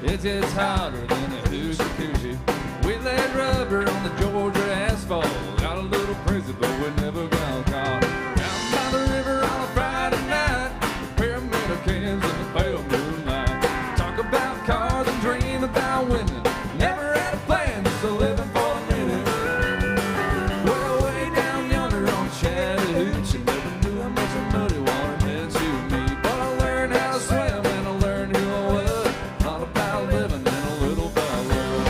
It gets hotter than a hoochie coochie. We laid rubber on the Georgia asphalt. Got a little crazy, but we never got caught. Down by the river on a Friday night, pyramid of cans in the pale moonlight. Talk about cars and dream about winning. Never had a plan, just a living for a minute. Well, way down yonder on Chattahoochee, never knew how much a muddy water meant to me. But I learned how to swim and I learned who I was. All about living and a little about love.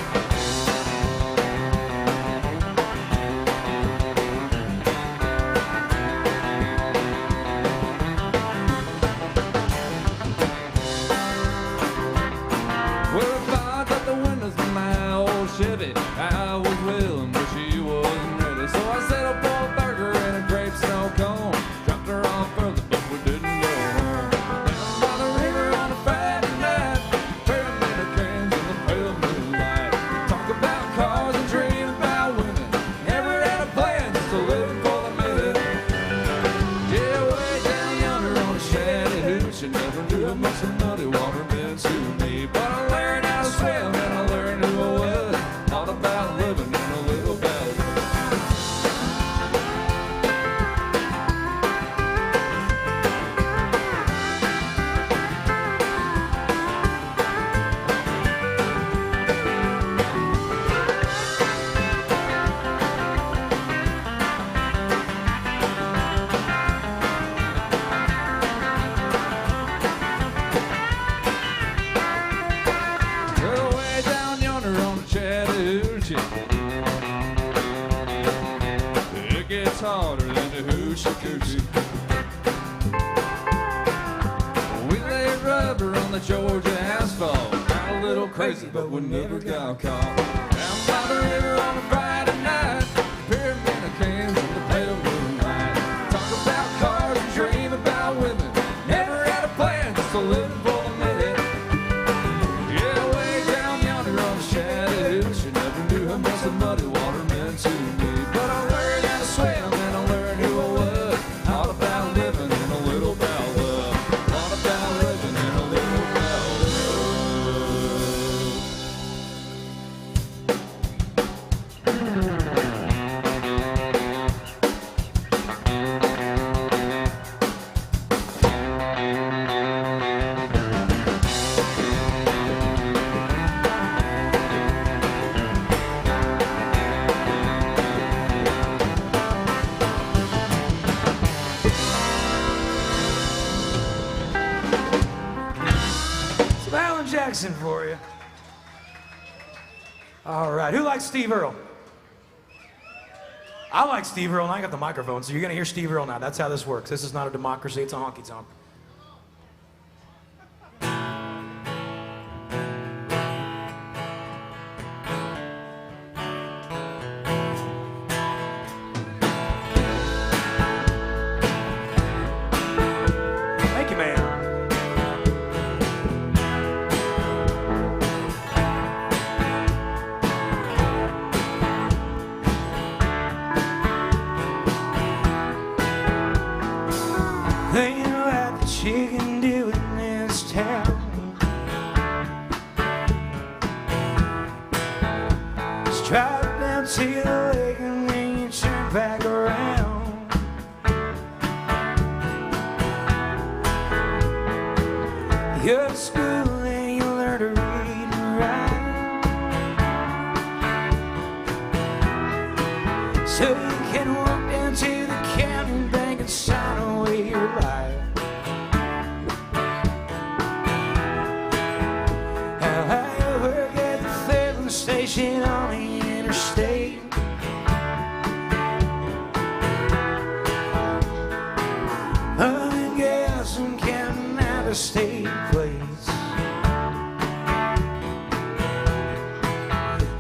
Well, if I got the windows in my old Chevy, I was willing, but she wasn't ready. So I settled for a burger and a grape snow cone. Dropped her off further, but we didn't go home. Down by the river on a Friday night, pyramid of cans in the pale moonlight. Talk about cars and dream about women. Never had a plan, just a living for the minute. Yeah, way down yonder on Chattahoochee, never knew how much the muddy water meant to me. But I learned how to swim and I learned who I was. All about living and a little about love. Well, way down yonder on Chattahoochee, it gets harder than the hoochie coochie. We laid rubber on the Georgia asphalt. Got a little crazy, but we never got caught. Down by the river on a Friday night, pyramid of cans in the pale moonlight. Talk about cars and dream about women. Never had a plan, just a living for the minute. Yeah, way down yonder on the Chattahoochee, never knew how much the muddy water meant to me. But I learned how to swim and I learned who I was. All about living and a little about love. All about living and a little about Some Alan Jackson for you. All right, who likes Steve Earle? I like Steve Earle, and I got the microphone, so you're gonna hear Steve Earle now. That's how this works. This is not a democracy, it's a honky tonk. Thank you, man. Thinking about the chicken do in this town. Just drive down to the lake and then you turn back around. You go to school and you learn to read and write, so you can walk down to the county bank and sign away your life. How I work at the filling station on the interstate. Pumping gas and counting out the state plates.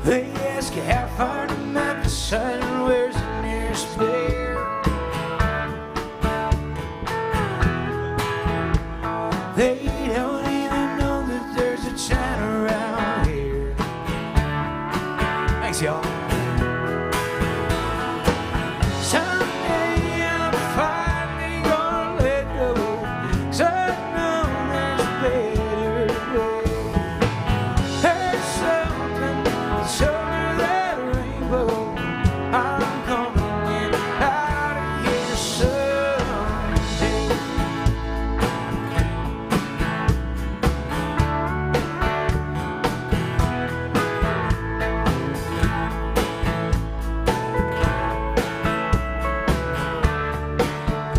They ask you how far to Memphis and where's the nearest fair. They don't even know that there's a China around here. Thanks, y'all. Someday I'm finally gonna let go, 'cause I know there's a better way.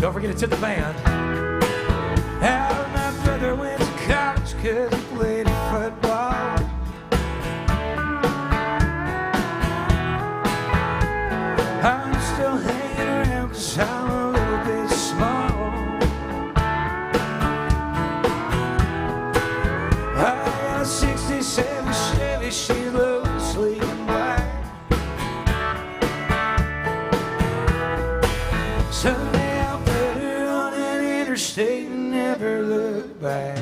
Don't forget to tip the band. How my brother went to college 'cause he played football. I'm still hanging around 'cause I'm a little bit small. I got a 67 Chevy, she's low sleek and black. Someday I'll put her on an interstate and never look back.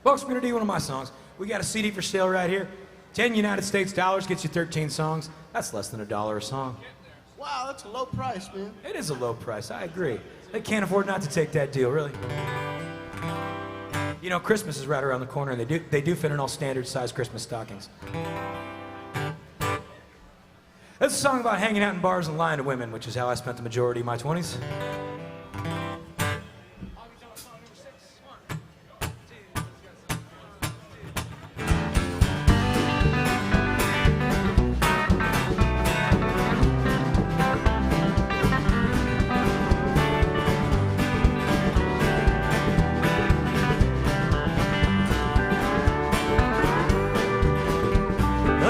Folks, we're going to do one of my songs. We got a CD for sale right here. 10 United States dollars gets you 13 songs. That's less than $1 a song. Wow, that's a low price, man. It is a low price, I agree. They can't afford not to take that deal, really. You know, Christmas is right around the corner, and they do fit in all standard-sized Christmas stockings. It's a song about hanging out in bars and lying to women, which is how I spent the majority of my 20s.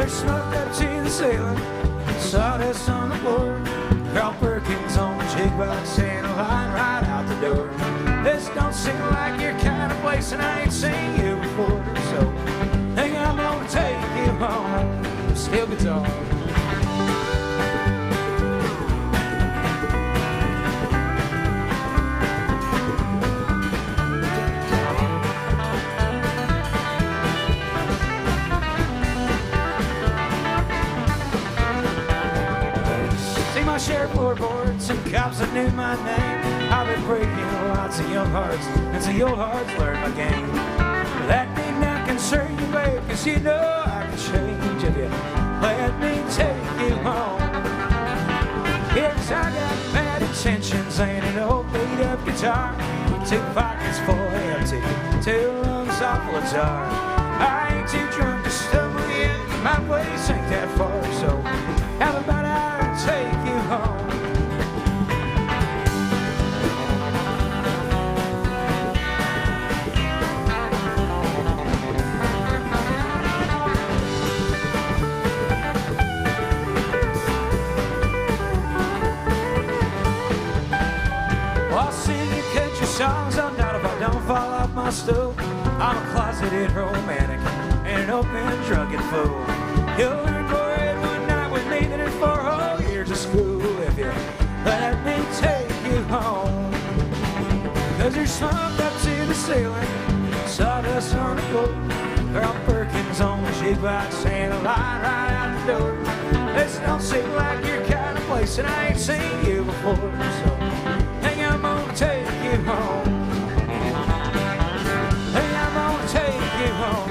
Smoked up to the ceiling, sawdust on the floor, Carl Perkins on the jukebox and a line right out the door. This don't seem like your kind of place, and I ain't seen you before, so think I'm gonna take you home. Steel guitar. My share of floorboards and cops that knew my name. I've been breaking lots of young hearts, and so your hearts learned my game. That need not concern you, babe, 'cause you know I can change if you let me take you home. Yes, I got bad intentions and an old beat-up guitar, 2 pockets full empty, 2 lungs all full of tar. I ain't too drunk to stumble yet, my place ain't that far, so how about I take you home? Well, I'll sing you country songs all night if I don't fall off my stool. I'm a closeted romantic and an open drunken fool. You'll learn more in one night with me than in 4 whole years of school if you let me take you home. 'Cause you're smoked up to the ceiling, sawdust on the floor, Carl Perkins on the jukebox and a line right out the door. This don't seem like your kind of place, and I ain't seen you before, so hang I'm gonna take you home. Hey, I'm gonna take you home.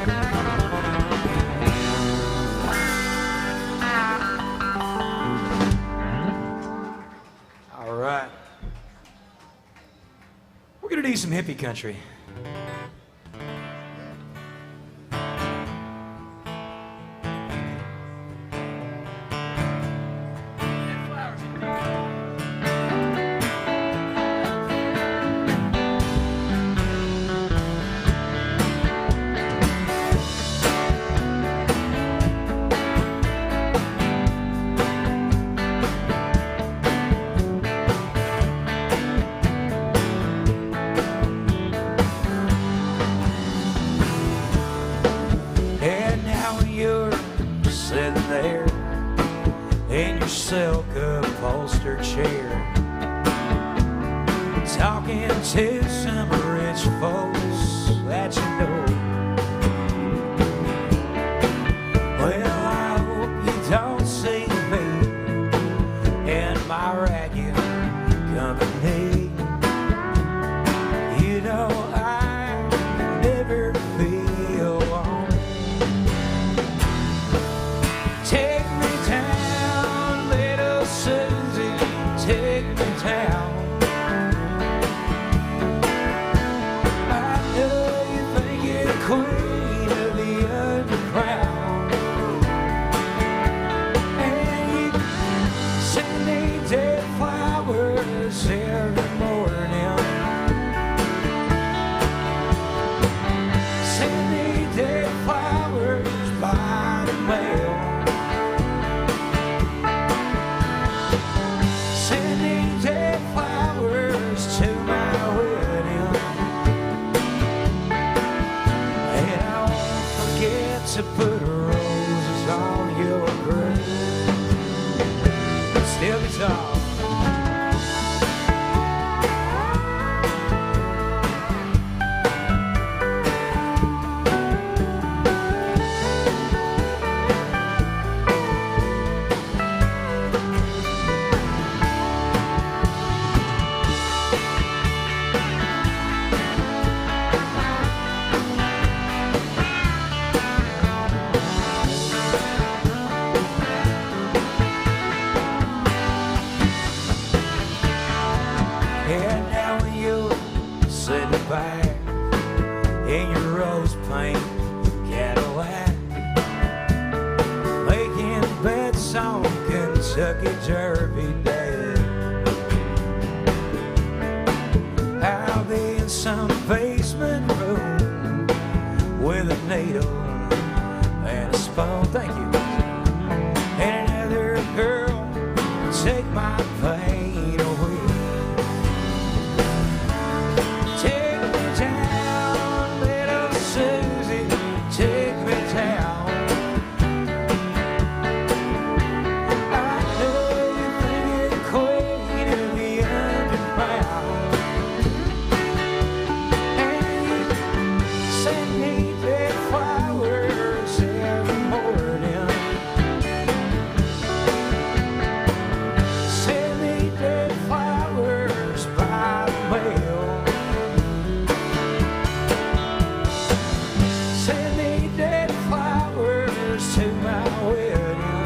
All right. We're gonna do some hippie country. silk upholstered chair, talking to some rich folks that you know. Well, I hope you don't see me in my ragged company. You know I never feel alone. Take me down, little Susie, take me down. I know you think you're the queen of the underground, and you send me dead flowers every morning. Send me dead flowers by the mail. Send me dead flowers to my wedding. And I won't forget to put roses on your grave. Still guitar. And now when you're sitting back in your rose paint Cadillac, making bets on Kentucky Derby Day, I'll be in some basement room with a needle and a spoon. Thank you. And another girl take my pain away. Take me down, little Susie, take me down. I know you think you're the queen of the underground, and you send me dead flowers every morning. Send me dead flowers by the mail. Send me dead flowers to my wedding.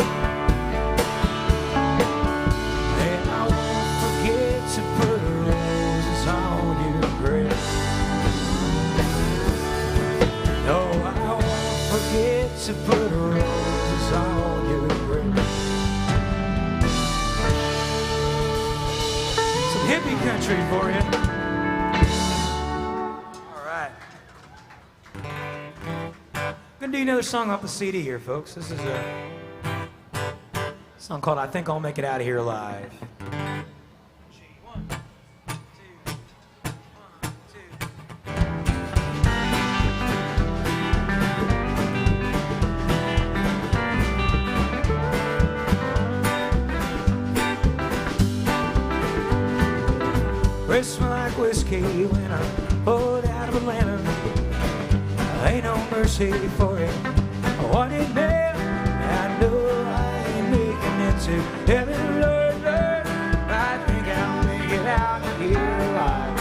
And I won't forget to put roses on your grave. No, I won't forget to put roses on your grave. Some hippie country for you. All right. Gonna do another song off the CD here, folks. This is a song called "I Think I'll Make It Out of Here Alive." G, 1, 2, 1, 2. Wrist like whiskey when I pulled out of Atlanta. Ain't no mercy for it. What it meant, I know I ain't making it to heaven, Lord, Lord. I think I'll make it out of here alive.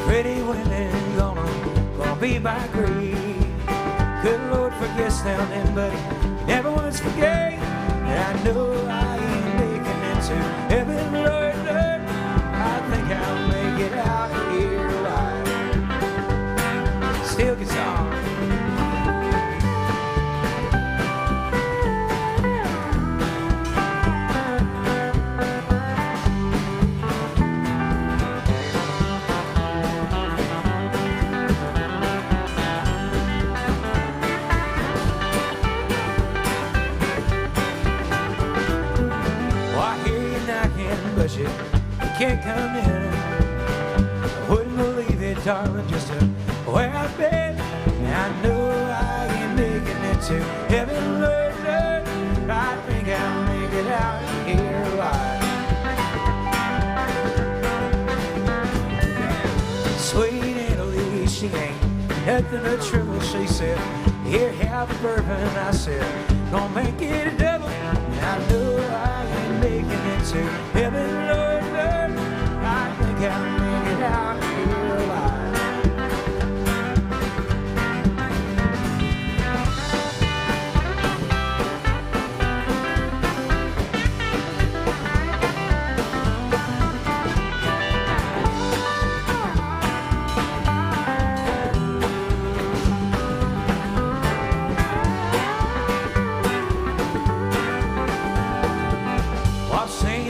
Pretty women gonna be my grave. Good Lord forgets them, then, but He never once forgave. And I know I ain't making it to heaven, Lord, Lord. I think I'll make it out of here alive. Steel guitar. Well, I hear you knocking, but you can't come in. I wouldn't believe it, darling, just where I've been. I know I ain't making it into heaven, Lord, Lord. I think I'll make it out here alive. Sweet Italy, she ain't nothing but trouble, she said. Here, have a bourbon, I said. Gonna make it a double. I know I ain't making it to heaven, Lord, Lord. I think I'll make it out here alive.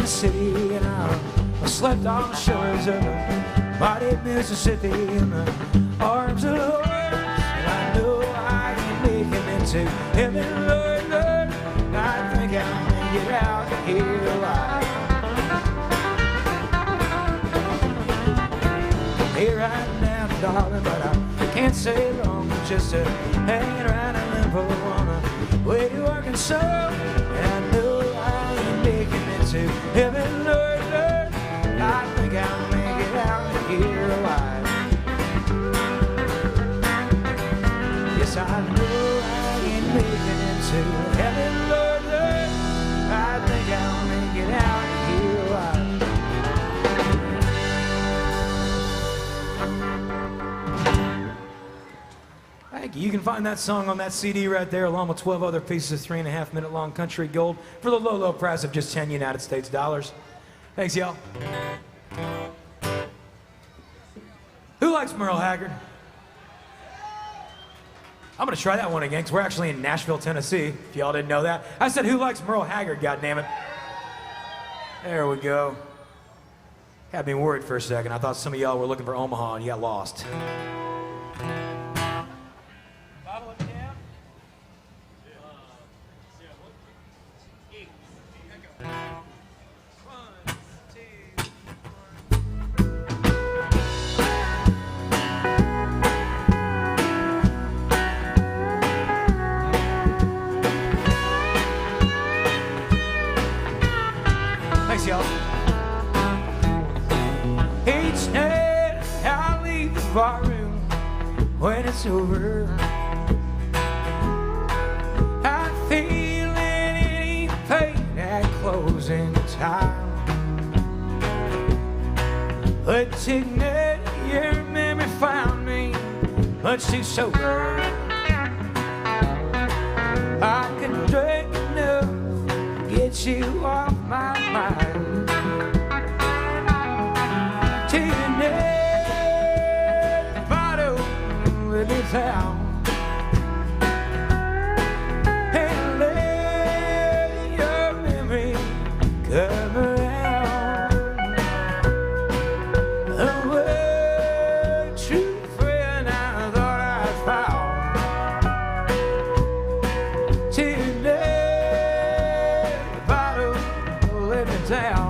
City, and I slept on the shores of the mighty Mississippi in the arms of the Lord. And I know I ain't making it to heaven, Lord, Lord. I think I'll make it out here alive. Here right now, darling, but I can't stay long. Just hanging around in limbo on the way to Arkansas. And I know I ain't making it to heaven, Lord, Lord. I think I'll make it out here alive. Yes, I know I ain't making it to heaven, Lord, Lord. I think I'll make it out here alive. Thank you. You can find that song on that CD right there, along with 12 other pieces of 3.5-minute long country gold for the low, low price of just 10 United States dollars. Thanks, y'all. Who likes Merle Haggard? I'm going to try that one again, because we're actually in Nashville, Tennessee, if y'all didn't know that. I said, who likes Merle Haggard, goddammit? There we go. Had me worried for a second. I thought some of y'all were looking for Omaha, and you got lost. Thanks, y'all. Each night I leave the barroom when it's over. I feel any pain at closing time. But tonight your memory found me much too sober. I could drink enough to get you off my mind. Tonight, the bottle let me down. And let your memory come around. The one true friend I thought I'd found. Tonight, the bottle let me down.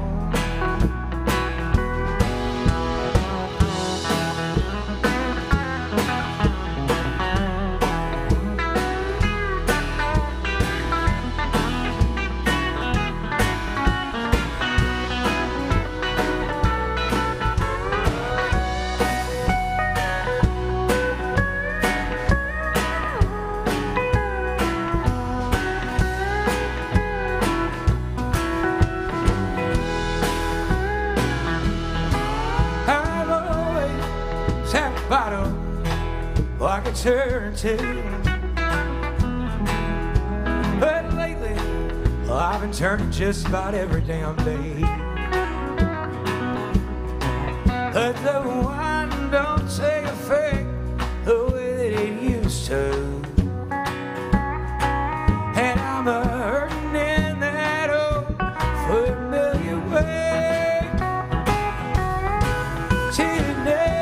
Bottle I could turn to, but lately I've been turning just about every damn day. But the wine don't take effect the way that it used to, and I'm hurting in that old familiar way. Tonight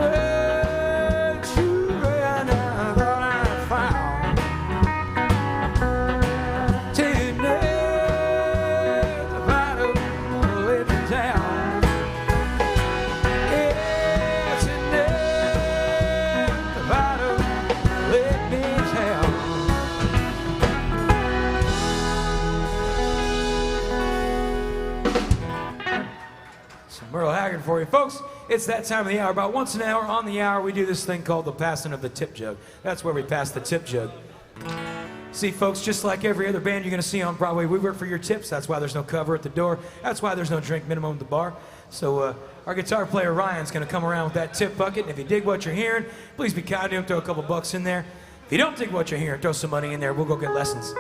the for you. Folks, it's that time of the hour. About once an hour on the hour, we do this thing called the passing of the tip jug. That's where we pass the tip jug. See, folks, just like every other band you're going to see on Broadway, we work for your tips. That's why there's no cover at the door. That's why there's no drink minimum at the bar. So our guitar player Ryan's going to come around with that tip bucket. And if you dig what you're hearing, please be kind to him. Throw a couple bucks in there. If you don't dig what you're hearing, throw some money in there. We'll go get lessons.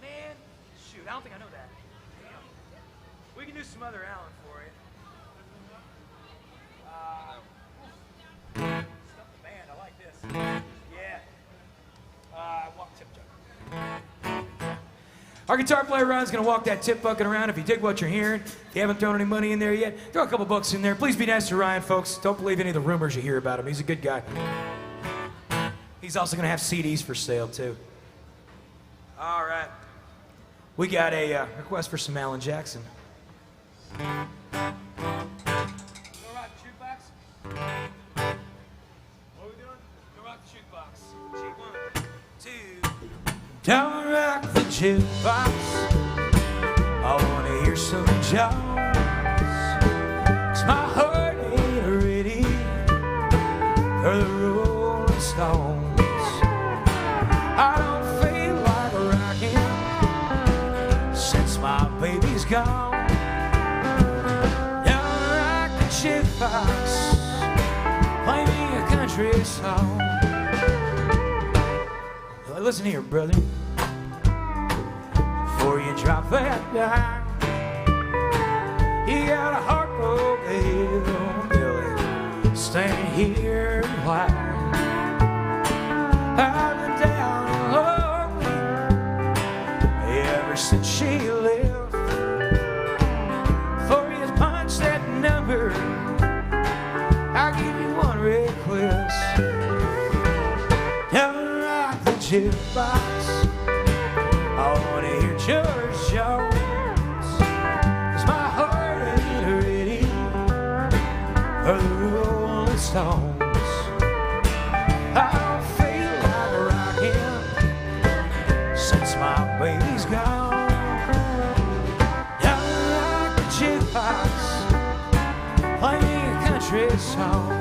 Man, shoot, I don't think I know that. Damn. We can do some other Allen for you. Stuff the band, I like this. Yeah. Walk tip jug. Our guitar player Ryan's gonna walk that tip bucket around. If you dig what you're hearing, if you haven't thrown any money in there yet, throw a couple bucks in there. Please be nice to Ryan, folks. Don't believe any of the rumors you hear about him. He's a good guy. He's also gonna have CDs for sale too. All right. We got a request for some Alan Jackson. Go right the jukebox. What are we doing? Go rock the jukebox. G1, 2. Don't rock the jukebox. I wanna hear some Jones. 'Cause my heart ain't ready for the Rolling Stones. I don't feel like rocking since my baby's gone. Don't rock the jukebox. Play me a country song. Listen here, brother. Before you drop that down, you got a heartbroken hillbilly standing here while I've been down and lonely ever since she left. Before you punch that number, I'll give you one request. Jukebox. I wanna hear George Jones. 'Cause my heart ain't ready for the Rolling Stones. I don't feel like rocking since my baby's gone. Don't rock the jukebox. Play me a country song.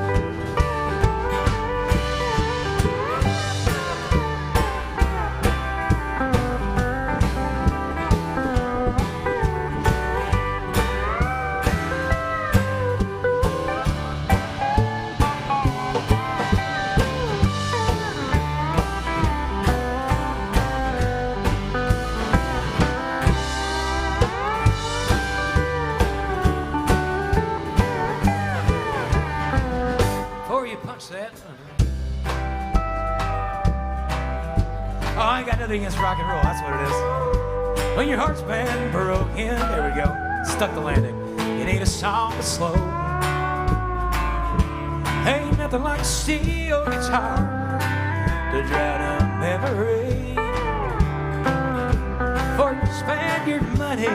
I ain't got nothing against rock and roll, that's what it is. When your heart's been broken, there we go, stuck the landing. It ain't a song that's slow. Ain't nothing like a steel guitar to drown a memory. For you spend your money,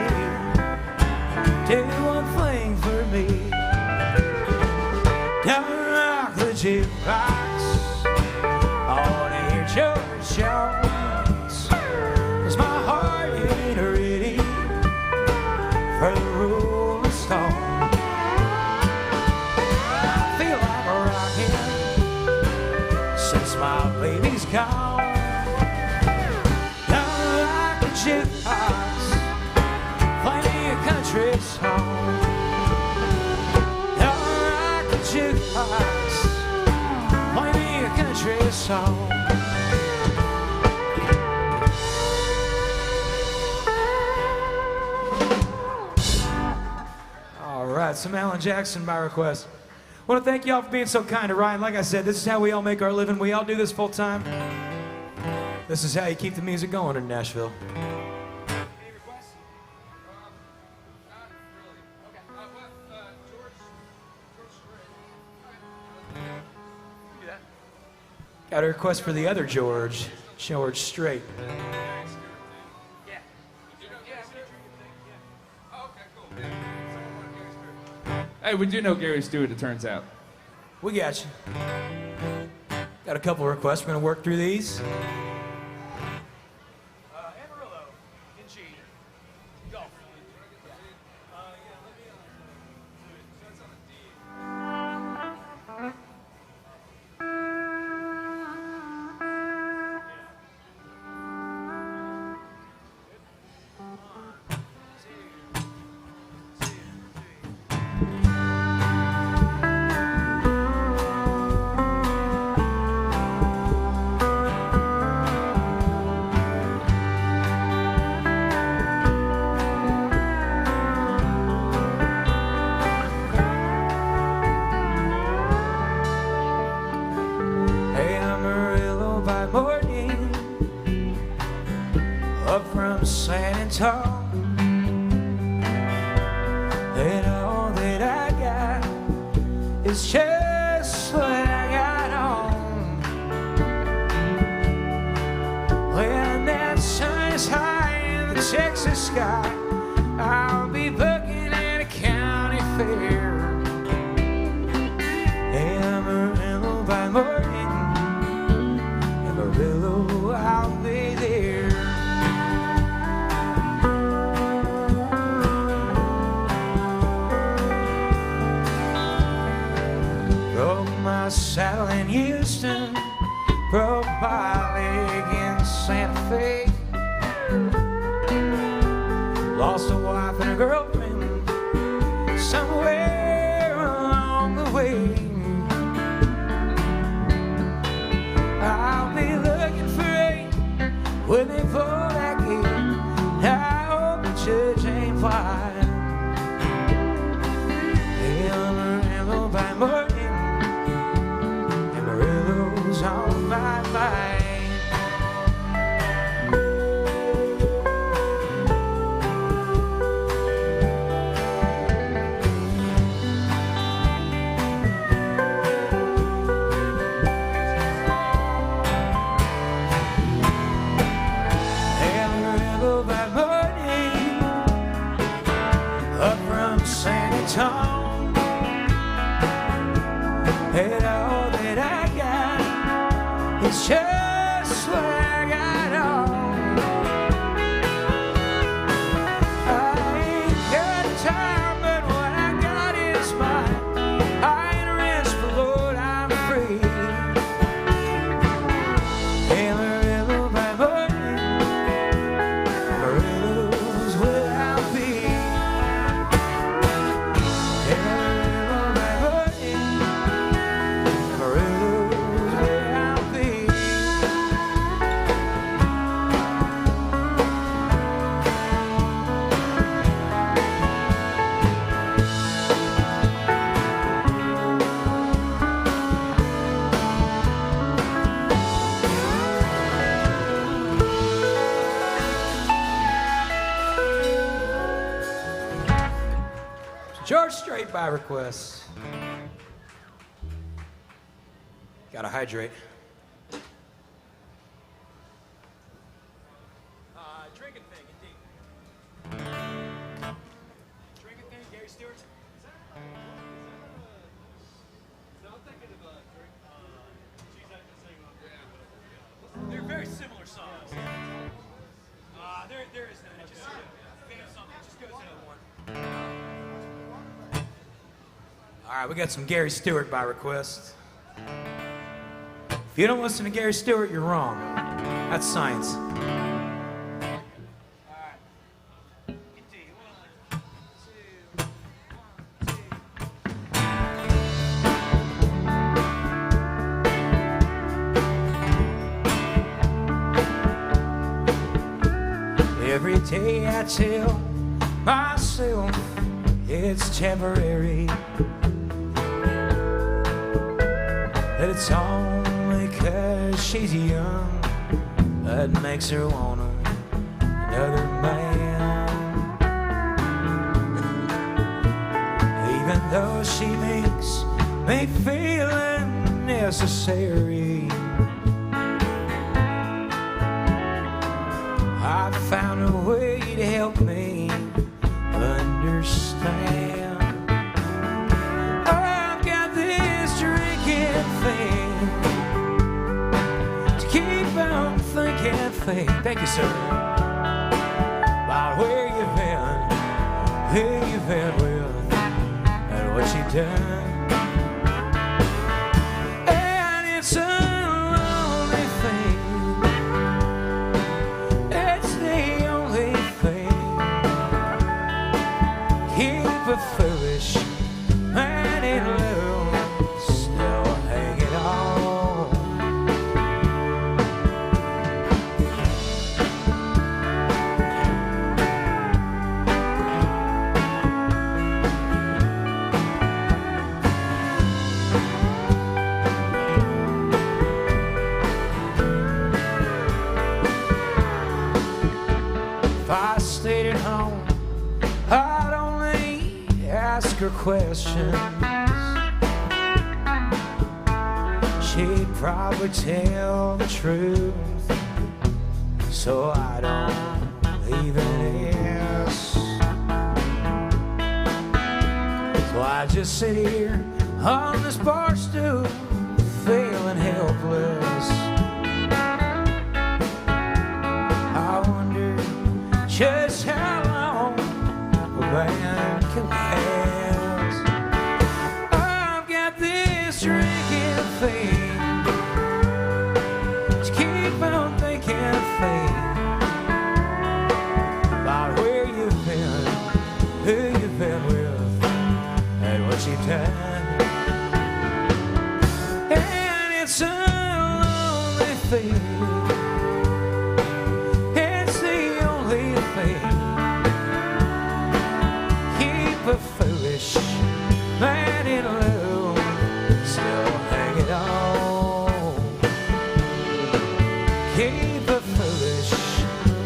do one thing for me. Don't rock the jukebox. I wanna hear George Jones. 'Cause my heart ain't ready for the Rolling Stone. I feel like rocking since my baby's gone. Don't rock the jukebox. Play me a country song. Don't rock the jukebox. Play me a country song. All right, some Alan Jackson by request. I want to thank y'all for being so kind to Ryan. Like I said, this is how we all make our living. We all do this full time. This is how you keep the music going in Nashville. Any requests? Not really. Okay. George Do that. Got a request for the other George, George Strait. Hey, we do know Gary Stewart, it turns out. We got you. Got a couple of requests. We're going to work through these. Amarillo in G. It's just what I got on. When that sun is high in the Texas sky, I'll be looking at a county fair. Amarillo by morning, Amarillo, I'll be there. Broke my saddle in Houston, broke my leg in Santa Fe. Lost a wife and a girlfriend somewhere along the way. I'll be looking for rain when they pull that gate. I hope the judge ain't flying. Amarillo by morning, Amarillo's on my mind. And all that I got is just what I got on. I ain't got time, but what I got is mine. I ain't rich, but Lord, I'm free. Amarillo by morning, Amarillo's where I'll be. Amarillo by morning, Amarillo's where I'll be. George Strait by request. Gotta hydrate. Drinking thing, indeed. Drinking thing, Gary Stewart. No, I'm thinking of a drink. She's actually singing on They're very similar songs. There is none. It just theme song. It just goes into one. All right, we got some Gary Stewart by request. If you don't listen to Gary Stewart, you're wrong. That's science. All right. Indeed. 1, 2, 1, 2. Every day I tell myself it's temporary, that it's only 'cause she's young that makes her want another man. Even though she makes me feel unnecessary, I found a way to help me understand. I've got this drinking thing to keep on thinking thing. Thank you, sir. About where you've been with, and what you've done. And it's a lonely thing. It's the only thing. Keep a foolish man in love, still hanging on. If I stayed at home, I'd only ask her questions. she'd probably tell the truth, so I don't even ask. So I just sit here on this bar stool, feeling helpless. I wonder just how long a man can last. I've got this drinking thing, just keep on thinking things about where you've been, who you've been with, and what you've done. And it's a lonely thing, it's the only thing. Keep a foolish man in love, still hanging on. Keep a foolish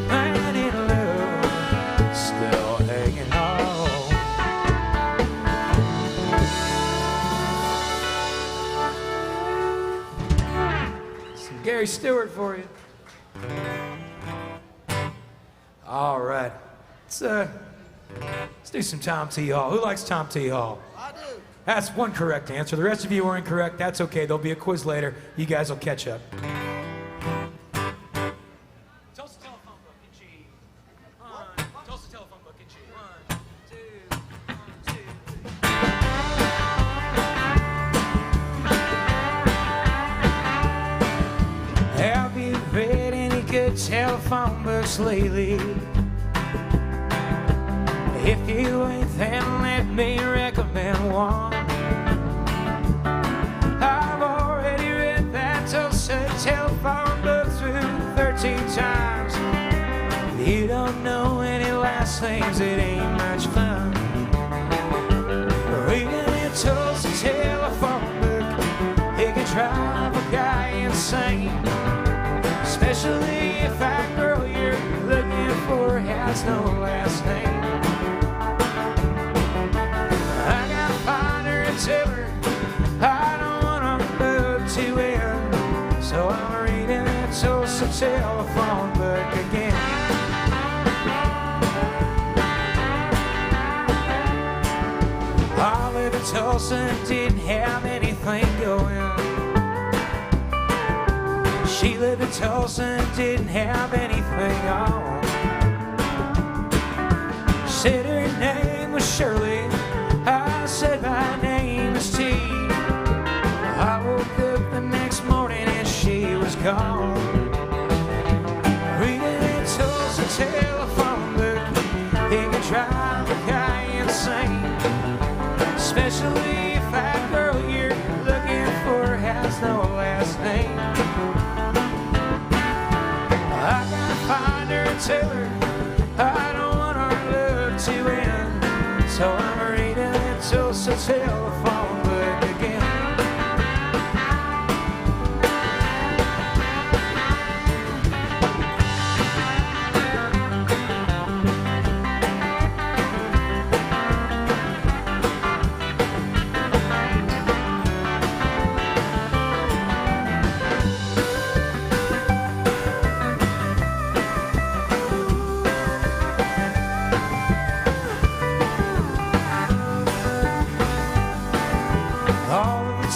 man in love, still hanging on. Some Gary Stewart for you. All right, let's do some Tom T. Hall. Who likes Tom T. Hall? I do. That's one correct answer. The rest of you were incorrect. That's okay. There'll be a quiz later. You guys will catch up. Tulsa telephone book in G. Tulsa telephone book in G. 1, 2, 1, 2, 3. Have you read any good telephone books lately? If you ain't, then let me recommend one. I've already read that Tulsa telephone book through 13 times. If you don't know any last names, it ain't much fun. Reading a Tulsa telephone book, it can drive a guy insane, especially if that girl you're looking for has no last name. Tell her I don't want to move to end, so I'm reading that Tulsa telephone book again. I lived in Tulsa and didn't have anything going. She lived in Tulsa and didn't have anything on. She said her name was Shirley, I said my name is T. I woke up the next morning and she was gone. Reading a Tulsa telephone book, it can drive a guy insane, especially if that girl you're looking for has no last name. I gotta find her and tell her I don't want our love to end, so I'm reading Tulsa telephone book again.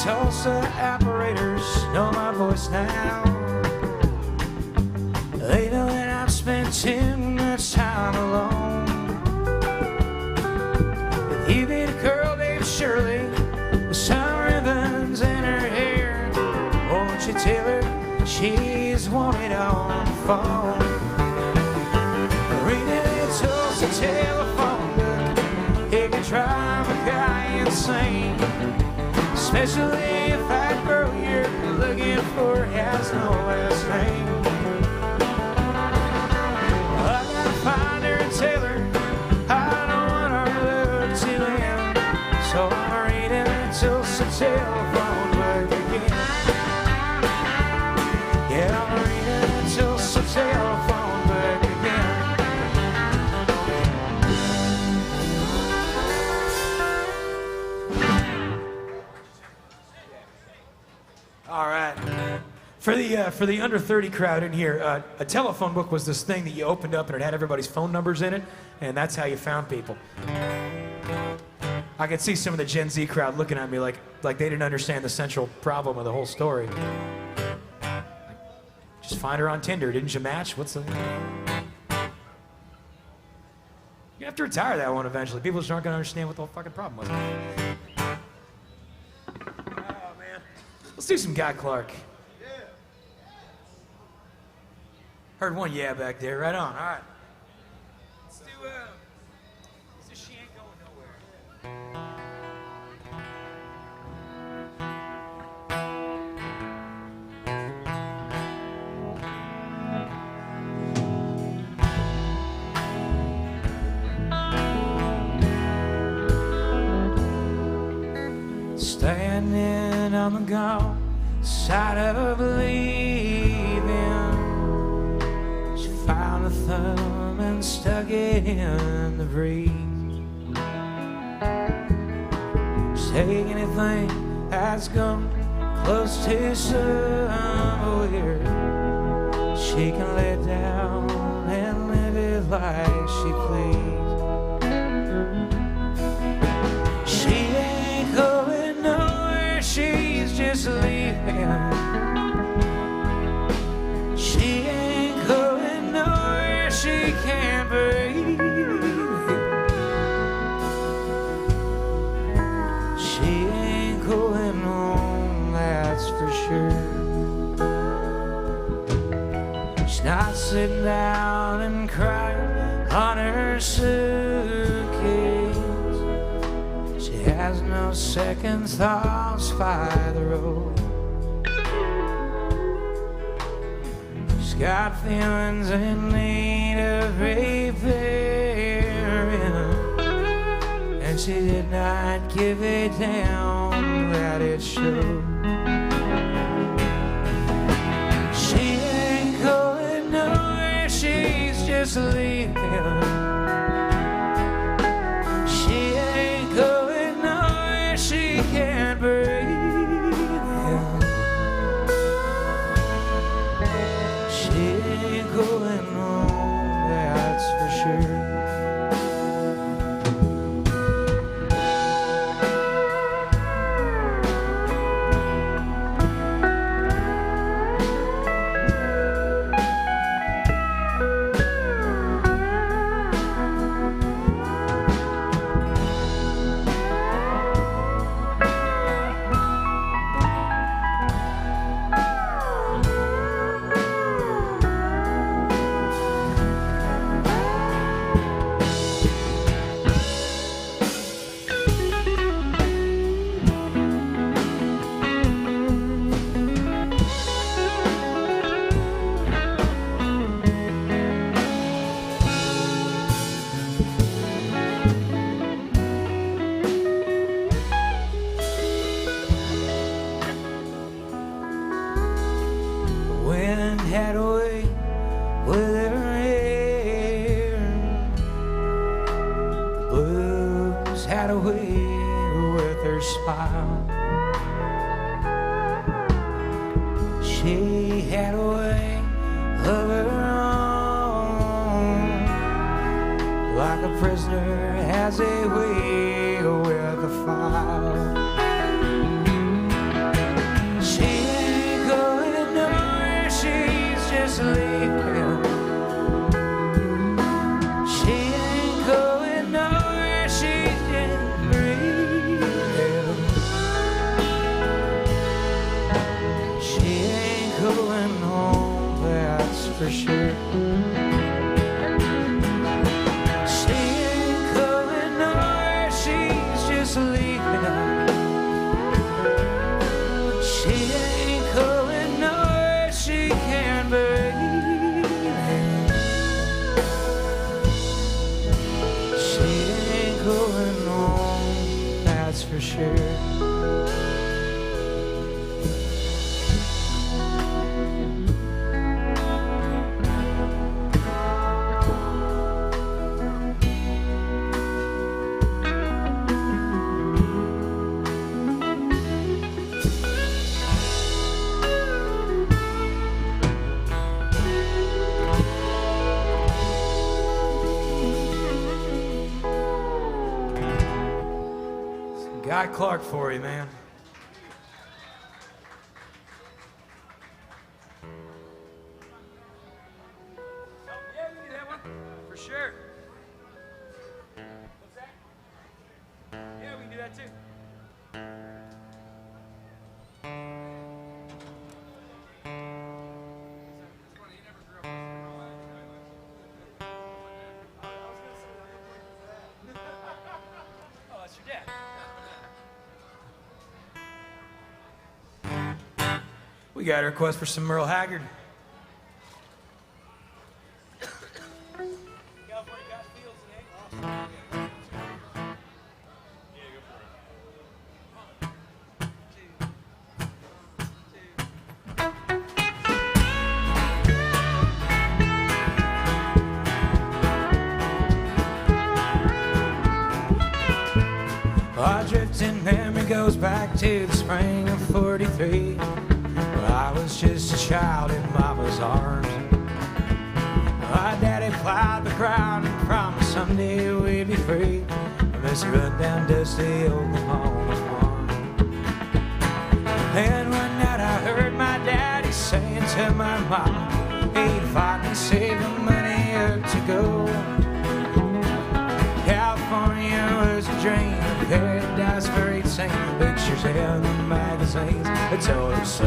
Tulsa operators know my voice now. They know that I've spent too much time alone. If you meet a girl named Shirley with some ribbons in her hair, won't you tell her she's wanted on the phone? Reading a Tulsa telephone book, it can drive a guy insane, especially if that girl you're looking for has no last name. I gotta find her and tell her I don't want our love to end, so I'm reading a Tulsa telephone book again. Yeah, I'm reading a Tulsa telephone book again. All right. For the under 30 crowd in here, a telephone book was this thing that you opened up and it had everybody's phone numbers in it, and that's how you found people. I could see some of the Gen Z crowd looking at me like they didn't understand the central problem of the whole story. Just find her on Tinder. Didn't you match? What's the... You have to retire that one eventually. People just aren't going to understand what the whole fucking problem was. Oh, man. Let's do some Guy Clark. Yeah. Heard one yeah back there. Right on. All right. Let's do, She Ain't Going Nowhere. Standing on the gone side of leaving, she found a thumb and stuck it in the breeze. Just take anything that's come close to somewhere she can lay down and live it like she please. She's just leaving. She ain't going nowhere, she can't breathe. She ain't going home, that's for sure. She's not sitting down and crying on her suitcase. Has no second thoughts by the road. She's got feelings in need of repairing, and she did not give a damn that it showed. She ain't going nowhere, she's just leaving. She can't breathe. She ain't going home, that's for sure. Had a way with her hair, the blues had a way with her smile. She had a way of her own, like a prisoner has a way with a file. Just leaving. She ain't going nowhere, she can't breathe. She ain't going home, that's for sure. She ain't going nowhere, she's just leaving. She ain't going nowhere, she can't breathe. Going home, that's for sure. Guy Clark for you, man. Yeah, we can do that one. For sure. What's that? Yeah, we can do that too. Oh, that's your dad. We got a request for some Merle Haggard. Our drifting memory goes back to the spring of '43. I was just a child in Mama's arms. My daddy plowed the ground and promised someday we'd be free from this run-down, dusty Oklahoma farm. Then one night I heard my daddy saying to my mom, he'd finally save the money up to go. California was a dream, paradise for each saint. Pictures in the magazines that told us so.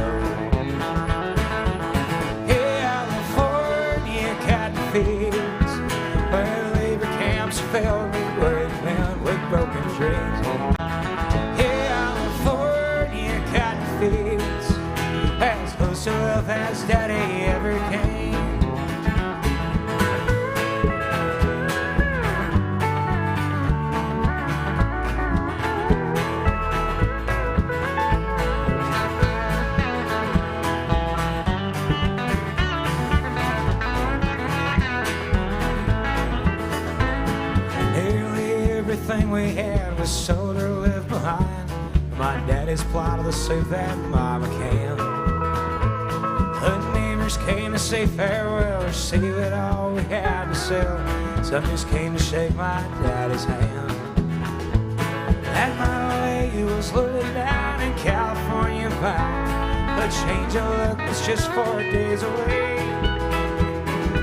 California cotton fields, where labor camps filled with worried men with broken dreams. California cotton fields, as close to love as Daddy ever came. Everything we had was sold or left behind. My daddy's plot to save that mama can. The neighbors came to say farewell or see that all we had to sell. Some just came to shake my daddy's hand. That my lady was looking down in California bound. The change of luck was just 4 days away.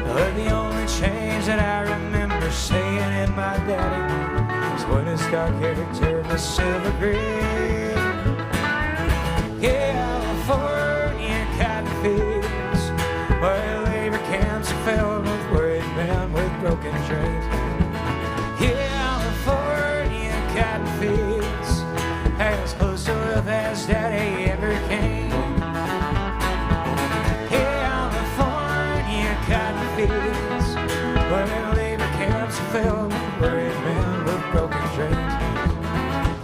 But the only change that I remember seeing in my daddy when his dark hair turned to silver green. California cotton fields, where labor camps are filled with worried men with broken dreams. California cotton fields, as close to love as Daddy ever came. California cotton fields, where labor camps are filled with worried men with broken dreams.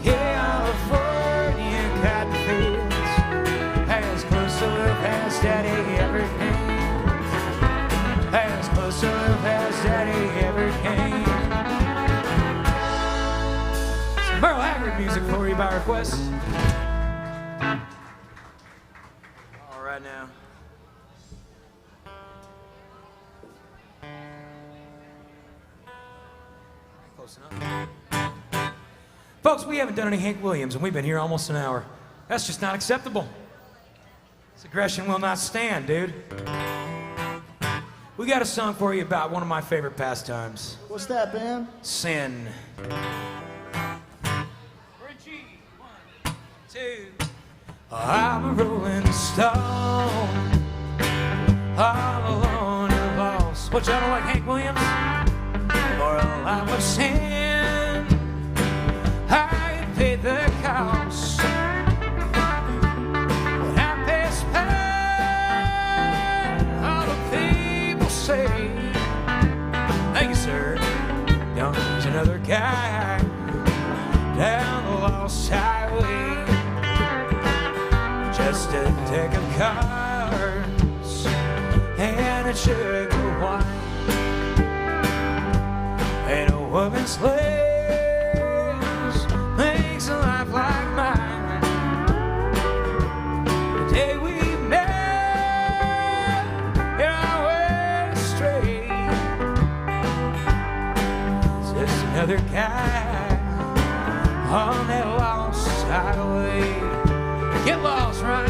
California cotton fields, as close to love as Daddy ever came. As close to love as Daddy ever came. Some Merle Haggard music for you by request. All right now. Close enough. Folks, we haven't done any Hank Williams, and we've been here almost an hour. That's just not acceptable. This aggression will not stand, dude. We got a song for you about one of my favorite pastimes. What's that, man? Sin. Richie, 1, 2. I'm a rolling stone, all alone and lost. What, y'all don't like Hank Williams? For a life of sin, I paid the cost. When I pass by, all the people say, thank you, sir. Don't there's another guy down the lost highway. Just a deck of cards and a jug of wine. And a woman's legs makes a life like mine. The day we met, I went astray. It's just another guy on that lost highway. Get lost, right?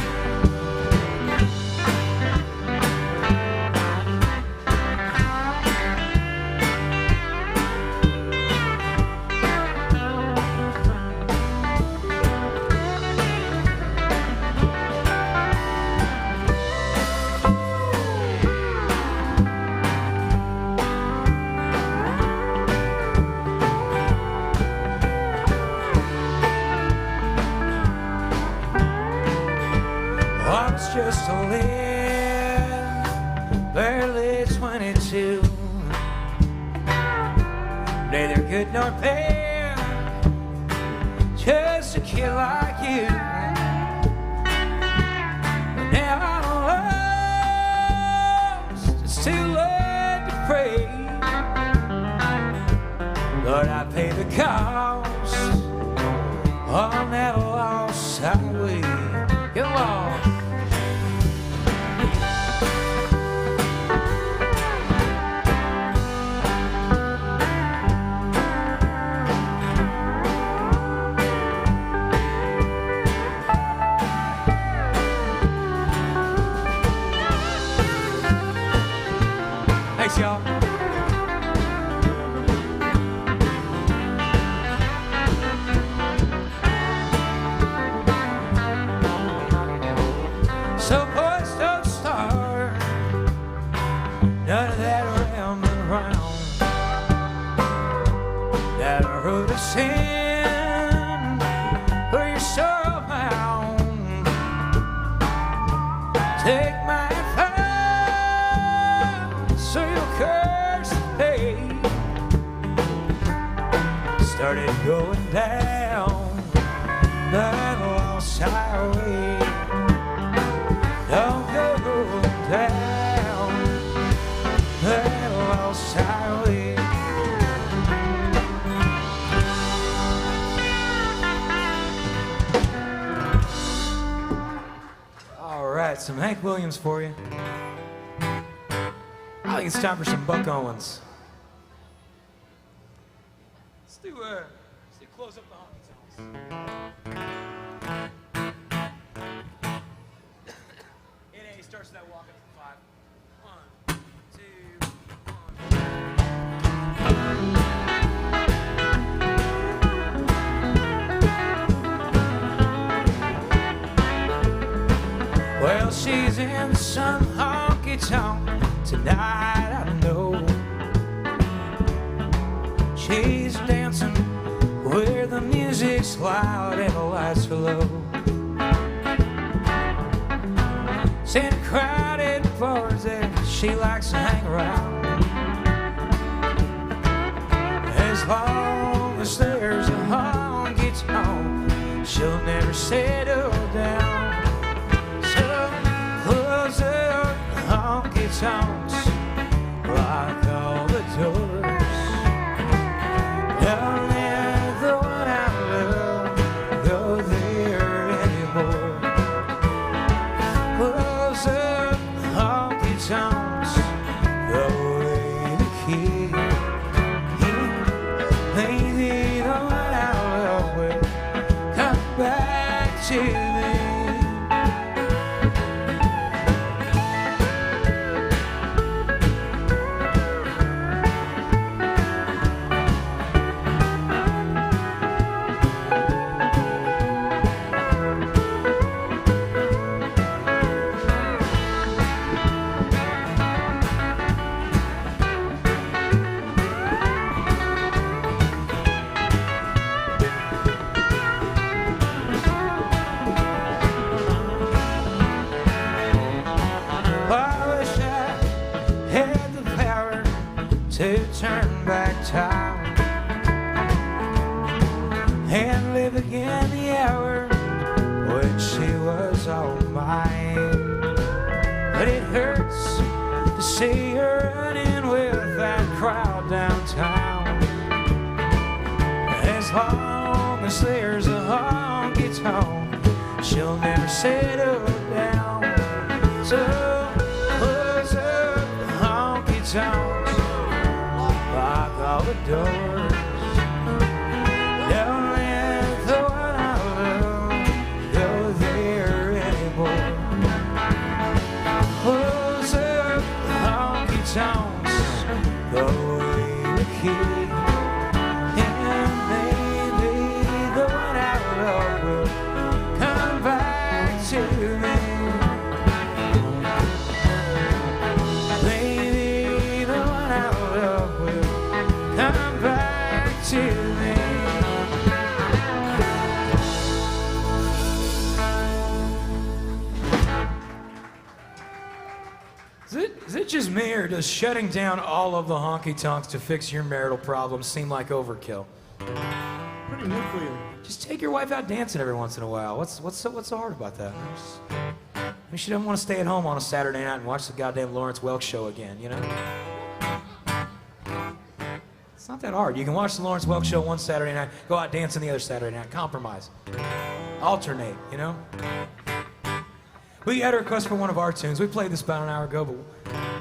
Just to live, barely 22, neither good nor bad, just a kid like you. But now I'm lost, it's too late to pray. Lord, I pay the cost on that lost highway. Get lost. Thanks, y'all. So boys don't start none of that rambling around that road of sin where you're so bound. Take my advice, so you'll curse the day. Started going down that lost highway. Don't go down that lost highway. All right, some Hank Williams for you. I think it's time for some Buck Owens. Let's do close up the honky tonks. It starts that walking from 5. 1, 2, 1. Well, she's in some honky tonk tonight, I know. She's dancing where the music's loud and the lights are low. It's in crowded bars that she likes to hang around. As long as there's a honky tonk, she'll never settle down. So close up the honky tonks, lock all the doors. Don't let the one I love go there anymore. Close up the honky tonks, throw away the key. Maybe the one I love will come back to me. To turn back time and live again the hour when she was all mine. But it hurts to see her running with that crowd downtown. As long as there's a honky tonk, she'll never settle down. So close up the honky tonk, lock all the doors. Don't let the one I love just me, or does shutting down all of the honky-tonks to fix your marital problems seem like overkill? Pretty nuclear. Just take your wife out dancing every once in a while. What's so hard about that? She doesn't want to stay at home on a Saturday night and watch the goddamn Lawrence Welk show again, you know? It's not that hard. You can watch the Lawrence Welk show one Saturday night, go out dancing the other Saturday night, compromise. Alternate, you know? We had a request for one of our tunes. We played this about an hour ago, but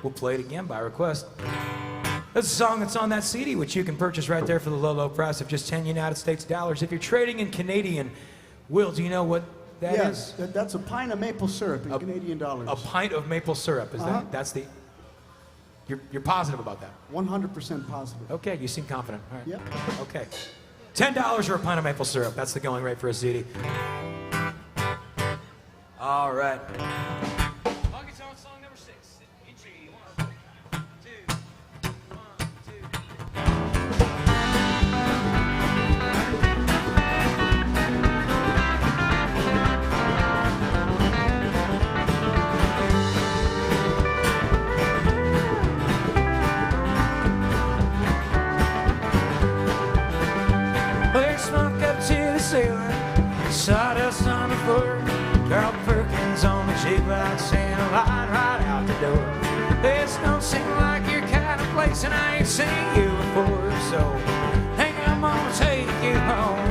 we'll play it again by request. This is a song that's on that CD, which you can purchase right there for the low, low price of just 10 United States dollars. If you're trading in Canadian, Will, do you know what that is? Yes, that's a pint of maple syrup in Canadian dollars. A pint of maple syrup. Is that's the... You're positive about that? 100% positive. Okay, you seem confident. All right. Yep. Okay. $10 or a pint of maple syrup. That's the going rate for a CD. All right. Honky Tonk song number 6. E.G. 1, 2, 1, 2. There's smoke up to the ceiling, sawdust on the floor. Carl Perkins on the jukebox and a line right out the door. This don't seem like your kind of place, and I ain't seen you before, so hey, I'm gonna take you home.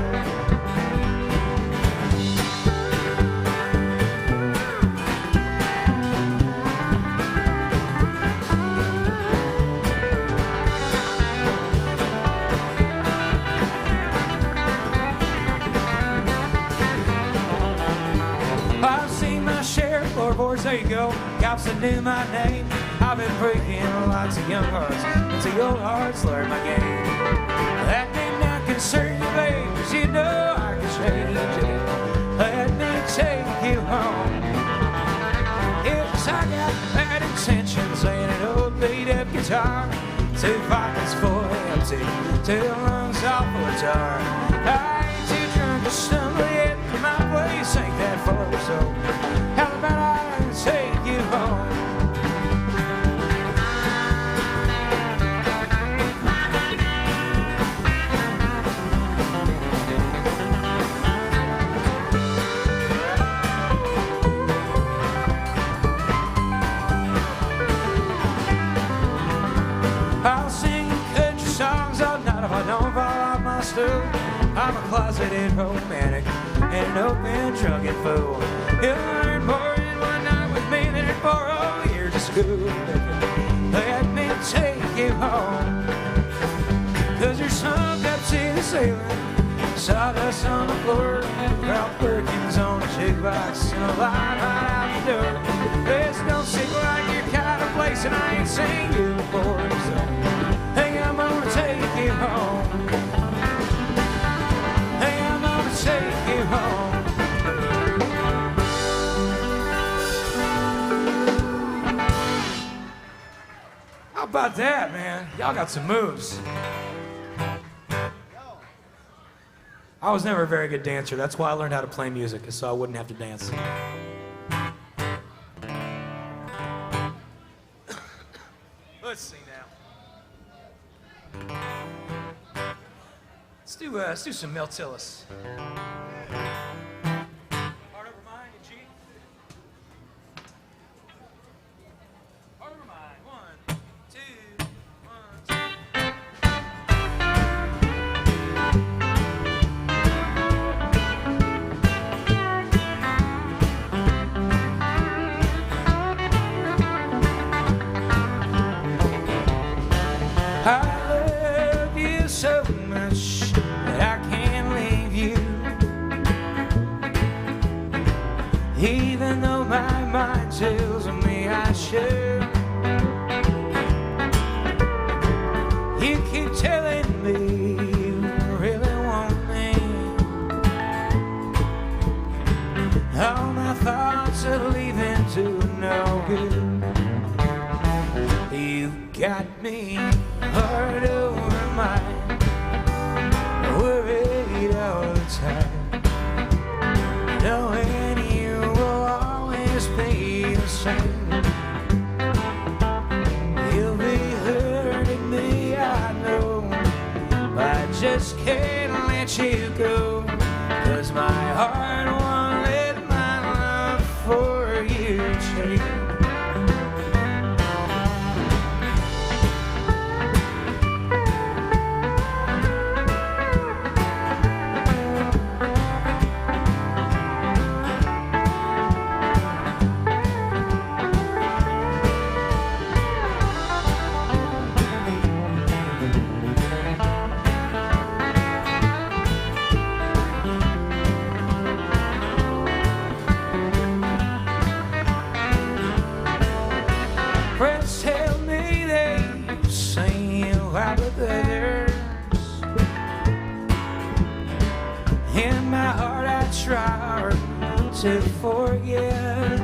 I've seen my share of floorboards, there you go. Cops that knew my name. I've been breaking lots of young hearts, but the old hearts learned my game. That may not concern you, babe, 'cause you know I can change it. Let me take you home. Yes, I got bad intentions and an old beat-up guitar, 2 pockets full empty, 2 lungs off full of tar. I ain't too drunk to stumble yet, but my place ain't that far, so how about I take you home? I'll sing country songs all night if I don't fall off my stool. I'm a closeted romantic and an open drunken fool. You'll learn more in one night with me than in 4 whole years of school. Let me take you home, 'cause you're sunk up to the ceiling, sawdust on the floor, Ralph Perkins on the jukebox, and a line right out the door. This don't seem like your kind of place, and I ain't seen you before, so hey, I'm gonna take you home. Hey, I'm gonna take you home. How about that, man? Y'all got some moves. I was never a very good dancer. That's why I learned how to play music, so I wouldn't have to dance. Let's see now. Let's do some Mel Tillis. Heart over mind, G. Heart over mind. 1, 2, 1, 2. I love you so much that I can't leave you, even though my mind tells me I should. You keep telling me you really want me. All my thoughts are leaving to no good. You got me heart over mind, worried all the time, knowing you will always be the same. heart won't let my love for you change. Friends tell me they've seen you out with others. In my heart I try to forget.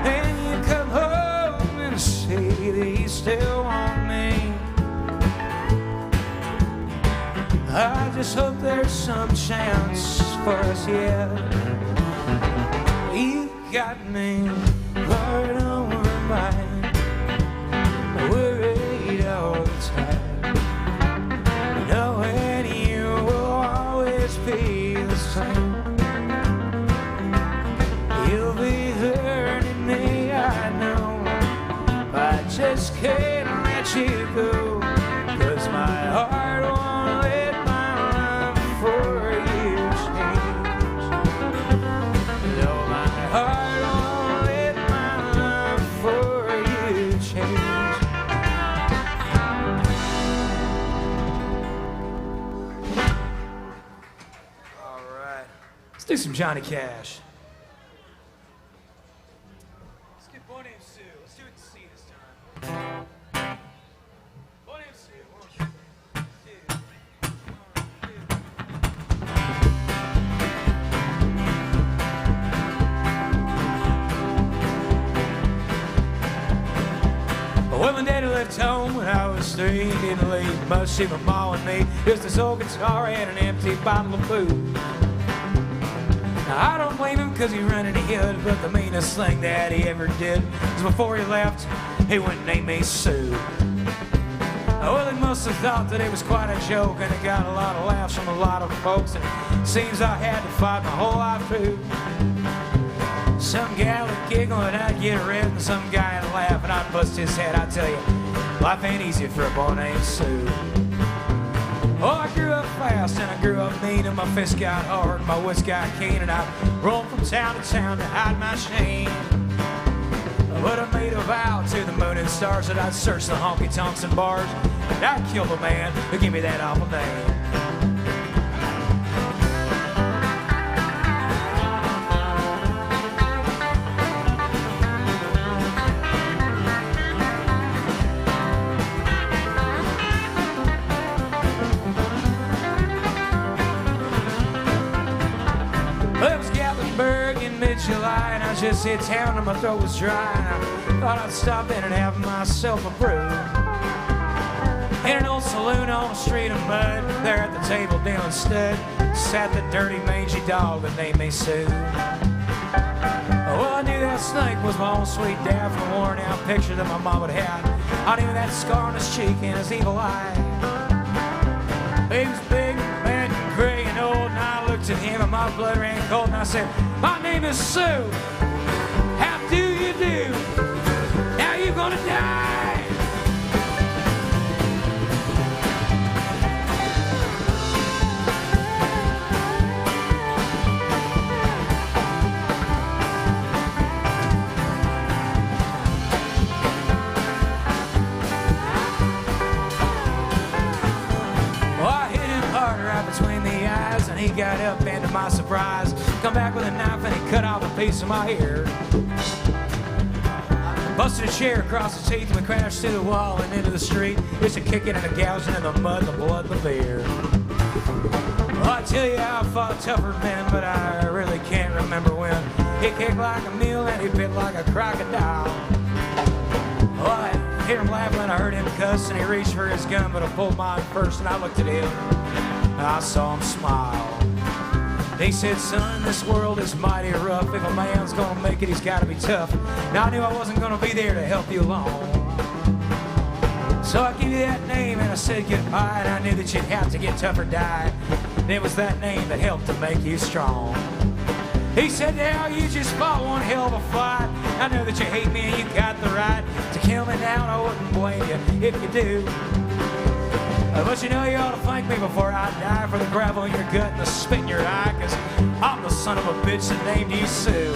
And you come home and say that you still want me. I just hope there's some chance for us yet. You got me hard over mine, worried all the time, knowing you will always be the same. You'll be hurting me, I know. I just can't let you go, 'cause my heart won't let my love for you change. No, my heart won't let my love for you change. All right, let's do some Johnny Cash. Let's get Bonnie and Sue. Let's do it to C this time. Bonnie and Sue. 1, 2, 1, 2. Well, my daddy left home when I was 3. Didn't leave much, she, my mom and me. Just his old guitar and an empty bottle of booze. Now, I don't blame him 'cause he ran into Hood, but the meanest thing that he ever did was before he left, he went and named me Sue. Well, he must have thought that it was quite a joke, and it got a lot of laughs from a lot of folks, and it seems I had to fight my whole life through. Some gal would giggle and I'd get red, and some guy would laugh and I'd bust his head. I tell you, life ain't easy for a boy named Sue. Oh, I grew up fast and I grew up mean, and my fists got hard and my wits got keen, and I roamed from town to town to hide my shame. But I made a vow to the moon and stars that I'd search the honky-tonks and bars, and I'd kill the man who gave me that awful name. July, and I just hit town and my throat was dry, and I thought I'd stop in and have myself a brew. In an old saloon on a street of mud, there at the table dealing stud, sat the dirty mangy dog that named me Sue. Well, I knew that snake was my own sweet dad from a worn out picture that my mom had had. I knew that scar on his cheek and his evil eye. He was big, bad, and gray and old, and I looked at him and my blood ran cold, and I said, "My name is Sue. How do you do? Now you're gonna die." Between the eyes, and he got up, and to my surprise, come back with a knife and he cut off a piece of my ear. Busted a chair across the teeth, and we crashed through the wall and into the street. Just a kicking and a gouging in the mud, the blood, the beer. Well, I tell you, I fought tougher men, but I really can't remember when. He kicked like a mule and he bit like a crocodile. Well, I hear him laughing, I heard him cuss, and he reached for his gun, but I pulled mine first, and I looked at him. I saw him smile. He said, "Son, this world is mighty rough. If a man's gonna make it, he's gotta be tough." Now I knew I wasn't gonna be there to help you along. So I gave you that name and I said goodbye, and I knew that you'd have to get tough or die. and it was that name that helped to make you strong. He said, now you just fought one hell of a fight. I know that you hate me and you got the right to kill me now, and I wouldn't blame you if you do. But you know you ought to thank me before I die for the gravel in your gut and the spit in your eye, 'cause I'm the son of a bitch that named you Sue.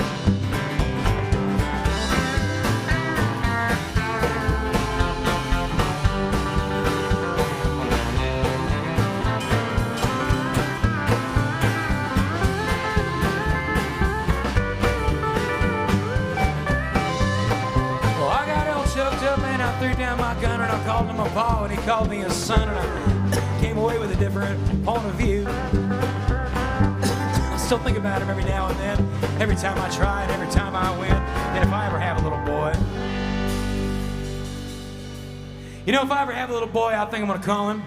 Threw down my gun and I called him a pa, and he called me a son, and I came away with a different point of view. I still think about him every now and then, every time I try and every time I win. And if I ever have a little boy, you know, if I ever have a little boy, I think I'm gonna call him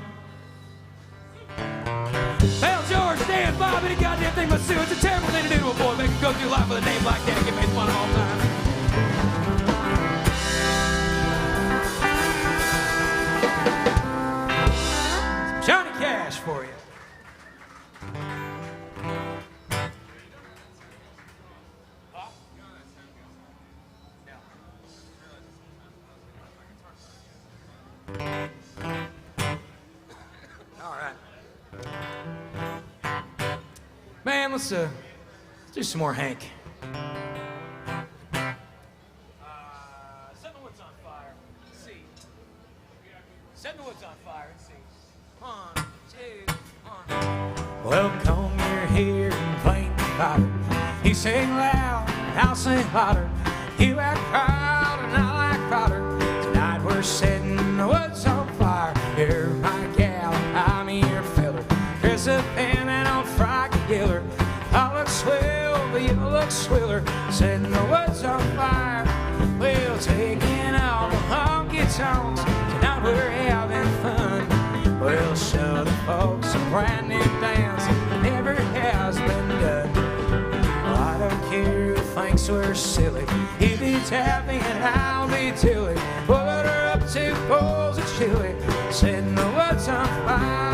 Hell, George, Dan, Bob, any goddamn thing but Sue. It's a terrible thing to do to a boy, make him go through life with a name like that and get made fun of all the time. Johnny Cash for you. All right. Man, let's do some more Hank. Set the woods on fire. Let's see. Set the woods on fire. Let's see. 1, 2, 1. Well, come here and paint the fire. You sing loud, I'll sing louder. You act proud and I like prouder. Tonight we're setting the woods on fire. You're my gal, I'm your filler. Dress up in an old frock killer. I look swell, but you look swiller. Setting the woods on fire. We'll take in all the honky tonks. Tonight we're having fun. We'll show the folks a brand new dance that never has been done. Well, I don't care who thinks we're silly. You be Taffy and I'll be Tilly. Put her up 2 bowls of chili, setting the woods on fire.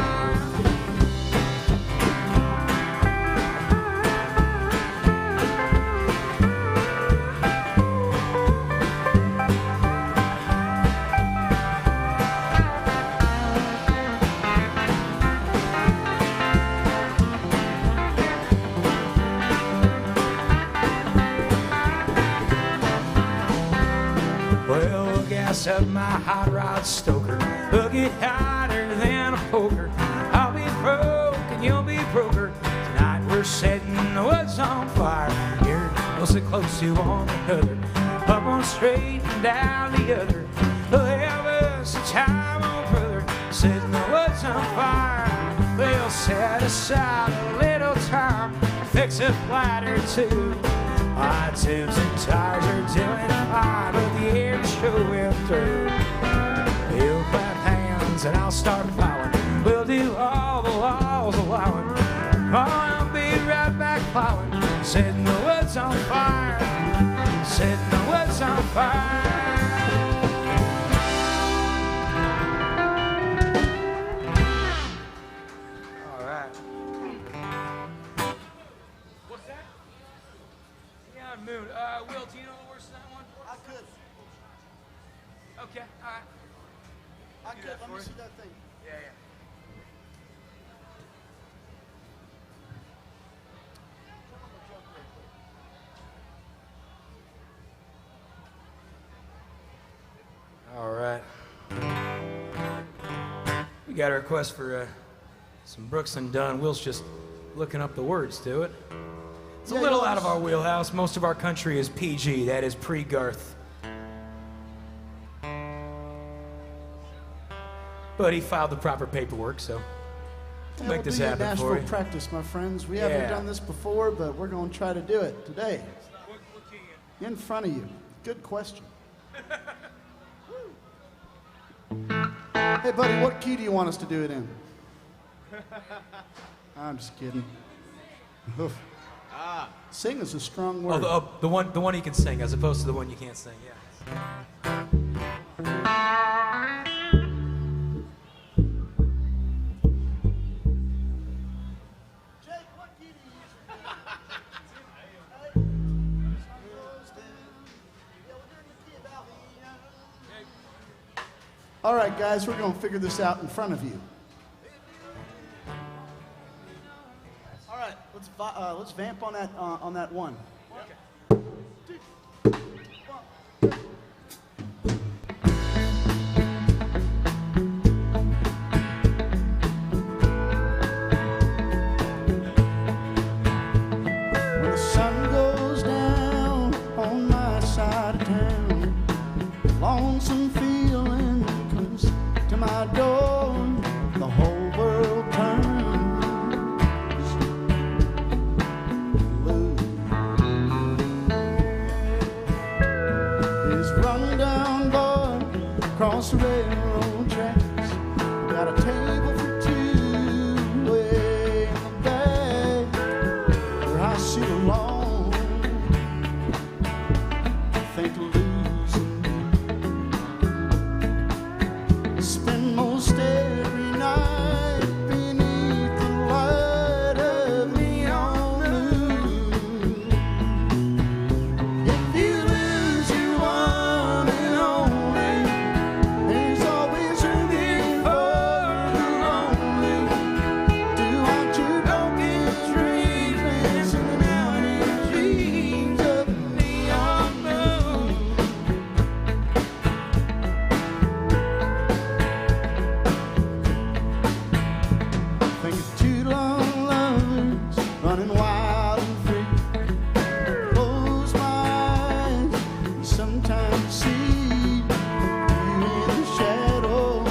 Up my hot rod stoker, we'll get hotter than a poker. I'll be broke and you'll be broker. Tonight we're setting the woods on fire. Here, we'll sit close to one another, up on straight and down the other. We'll have us a time, old brother, setting the woods on fire. We'll set aside a little time, fix a flight or two. My tubes and tires are doing fine, but the air show will through. You'll clap hands and I'll start plowing. We'll do all the laws allowing. Oh, I'll be right back plowing. Setting the woods on fire. Setting the woods on fire. All right. What's that? Moon. Will, do you know the words to that one? I could. Okay, all right. I could. Let me see that thing. Yeah. All right. We got a request for some Brooks and Dunn. Will's just looking up the words to it. It's a little out of our wheelhouse. Most of our country is PG, that is pre-Garth. But he filed the proper paperwork, so we'll make this happen for you. Nashville practice, my friends. We haven't done this before, but we're going to try to do it today. What key? In front of you. Good question. Hey, buddy, what key do you want us to do it in? I'm just kidding. Oof. Sing is a strong word. Oh, the one you can sing, as opposed to the one you can't sing. Yeah. All right, guys, we're going to figure this out in front of you. All right, let's vamp on that one. When the sun goes down on my side of town, lonesome feeling comes to my door, the whole world turns blue. This rundown boy across the railroad tracks got a table for two way in the back where I sit alone, think of losing you. Spend most every night beneath the light of neon moon. If you lose your one and only, there's always room here for the lonely. Do what you don't get dreams, dancing out in dreams of the neon moon. Think of two lone lovers running wild and free. Close my eyes and sometimes see you in the shadow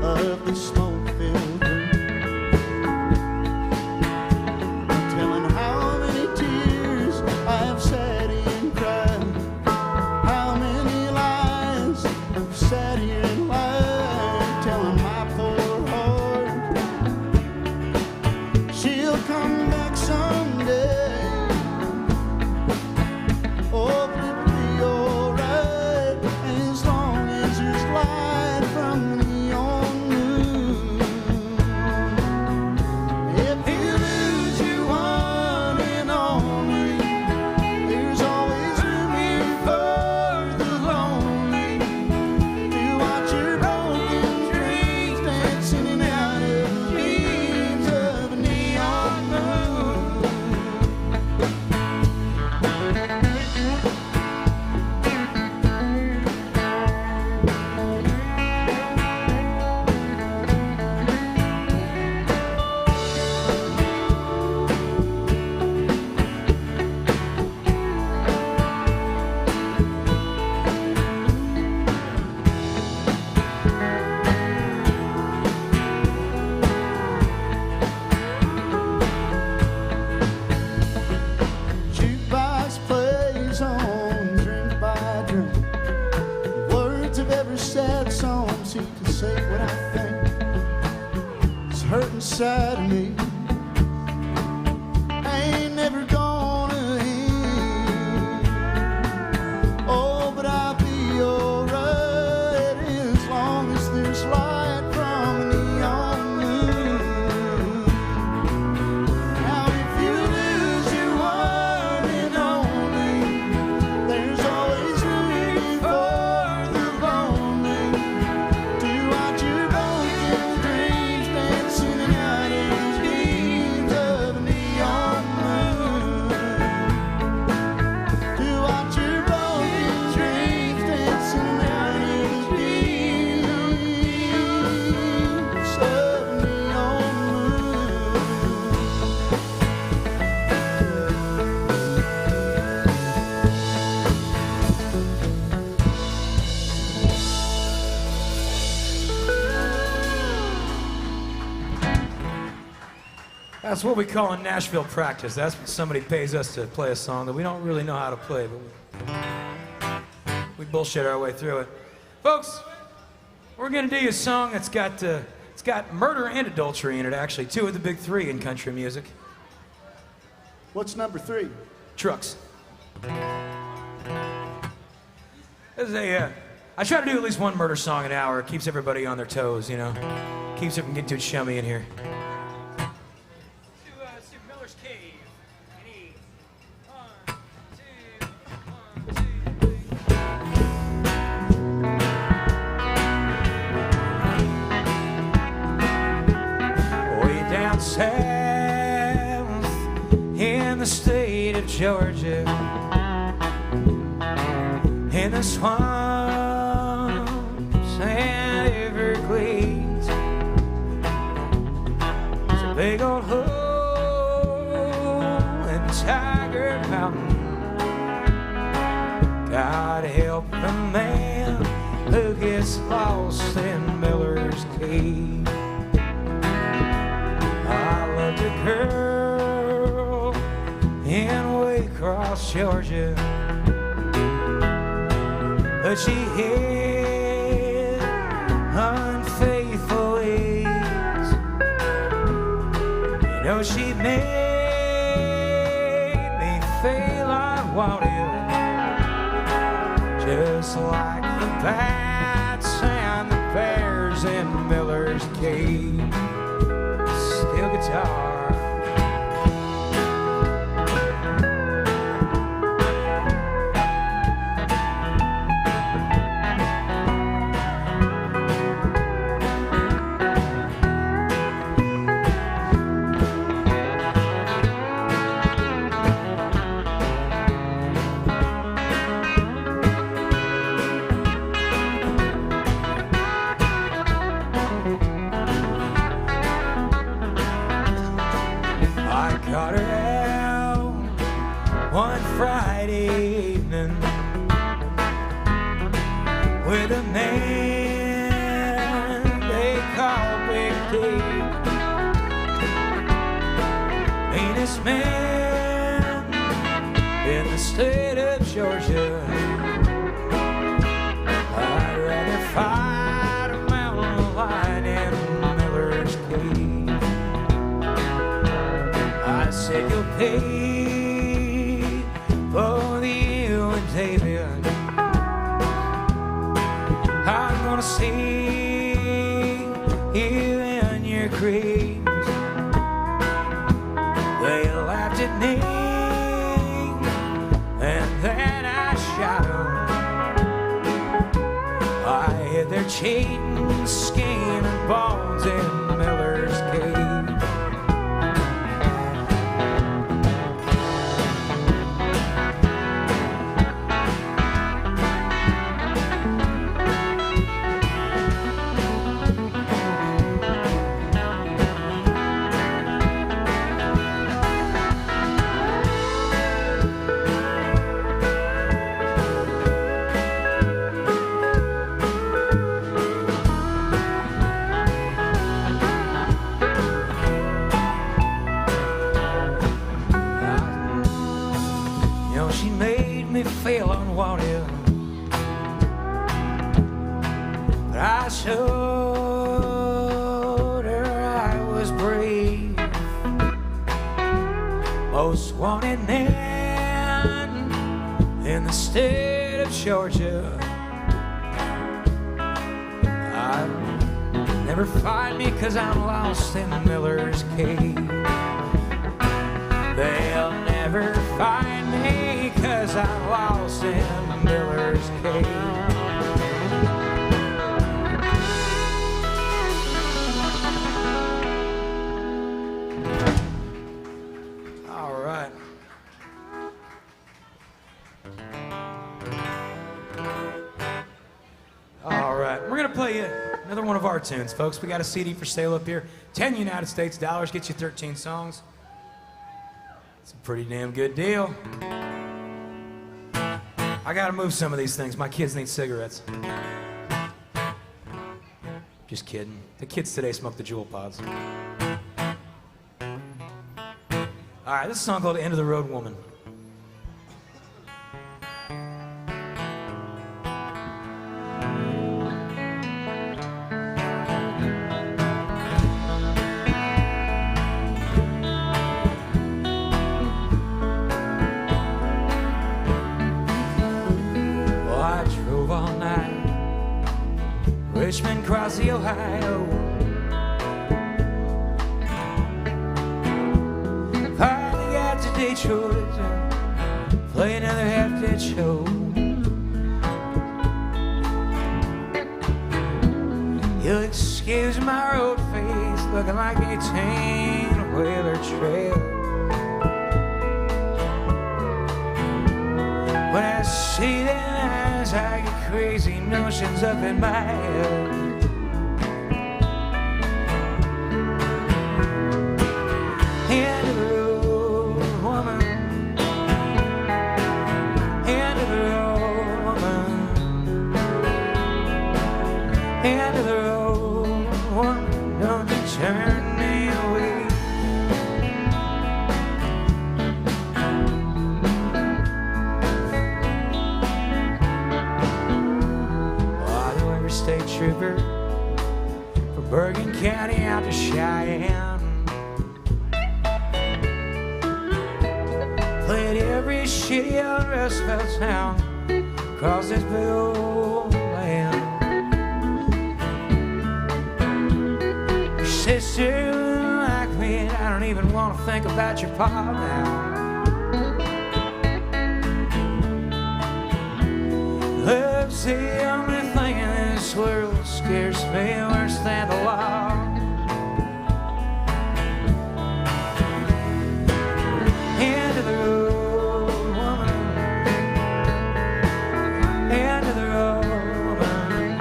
of the smoke-filled room. Telling how many tears I have sat and cried, how many lies I've sat here and lied, telling my poor heart she'll come back someday. Oh, but it'll be alright as long as there's light from the neon moon. If you lose your one and only, there's always room here for the lonely. Do what your broken dreams, dancing in and out of dreams of a neon moon. Jukebox plays on drink by drink. The words of every sad song seem to say what I think. It's hurt inside of me. I ain't never gonna end. Oh, but I'll be alright as long as there's light from the neon moon. Now if you lose your one and only, there's always room here for the lonely. Do what your broken dreams, dancing out in dreams of a neon moon. Do what your broken dreams, dancing out in dreams of a neon moon. That's what we call in Nashville practice. That's when somebody pays us to play a song that we don't really know how to play, but we bullshit our way through it. Folks, we're gonna do you a song that's got murder and adultery in it, actually. Two of the big three in country music. What's number 3? Trucks. This is I try to do at least one murder song an hour. It keeps everybody on their toes, you know. Keeps it from getting too chummy in here. Miller's Cave. Any 1, 2, 1, 2, 3. Way down south in the state of Georgia, in the swamps and Everglades, there's a big old hole in Tiger Mountain. God help the man who gets lost in Miller's Cave. I loved a girl in Waycross, Georgia, but she had unfaithful ways. You know, she made me feel I wanted, just like the bats and the bears in Miller's Cave. Steel guitar. Got her out one Friday evening with a man they call Big Dave, meanest man in the state of Georgia. I'd rather fight a mountain lion in Miller's Cave. I said you'll pay for the you and David. I'm gonna see you in your graves. They laughed at me, and then I shot them. I hid their cheating skin and bones in Miller's Cave. Feel unwanted, but I showed her I was brave. Most wanted man in the state of Georgia. I'll never find me 'cause I'm lost in Miller's Cave. They'll never find me 'cause I'm lost in Miller's Cave. All right. All right, we're gonna play another one of our tunes, folks. We got a CD for sale up here. 10 United States dollars gets you 13 songs. It's a pretty damn good deal. I gotta move some of these things. My kids need cigarettes. Just kidding. The kids today smoke the Juul pods. All right, this is a song called End of the Road Woman. Richmond, Crossy, Ohio. say chores and play another half-dead show. You'll excuse my road face looking like a 18-wheeler trail. When I see them eyes, I get crazy notions up in my head. End of the road, woman. End of the road, woman. End of the road, woman. Don't you turn me away. State trooper from Bergen County out to Cheyenne. Played every shitty old Rust Belt town across this big old land. Your sister like me, I don't even want to think about your pop now. Love's the only thing in this world scares me worse than the law. End of the road, woman. End of the road, woman.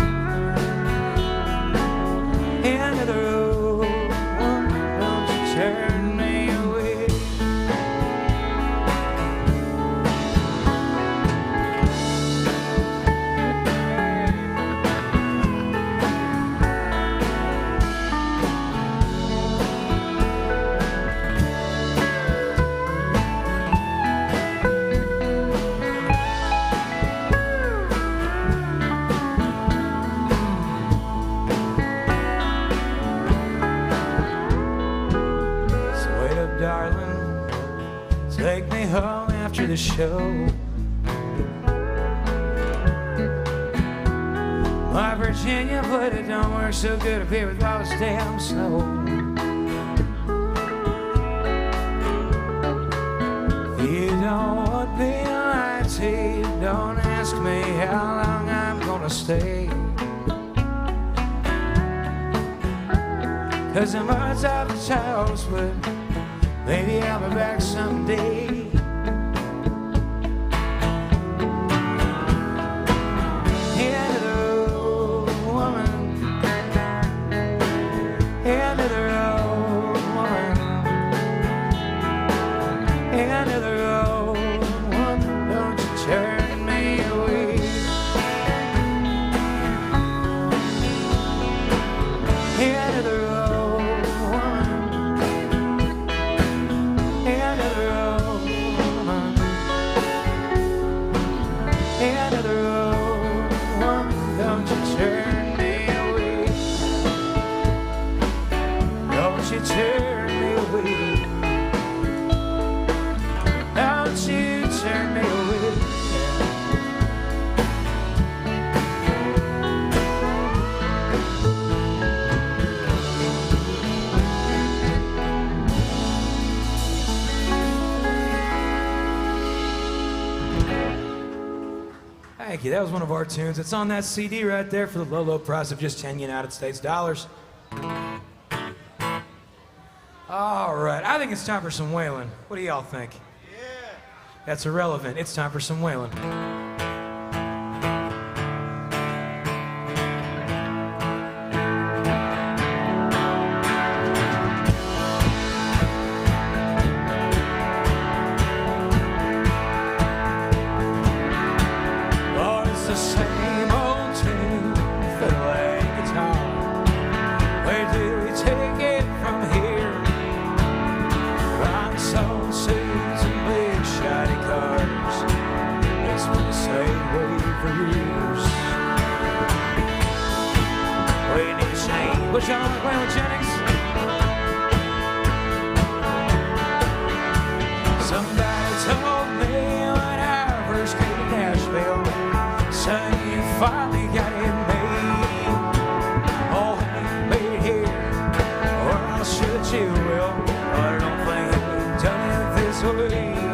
End of the road, woman. Don't you turn me away. Darling, take me home after the show. My Virginia, but it don't work so good up here with all this damn snow. You don't want me to lie to you. Don't ask me how long I'm gonna stay. 'Cause the mud's off the towels, but maybe I'll be back someday. End of the road, woman. End of the road, woman. End of the road, woman. Don't you turn me away. End of the road. End of the road, woman, don't you turn me away. Don't you turn me away. Don't you turn me away. Thank you. That was one of our tunes. It's on that CD right there for the low, low price of just 10 United States dollars. All right. I think it's time for some Waylon. What do y'all think? Yeah. That's irrelevant. It's time for some Waylon. The same old tune, fiddle and guitar. Where do we take it from here? Rhinestone suits and big shiny cars. It's been the same way for years. We need a change. What's y'all on Waylon Jennings? Somebody told me when I first came to Nashville, son, you finally got it made. Oh, made here, or I'll shoot you, Will. But I don't think we've done it this way.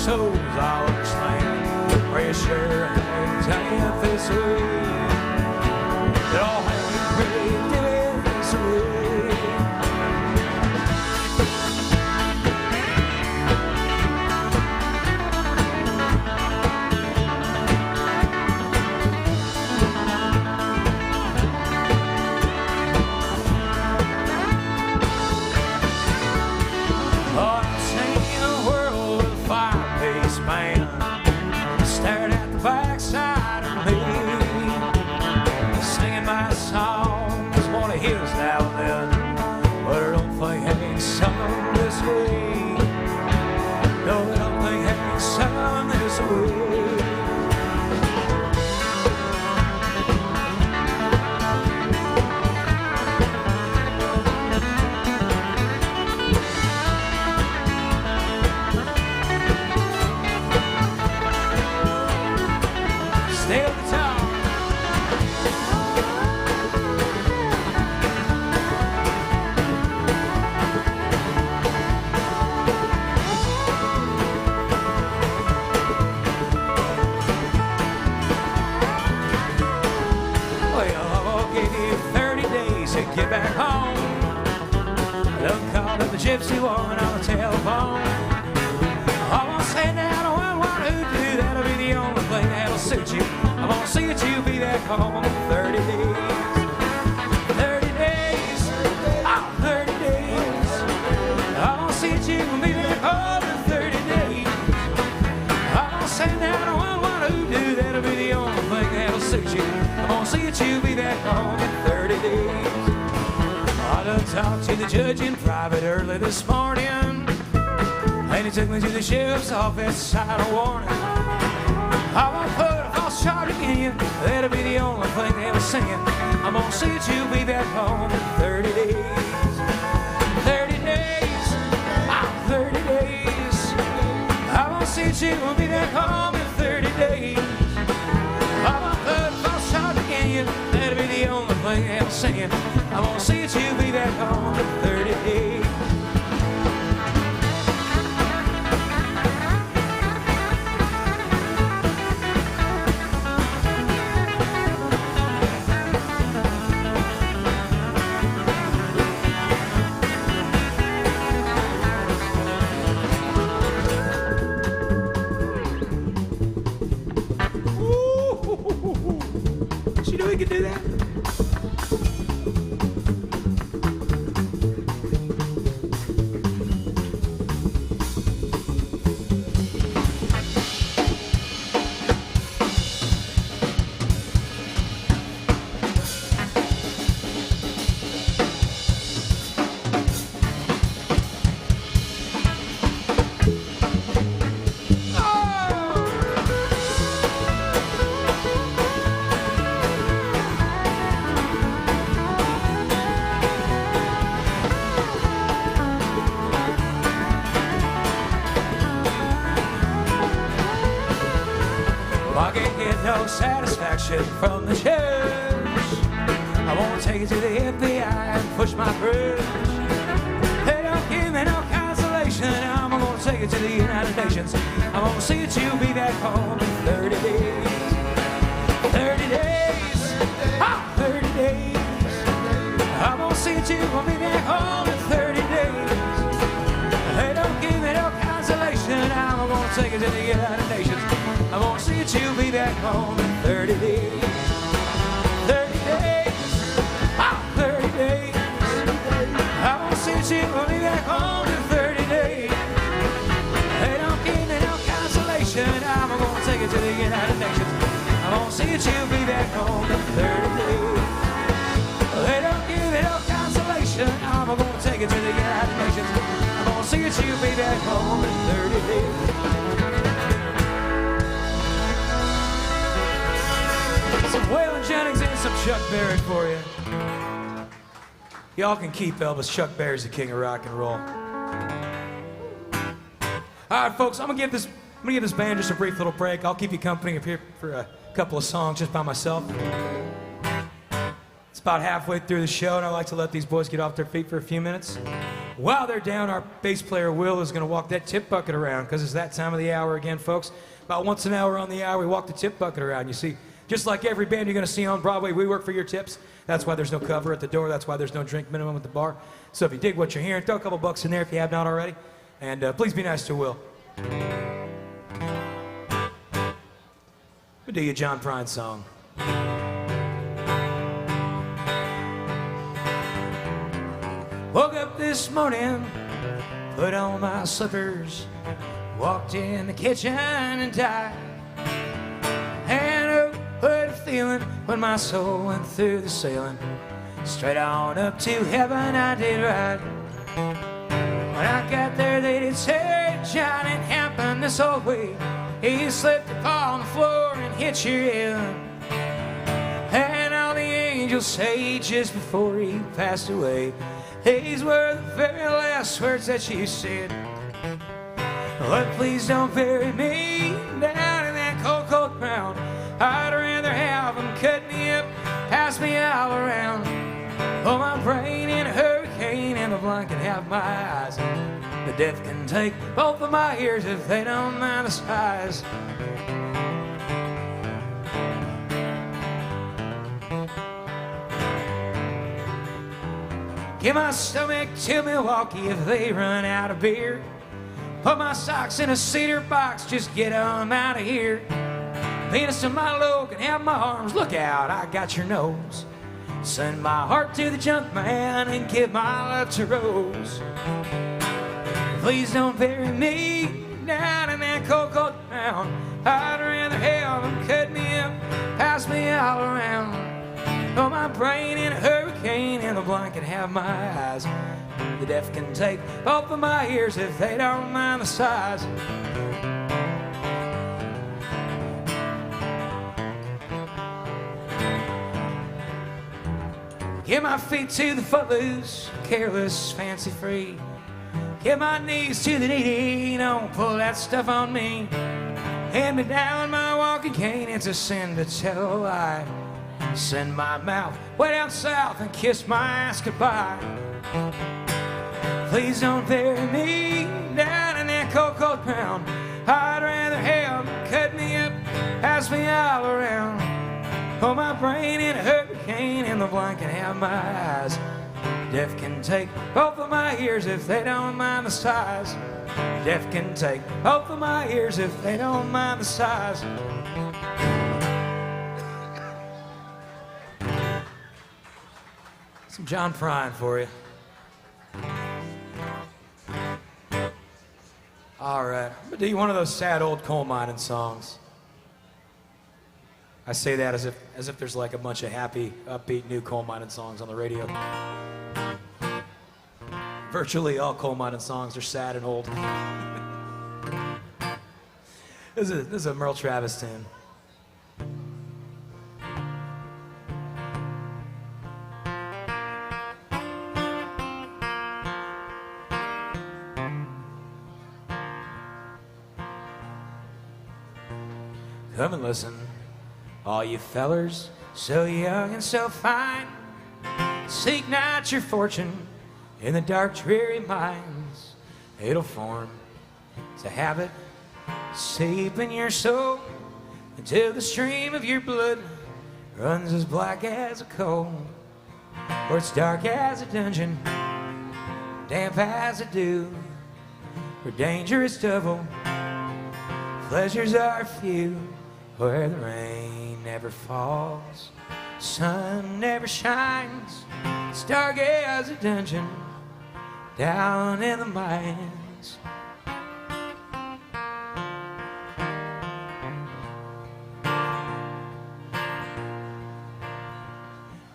souls, I'll understand. Pressure hangs out this way. It all hangs pretty this way. Staring at the backside of me, singing my songs, one of his now and then. But I don't think having sung this way. No, I don't think having sung this way. Stay at the top. Well, I'll give you 30 days to get back home. Don't call up the gypsy woman on the telephone. I won't say down on one who do, that'll be the only thing that'll suit you. I won't see that you be back home in 30 days. 30 days, oh, 30 days. I won't see that you be back home in 30 days. I won't say down on one who do, that'll be the only thing that'll suit you. I won't see that you be back home in 30 days. I done talked to the judge in private early this morning, and he took me to the sheriff's office, signed a warning. I won't put a false charge against you, that'll be the only thing they'll sing. I'm gonna see that you'll be back home in 30 days. 30 days, oh, 30 days. I won't see that you will be back home in 30 days. I won't put a false charge against you, that'll be the only thing they'll sing. I'm gonna see that you'll be back home in 30 days. You know we can do that? I can't get no satisfaction from the church. I won't take it to the FBI and push my bruise. They don't give me no consolation. I'm gonna take it to the United Nations. I'm gonna see that you'll be back home in 30 days. 30 days, oh, 30 days. I'm gonna see that you'll be back home in 30 days. They don't give me no consolation. I'm gonna take it to the United Nations. I won't see that you'll be back home in 30 days. 30 days, oh, 30 days. I won't see that you'll be back home in 30 days. They don't give me no consolation. I'm gonna take it to the United Nations. I won't see that you'll be back home in 30 days. They don't give me no consolation. I'm gonna take it to the United Nations. I'm gonna see that you'll be back home in 30 days. Some Waylon Jennings and some Chuck Berry for you. Y'all can keep Elvis. Chuck Berry's the king of rock and roll. All right, folks, I'm gonna give this band just a brief little break. I'll keep you company up here for a couple of songs just by myself. It's about halfway through the show, and I like to let these boys get off their feet for a few minutes. While they're down, our bass player Will is going to walk that tip bucket around because it's that time of the hour again, folks. About once an hour on the hour, we walk the tip bucket around. You see, just like every band you're going to see on Broadway, we work for your tips. That's why there's no cover at the door. That's why there's no drink minimum at the bar. So if you dig what you're hearing, throw a couple bucks in there if you have not already. And please be nice to Will. We'll do you a John Prine song. Woke up this morning, put on my slippers, walked in the kitchen and died. And oh, what a feeling when my soul went through the ceiling. Straight on up to heaven I did ride. When I got there they did say, John, it happened this old way. He slipped upon the floor and hit your head. And all the angels say just before he passed away, these were the very last words that you said. Lord, please don't bury me down in that cold, cold ground. I'd rather have them cut me up, pass me all around. Pull my brain in a hurricane and the blind can have my eyes. The deaf can take both of my ears if they don't mind the size. Give my stomach to Milwaukee if they run out of beer. Put my socks in a cedar box, just get them out of here. Penis to my low can have my arms, look out, I got your nose. Send my heart to the junk man and give my love to Rose. Please don't bury me down in that cold, cold ground. I'd rather have them cut me up, pass me all around. Throw my brain in a hurricane and the blind can have my eyes. The deaf can take both of my ears if they don't mind the size. Give my feet to the footloose, careless, fancy free. Give my knees to the needy, don't pull that stuff on me. Hand me down my walking cane, it's a sin to tell a lie. Send my mouth way down south and kiss my ass goodbye. Please don't bury me down in that cold, cold ground. I'd rather have them cut me up, pass me all around. Hold my brain in a hurricane and the blind can have my eyes. Deaf can take both of my ears if they don't mind the size. Deaf can take both of my ears if they don't mind the size. Some John Prine for you. All right, I'm gonna do you one of those sad old coal mining songs. I say that as if there's like a bunch of happy, upbeat new coal mining songs on the radio. Virtually all coal mining songs are sad and old. This is a Merle Travis tune. Come and listen, all you fellers, so young and so fine. Seek not your fortune in the dark, dreary mines. It'll form, it's a habit, seep in your soul, until the stream of your blood runs as black as a coal. Or it's dark as a dungeon, damp as a dew, or dangerous double. Pleasures are few, where the rain never falls, sun never shines. It's dark as a dungeon down in the mines.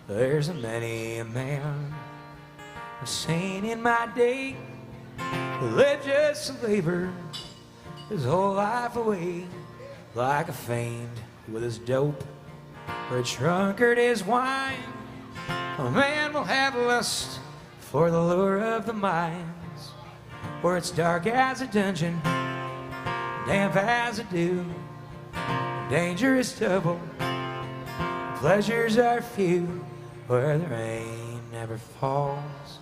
There's a many a man I've seen in my day who lived just to labor his whole life away, like a fiend with his dope or a drunkard his wine. A man will have lust for the lure of the mines, where it's dark as a dungeon, damp as a dew, dangerous double. Pleasures are few, where the rain never falls,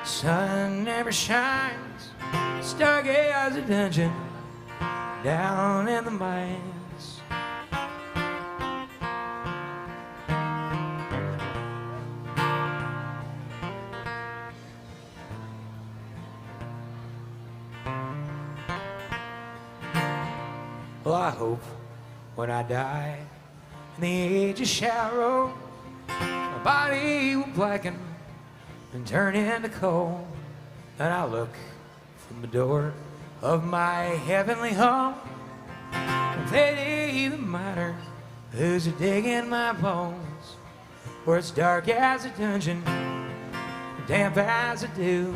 sun never shines. Stargaze a dungeon down in the mines. Well, I hope when I die and the ages shall roll, my body will blacken and turn into coal. Then I'll look from the door of my heavenly home, and Lady the miner who's a digging my bones, where it's dark as a dungeon, damp as a dew,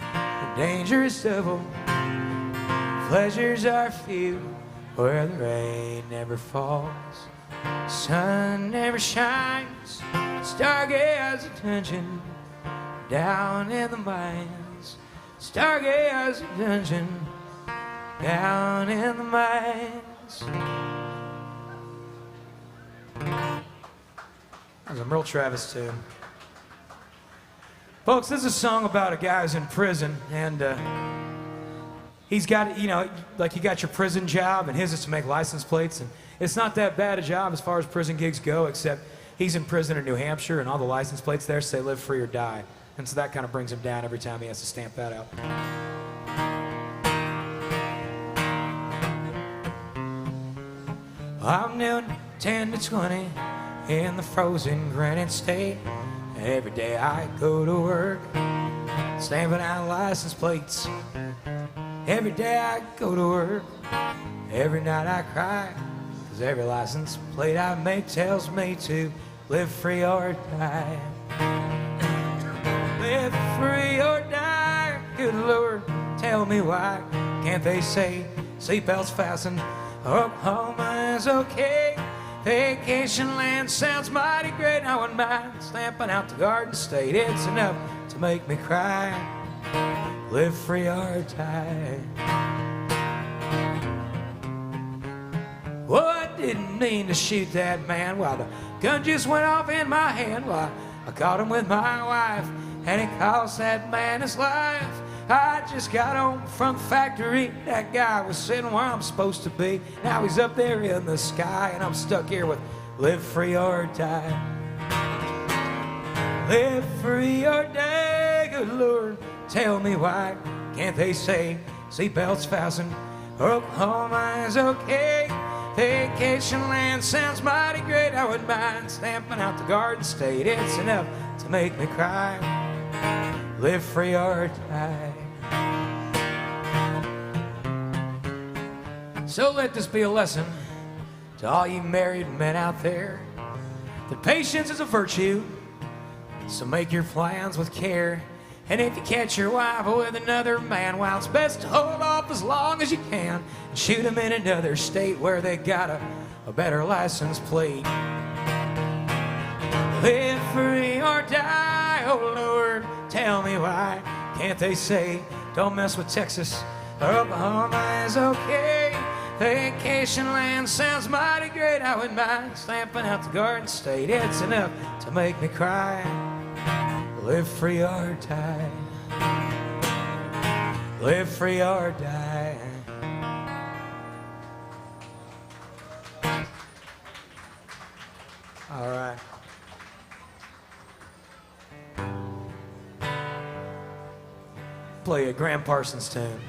the danger is double, pleasures are few, where the rain never falls, sun never shines, stargaze a dungeon down in the mines, stargaze a dungeon down in the mines. That was a Merle Travis tune. Folks, this is a song about a guy who's in prison, and he's got, you know, like you got your prison job, and his is to make license plates, and it's not that bad a job as far as prison gigs go, except he's in prison in New Hampshire, and all the license plates there say live free or die. And so that kind of brings him down every time he has to stamp that out. I'm noon 10 to 20 in the frozen granite state. Every day I go to work, stamping out license plates. Every day I go to work, every night I cry, 'cause every license plate I make tells me to live free or die. Live free or die, good Lord, tell me why can't they say seatbelts fastened, Oklahoma is okay, vacation land sounds mighty great, I wouldn't mind stamping out the Garden State, it's enough to make me cry, live free or die. Well, I didn't mean to shoot that man while the gun just went off in my hand, while I caught him with my wife, and it cost that man his life. I just got home from the factory. That guy was sitting where I'm supposed to be. Now he's up there in the sky, and I'm stuck here with live free or die. Live free or die, good Lord, tell me why can't they say seatbelts fastened, Oklahoma is okay, vacation land sounds mighty great, I wouldn't mind stamping out the Garden State, it's enough to make me cry, live free or die. So let this be a lesson to all you married men out there, that patience is a virtue, so make your plans with care. And if you catch your wife with another man, well, it's best to hold off as long as you can and shoot them in another state where they got a better license plate. Live free or die, oh Lord, tell me why can't they say don't mess with Texas, Oklahoma is okay, vacation land sounds mighty great, I wouldn't mind stamping out the Garden State, it's enough to make me cry, live free or die, live free or die. All right. Play a Graham Parsons tune.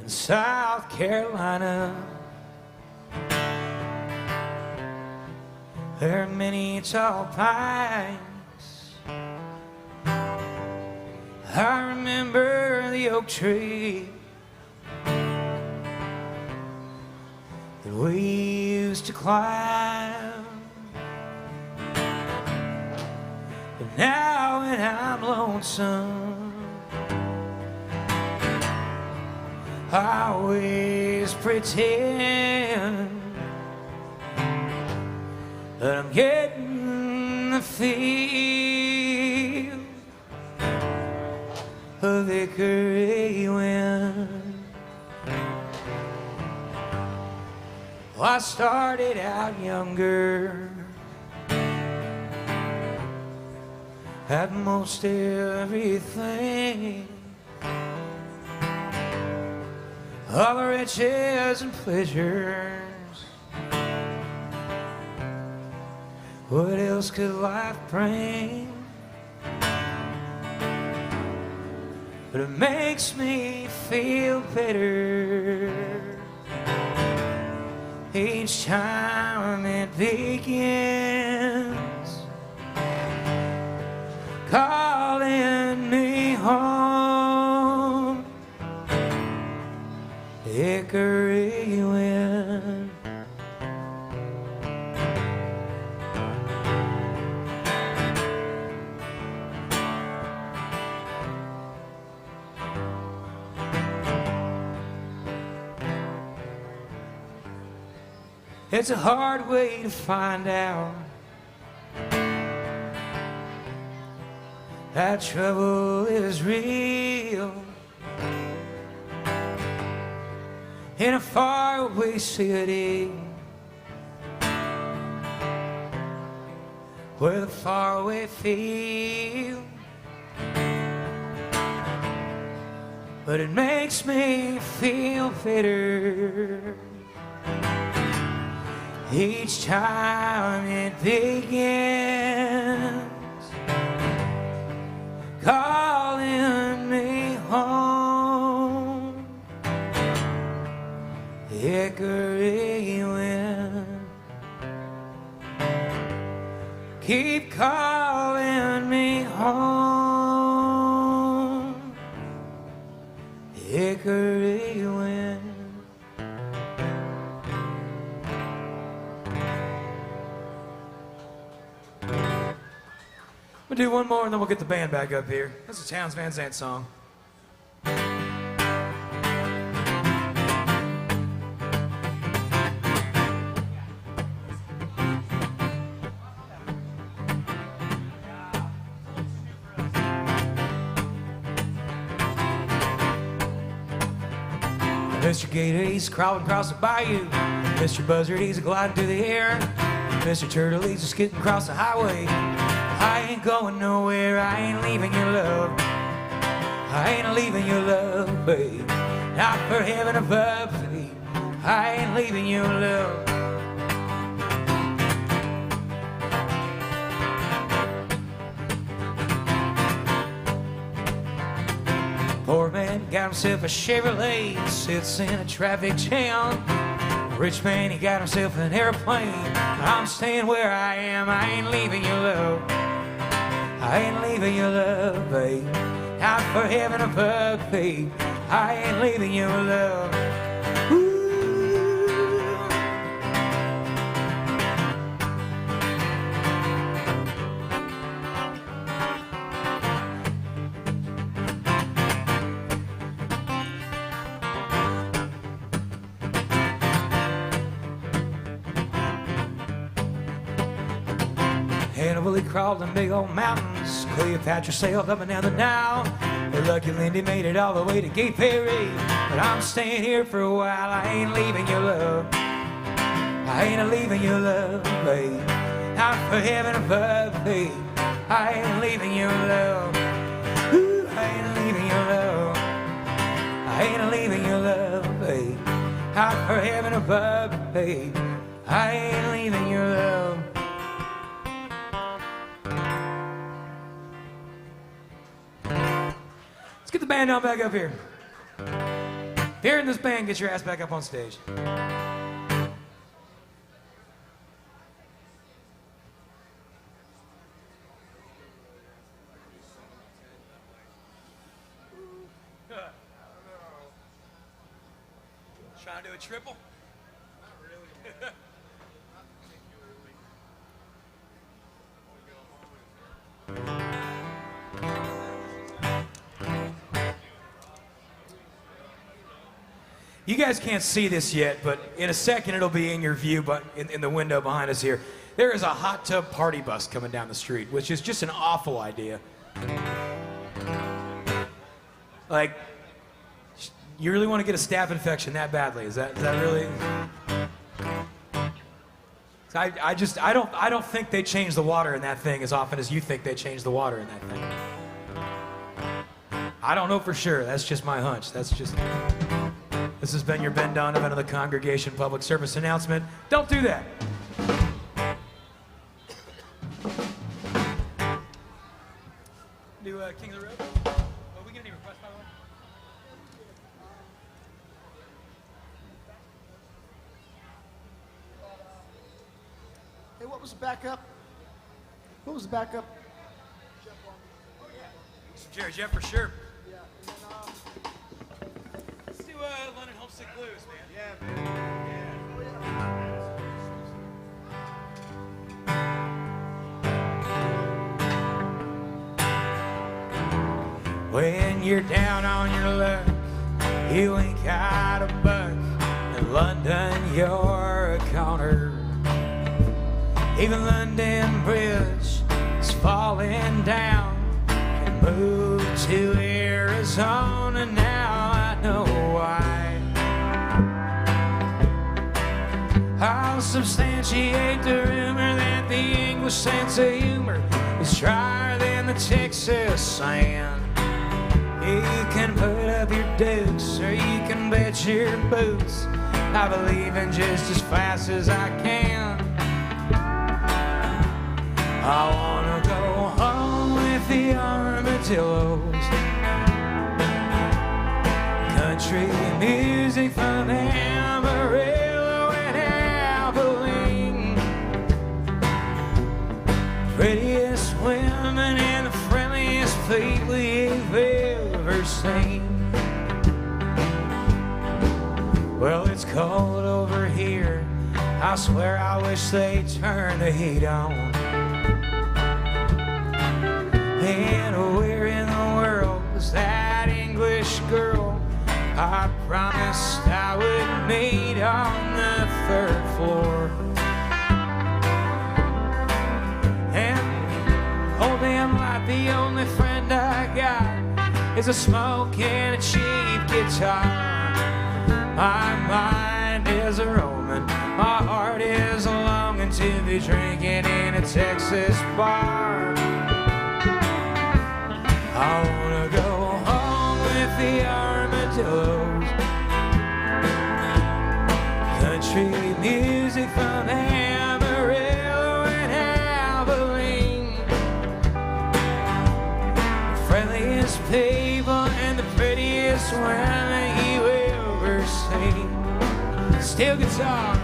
In South Carolina, there are many tall pines. I remember the oak tree that we used to climb. But now when I'm lonesome, I always pretend that I'm getting the feel of Hickory wind. Well, I started out younger, at most everything. All the riches and pleasures, what else could life bring? But it makes me feel better each time it begins, calling me home. Hickory wind, it's a hard way to find out that trouble is real in a faraway city where the faraway feel. But it makes me feel better each time it begins, calling me home. Hickory wind, keep calling me home. Hickory wind. We'll do one more and then we'll get the band back up here. This is a Townes Van Zandt song. Mr. Gator, he's crawling across the bayou. Mr. Buzzard, he's gliding through the air. Mr. Turtle, he's just getting across the highway. I ain't going nowhere, I ain't leaving your love. I ain't leaving your love, babe. Not for heaven above, babe. I ain't leaving your love. Poor man got himself a Chevrolet, sits in a traffic jam. Rich man, he got himself an airplane. I'm staying where I am, I ain't leaving your love. I ain't leaving your love, babe. Out for heaven above, babe. I ain't leaving your love. Hannibal, he crawled them big old mountains. Cleopatra sailed up and down the Nile. The lucky Lindy made it all the way to Gay Perry. But I'm staying here for a while. I ain't leaving your love. I ain't leaving your love, babe. Out for heaven above, babe. I ain't leaving your love. Ooh, I ain't leaving your love. I ain't leaving your love, babe. Out for heaven above, babe. I ain't leaving your love. Let's get the band on back up here. If you're in this band, get your ass back up on stage. Trying to do a triple? Not really. You guys can't see this yet, but in a second it'll be in your view, but in the window behind us here. There is a hot tub party bus coming down the street, which is just an awful idea. Like, you really want to get a staph infection that badly? Is that really? I don't think they change the water in that thing as often as you think they change the water in that thing. I don't know for sure. That's just my hunch. This has been your Ben Donovan of the Congregation Public Service Announcement. Don't do that. Do King of the Road? Are we getting any requests, by the way? Hey, what was the backup? What was the backup? Jerry Jeff for sure. Let's do London Homesick Blues, man. Yeah, man. When you're down on your luck, you ain't got a buck. In London, you're a corner. Even London Bridge is falling down. And moved to Arizona, now I know why. I'll substantiate the rumor that the English sense of humor is drier than the Texas sand. You can put up your dukes or you can bet your boots. I believe in just as fast as I can. I wanna go home with the armadillos. Country music from Amarillo and Abilene. Prettiest women and the friendliest people you've ever seen. Well, it's cold over here. I swear I wish they'd turn the heat on. And where in the world was that English girl I promised I would meet on the 3rd floor? And oh damn, like the only friend I got is a smoke and a cheap guitar. My mind is a roaming, my heart is a longing to be drinking in a Texas bar. I wanna go home with the armadillos. Country music from Amarillo and Abilene. The friendliest people and the prettiest women you ever seen. Steel guitar.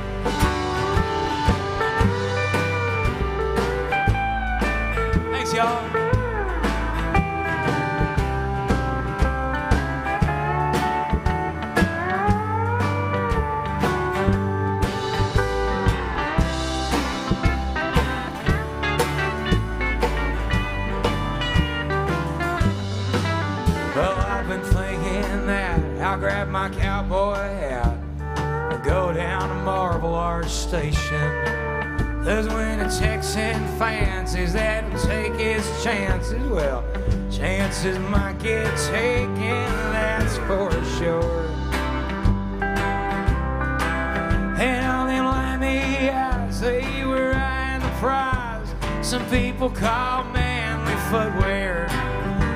Thanks, y'all. I'll grab my cowboy hat and go down to Marble Arch Station. 'Cause when a Texan fancies that will take his chances, well, chances might get taken, that's for sure. And all them limey eyes, they were eyeing the prize. Some people call manly footwear.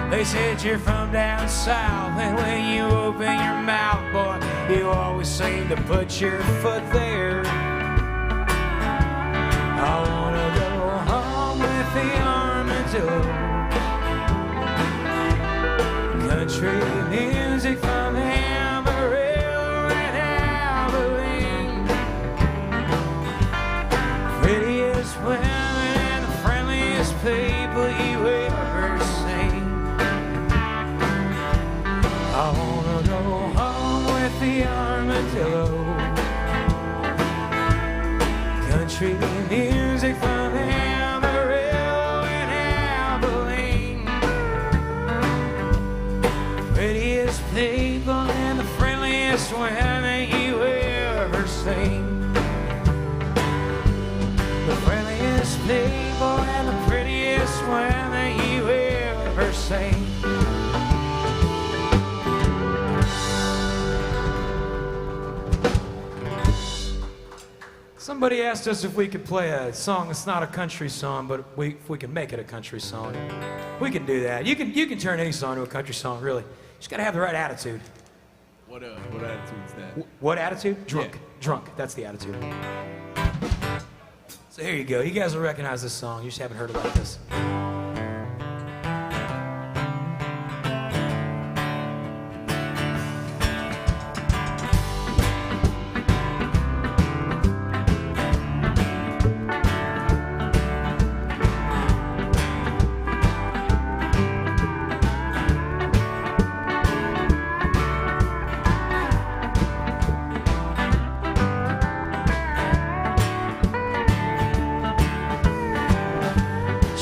They said you're from down south, and when you open your mouth, boy, you always seem to put your foot there. I wanna go home with the armadillo. Country music from Amarillo and Abilene. Prettiest women and the friendliest people you ever seen. I wanna go home with the armadillo. Country music from Amarillo and Abilene. Prettiest people and the friendliest women you ever seen. The friendliest people and the prettiest women you ever seen. Somebody asked us if we could play a song that's not a country song, but if we can make it a country song. We can do that. You can turn any song into a country song, really. You just gotta have the right attitude. What attitude is that? What attitude? Drunk. Yeah. Drunk. That's the attitude. So here you go. You guys will recognize this song. You just haven't heard about this.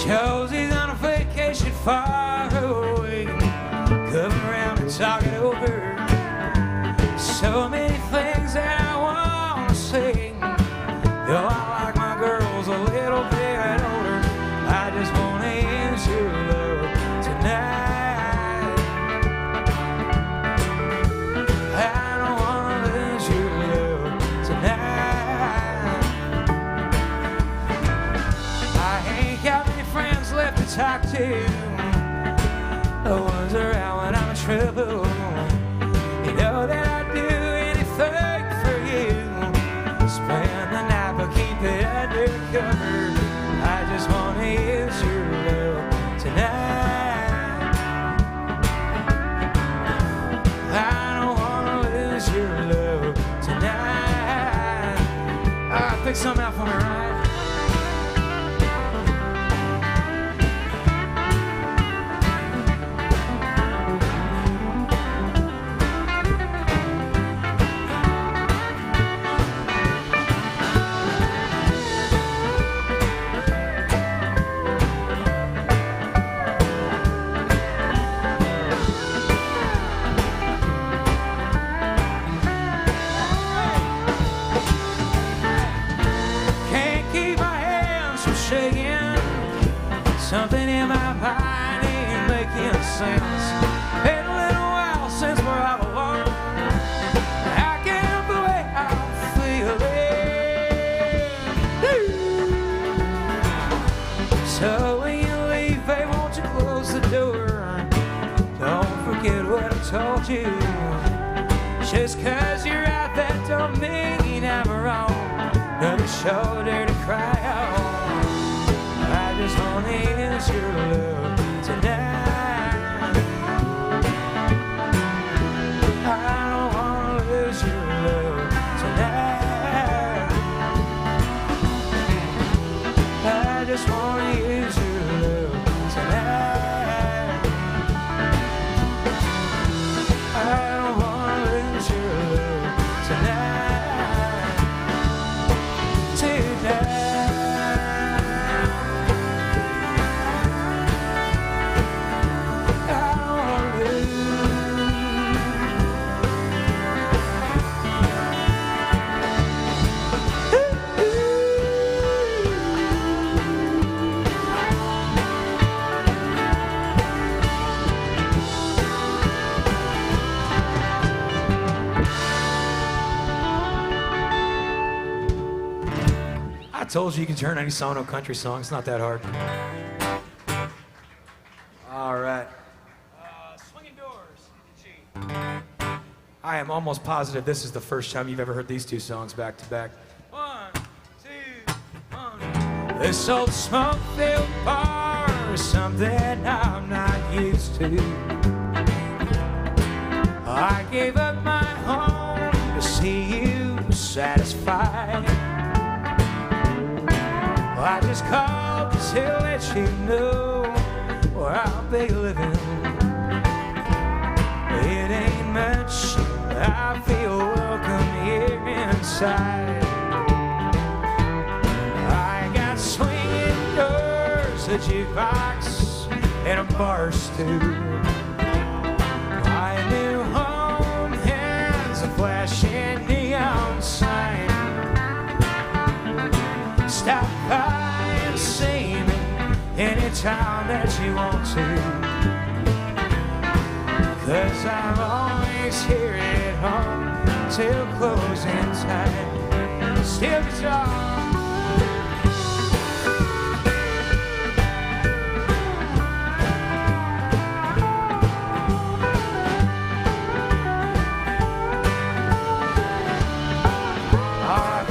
Josie's on a vacation far away, come around and talk it over. So many things that I want to say. Though I like my girls a little bit older, I just want to use your love tonight. I don't want to lose your love tonight. I ain't got many friends left to talk to, the ones around when I'm in trouble. You know that I'd do anything for you, spend the night but keep it undercover. I just want to use your love tonight. I don't want to lose your love tonight. Pick something out for me, right? Something in my mind ain't making sense. Been a little while since we're all alone. I can't help the way I'm feeling. So when you leave, babe, won't you close the door? Don't forget what I told you. Just 'cause you're out, that don't mean I'm wrong. Another shoulder to cry on. I just want to use your love tonight. I don't want to lose your love tonight. I just want to use your love tonight. I don't want to lose your love tonight. Tonight. I told you can turn any song into a country song. It's not that hard. All right. Swinging Doors. I am almost positive this is the first time you've ever heard these two songs back to back. 1, 2, 1. This old smoke-filled bar is something I'm not used to. I gave up my home to see you satisfied. I just called to let you know where I'll be living. It ain't much, I feel welcome here inside. I got swinging doors, a jukebox, and a bar stool. My new home has a flashing neon sign. Stop by and see me anytime that you want to, 'cause I'm always here at home till closing time. steel guitar.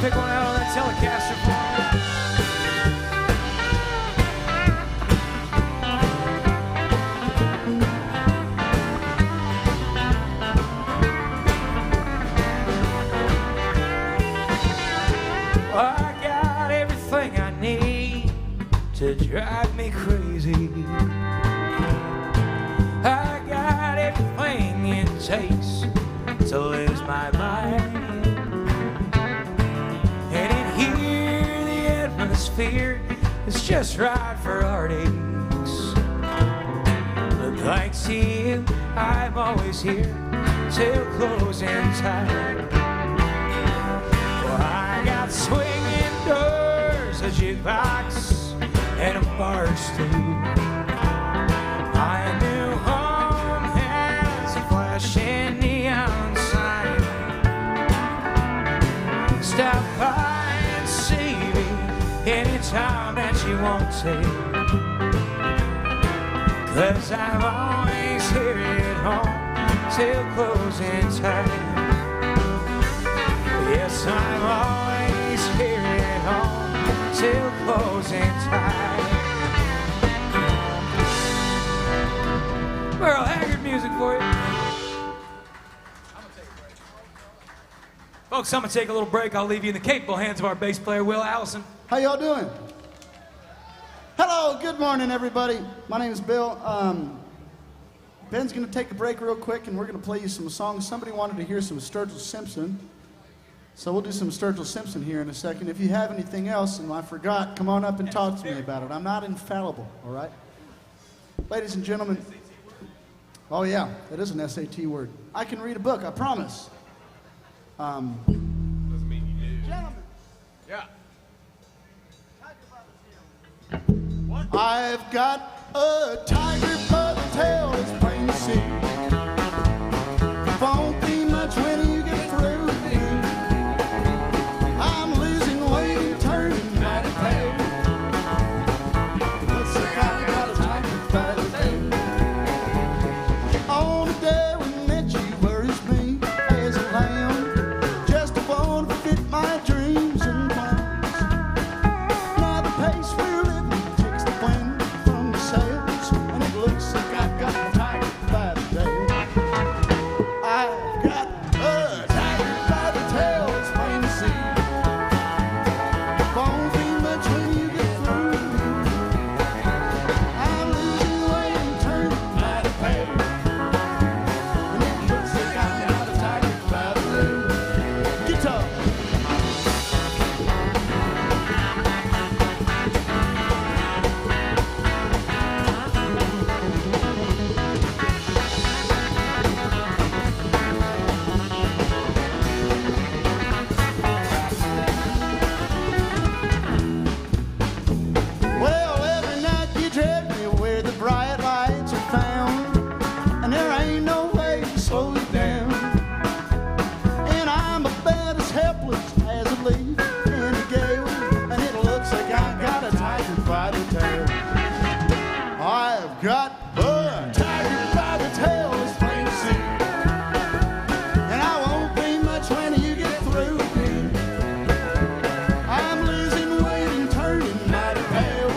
Pick one out on that Telecaster for me. I got everything I need to drive me crazy. I got everything it takes to lose my mind. Atmosphere is just right for heartaches. But thanks to you, I'm always here till closing time. Well, I got swinging doors, a jukebox, and a bar stool. My new home has a flashing neon sign. Stop by and see me anytime that you want to, 'cause I'm always here at home till closing time. Yes, I'm always here at home till closing time. Merle Haggard music for you. Folks, I'm gonna take a little break. I'll leave you in the capable hands of our bass player, Will Allison. How y'all doing? Hello, good morning, everybody. My name is Bill. Ben's going to take a break real quick, and we're going to play you some songs. Somebody wanted to hear some Sturgill Simpson, so we'll do some Sturgill Simpson here in a second. If you have anything else, and I forgot, come on up and talk to me about it. I'm not infallible, all right? Ladies and gentlemen, oh yeah, that is an SAT word. I can read a book, I promise. Doesn't mean you do. Gentlemen. Yeah. I've got a tiger by the tail, it's plain to see. It won't be much when you get through with me. I'm losing weight and turning mighty pale. Looks like I've got a tiger by the tail. On the day we met you worries me as a lamb, just to want to fit my dreams and plans. Now the pace we're living takes the wind from the sails, and it looks like I've got a tiger by the tail. I've got a tiger by the tail, it's plain to see. Won't be much when you get through. I'm losing weight and turning mighty pale, and it looks like I've got a tiger by the tail. Guitar. Well, every night you drive me where the bright lights are found, and there ain't no way to slow you down. And I'm about as helpless as a leaf in a gale, and it looks like I got a tiger by the tail. I've got a tiger by the tail, it's plain to see. And I won't be much when you get through with me. I'm losing weight and turning mighty pale.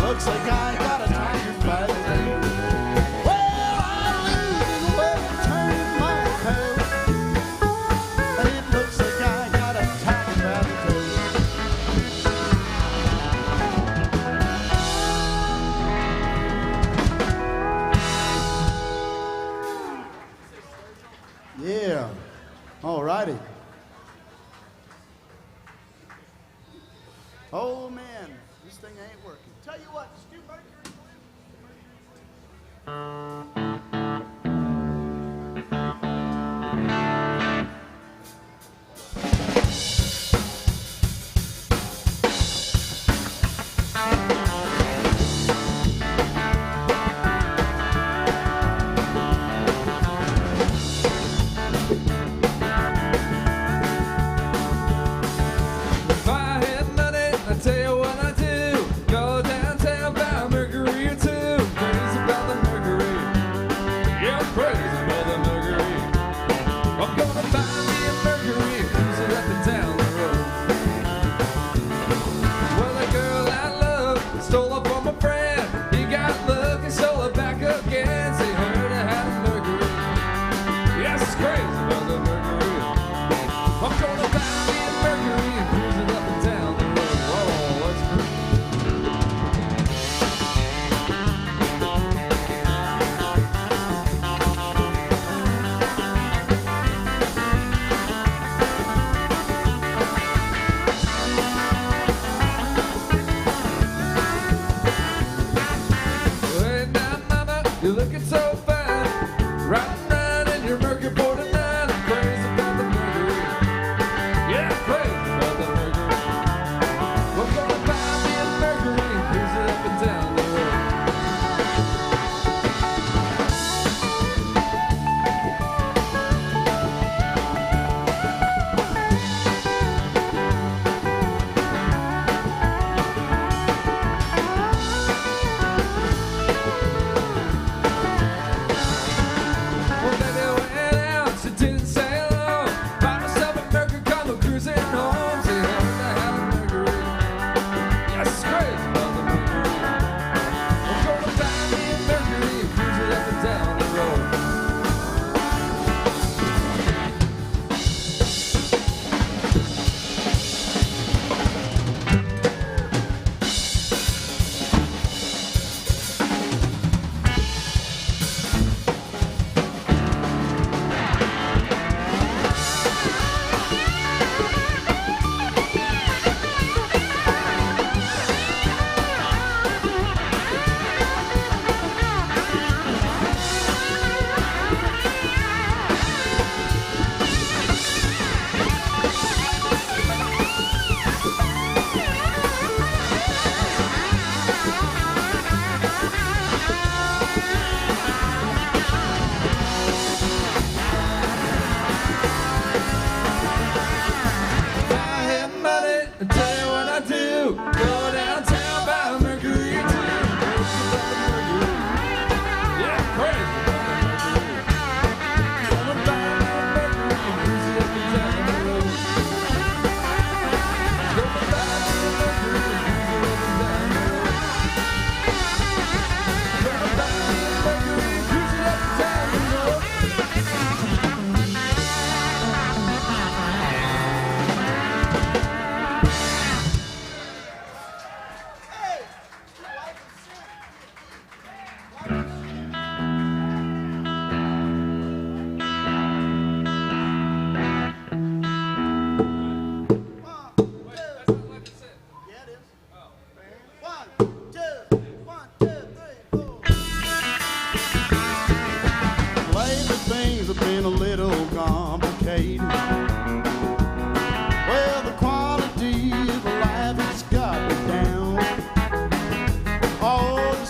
Looks like I got a tiger by the tail. Well, I'm losing weight and turning mighty pale, and it looks like I got a tiger by the tail. Yeah. All righty. Oh man, this thing ain't working. Tell you what, Stu Mercury.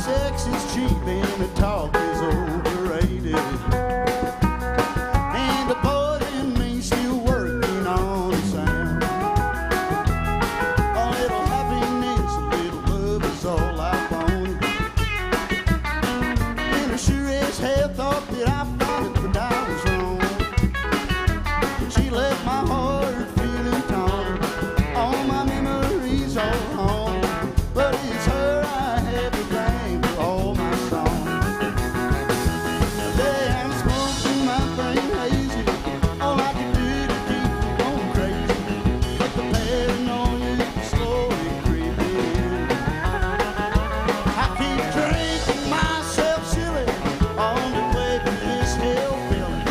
sex is cheap and the talk is overrated. And the boy in me still working on the sound. A little happiness, a little love is all I wanted. And I sure as hell thought that I found it, but I was wrong. She left my heart feeling torn, all my memories all home. But it's her I have to blame for all my songs. Today I'm smoking my brain hazy, all I can do to keep from going crazy. But the paranoia is slowly creeping in. I keep drinking myself silly on the way to this hell feeling,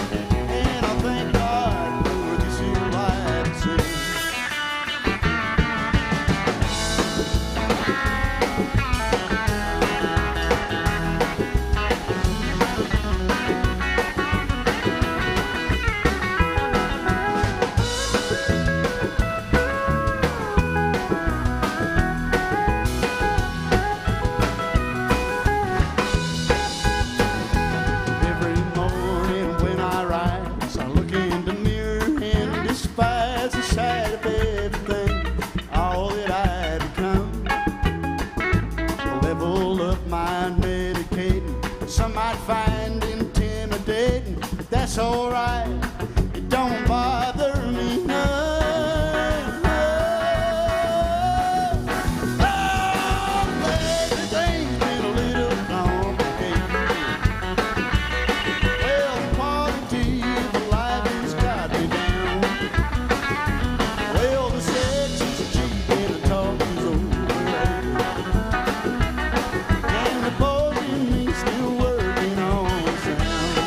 and I thank God for this here life to see. Every morning when I rise, I look in the mirror and despise the sight of everything, all that I become. So level up my medicating, some might find intimidating, but that's alright, it don't bother me none. Oh, everything's been a little complicated. Well, the quality of the life has got me down. Well, the sex is cheap and the talk is overrated. And the boy in me still working on sound.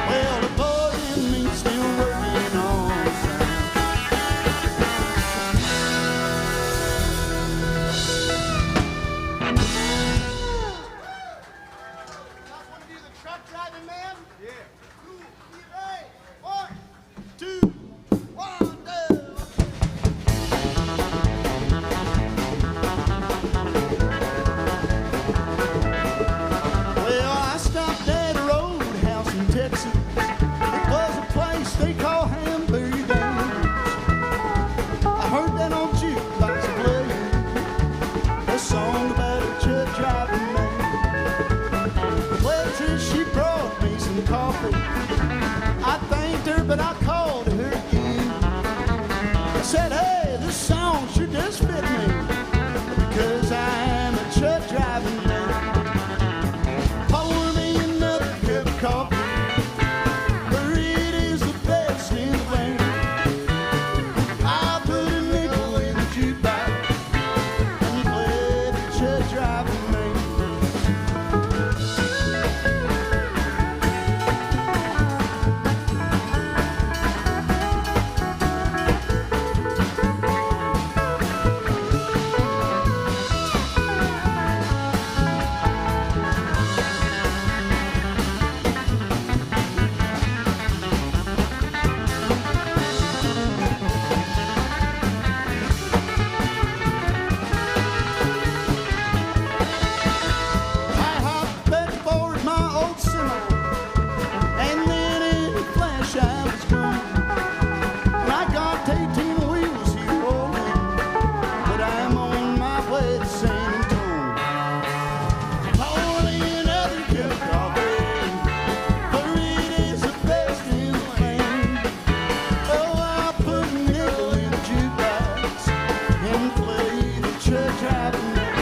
Well, the boy in me still working on sound. Want to be the truck driving man? Yeah. Cool. Be ready. 1, 2, 1, 2. Well, I stopped at a roadhouse in Texas. It was a place they call Hamburger Dance. I heard that old jukebox playing a song about a truck driving man. The waitress, she brought me some coffee. I thanked her, but I called her again. I said, hey, this song sure does fit me, because I am a truck driving man. Pour me another cup of coffee, for it is the best in the land. I'll put a nickel in the jukebox and play the truck driving man. I hopped back aboard my old semi, and then in a flash I was gone. And I got 18 wheels here rolling, but I'm on my way to San Antonio. Pour me another cup of coffee, for it is the best in the land. Oh, I'll put a nickel in the jukebox and play the truck driving man.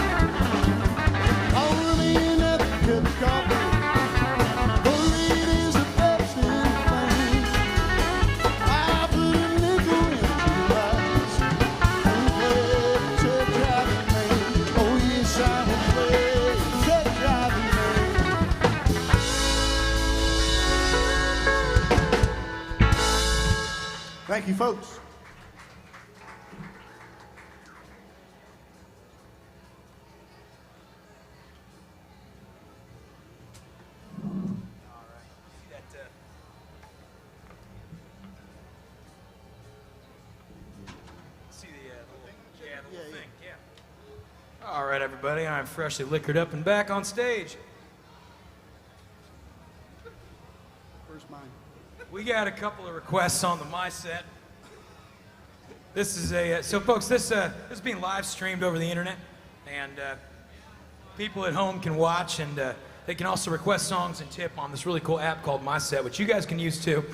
Pour me another cup of coffee, for it is the best in the land. I'll put a nickel in the jukebox and play the truck driving man. Oh yes, I will play the truck driving man. Thank you, folks. See the little Yeah, yeah. thing, yeah. All right, everybody, I'm freshly liquored up and back on stage. Where's mine? We got a couple of requests on the My Set. This is so folks, this is being live streamed over the internet, and people at home can watch, and they can also request songs and tip on this really cool app called My Set, which you guys can use too.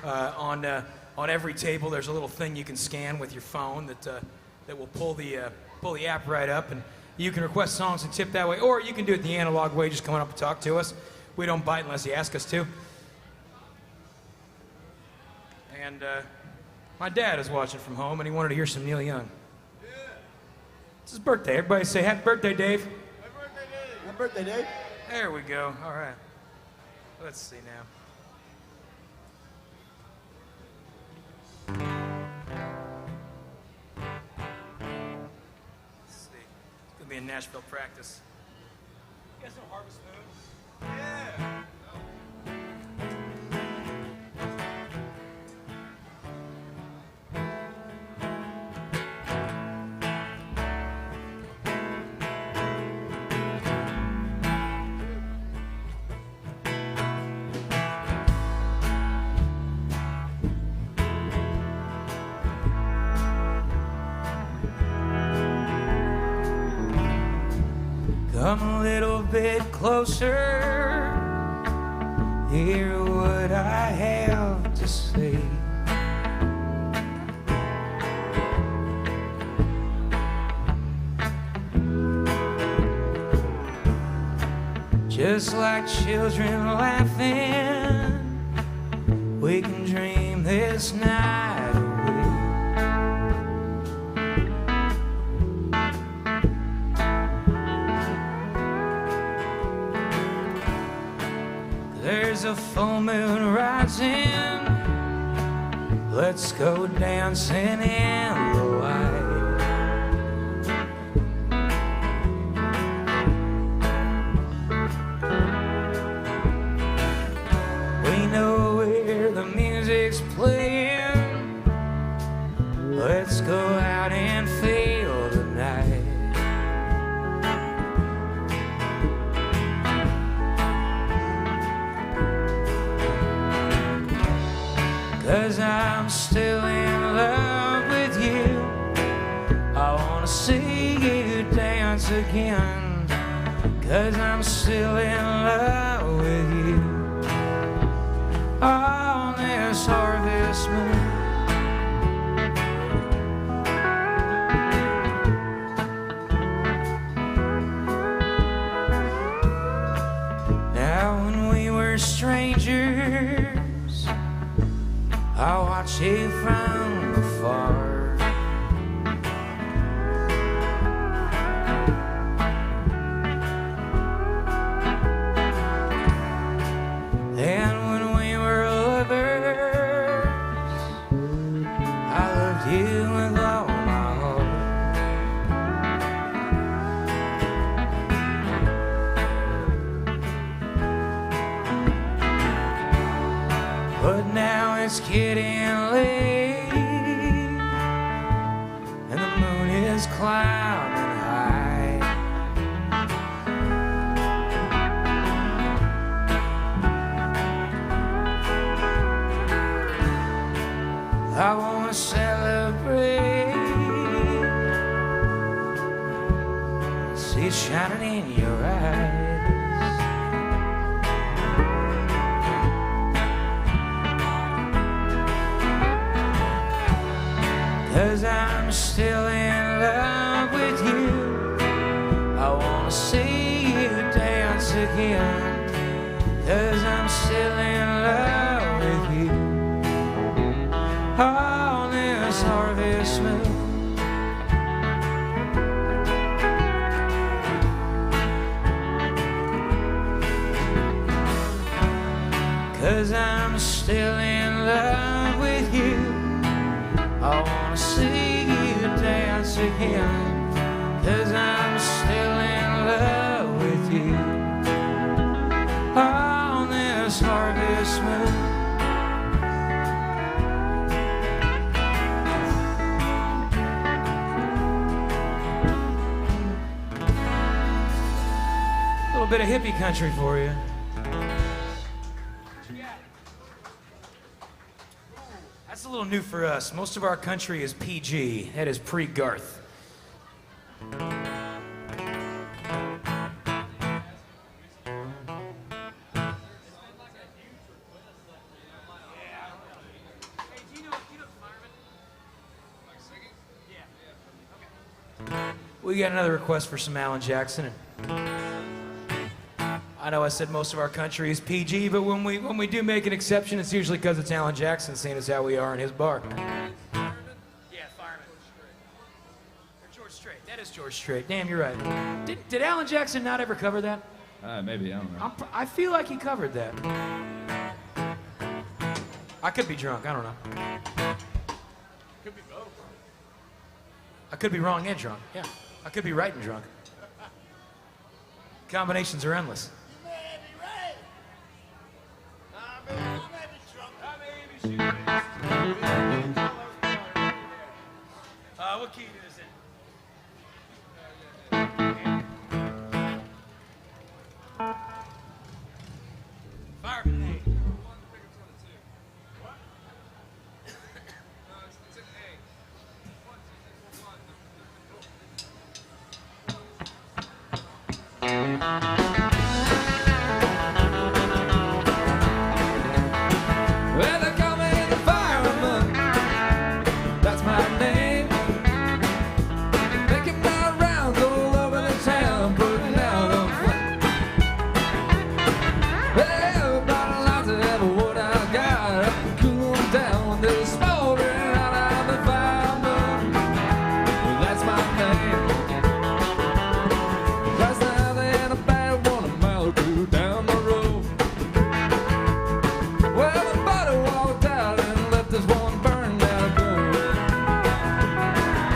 On every table, there's a little thing you can scan with your phone that will pull the app right up, and you can request songs and tip that way, or you can do it the analog way, just coming up and talk to us. We don't bite unless you ask us to. And my dad is watching from home, and he wanted to hear some Neil Young. Yeah. It's his birthday. Everybody say happy birthday, Dave. Happy birthday, Dave. Happy birthday, Dave. There we go. All right. Let's see now. Let's see. It's gonna be in Nashville practice. You guys know Harvest Moon? Yeah. Come a little bit closer, hear what I have to say. Just like children laughing, we can dream this night away. There's a full moon rising, let's go dancing in the light. We know where the music's playing, let's go out and feel the night. 'Cause I'm still in love with you, I wanna see you dance again. 'Cause I'm still in love with you on this harvest moon. Now when we were strangers, I watch you from afar. And when we were lovers, I loved you with all my heart. But now it's getting late, and the moon is climbing high. I wanna celebrate, see it shining in your eyes. 'Cause I'm still in love with you, I wanna see you dance again. 'Cause I'm still in love with you on this harvest moon. 'Cause I'm still in love with you, I wanna see you dance again. 'Cause I'm still in love with you on this harvest moon. little bit of hippie country for you. That's a little new for us. Most of our country is PG. That is pre-Garth. We got another request for some Alan Jackson. I know I said most of our country is PG, but when we do make an exception, it's usually because it's Alan Jackson, seeing as how we are in his bar. Yeah, Fireman. Or George Strait. That is George Strait. Damn, you're right. Did Alan Jackson not ever cover that? Maybe, I don't know. I feel like he covered that. I could be drunk. I don't know. Could be both. I could be wrong and drunk. Yeah. I could be right and drunk. Combinations are endless. What key is it? Fireman. Well, they call me the fireman. That's my name. Making my rounds all over the town, putting out a flame. Well, everybody likes to have what I got. I can cool them down when they're smoldering out. I'm the fireman. Well, that's my name. Last night they had a bad one a mile or two down the road. Well, the body walked out and left this one burned out good.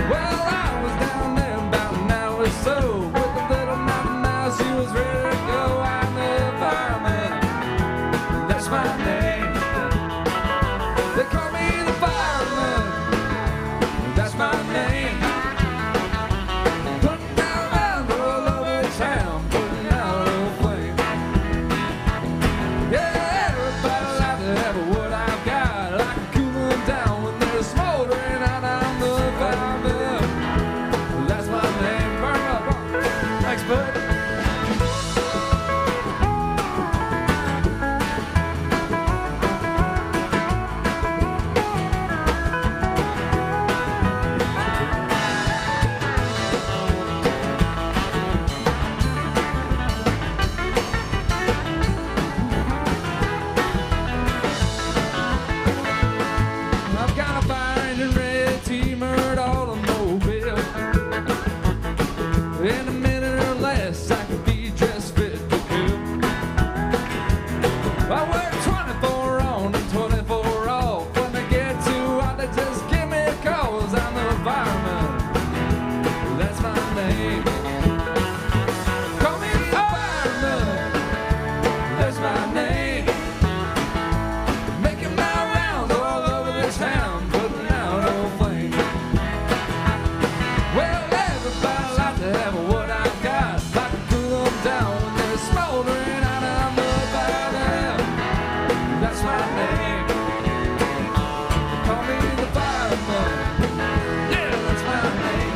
Well, I was down there about an hour or so with a little mountain mouse. She was ready to go. I'm the fireman. That's my name. They call me the fireman. That's my name. Putting out rounds all over town, putting out a flame. Yeah, everybody like to have what I've got. I can cool them down when they're smoldering out. I'm the fireman. That's my name. Burn up. Thanks, bud. I've got a fire engine red T-Murd automobile. In a minute or less, I could be dressed fit to kill. I work 24 on and 24 off. When they get too hot, they just give me a call. 'Cause I'm the fireman. That's my name. Call me the fireman. That's my name. Making my rounds all over this town, putting out a flame. Well, everybody like to have what I've got. I can cool them down when they're smoldering out. I'm the fireman. That's my name. Call me the fireman. Yeah, that's my name.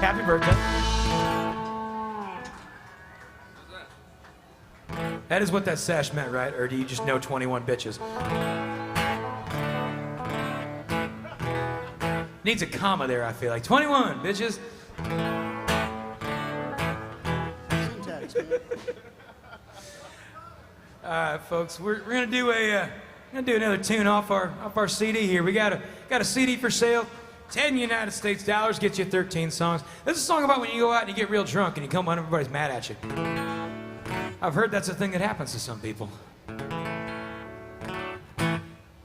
Happy birthday. That is what that sash meant, right? Or do you just know 21 bitches? Needs a comma there, I feel like. 21 bitches. Syntax, man. All right, folks, we're gonna do another tune off our CD here. We got a CD for sale. 10 United States dollars gets you 13 songs. This is a song about when you go out and you get real drunk and you come home and everybody's mad at you. I've heard that's a thing that happens to some people. The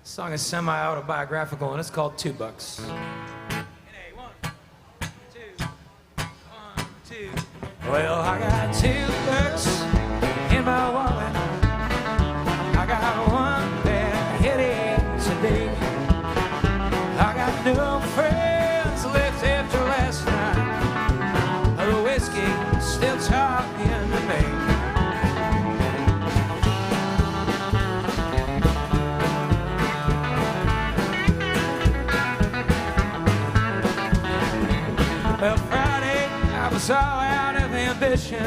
song is semi-autobiographical and it's called $2. Well, I got $2 in my wallet. I got one bad headache today. I got no friends left after last night. Well, Friday, I was all out of ambition.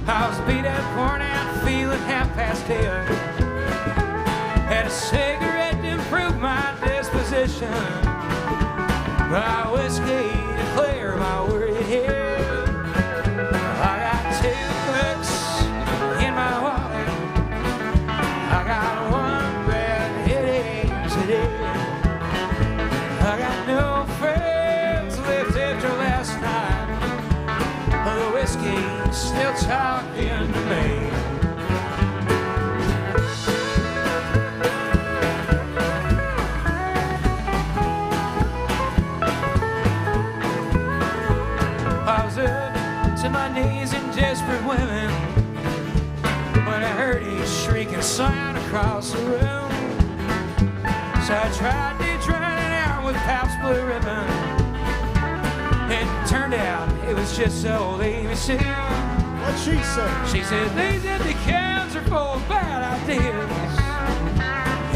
I was beat up, worn out, feeling 10:30. Had a cigarette to improve my disposition. My whiskey to clear my worried head. I got 2 books in my wallet. I got one bad headache today. I got no friends left after last night. The whiskey's still talking to me. I was up to my knees in desperate women when I heard a shrieking sound across the room. So I tried to drown it out with Pabst Blue Ribbon. It turned out it was just old Amy Sue. What'd she say? She said, these empty cans are full of bad ideas,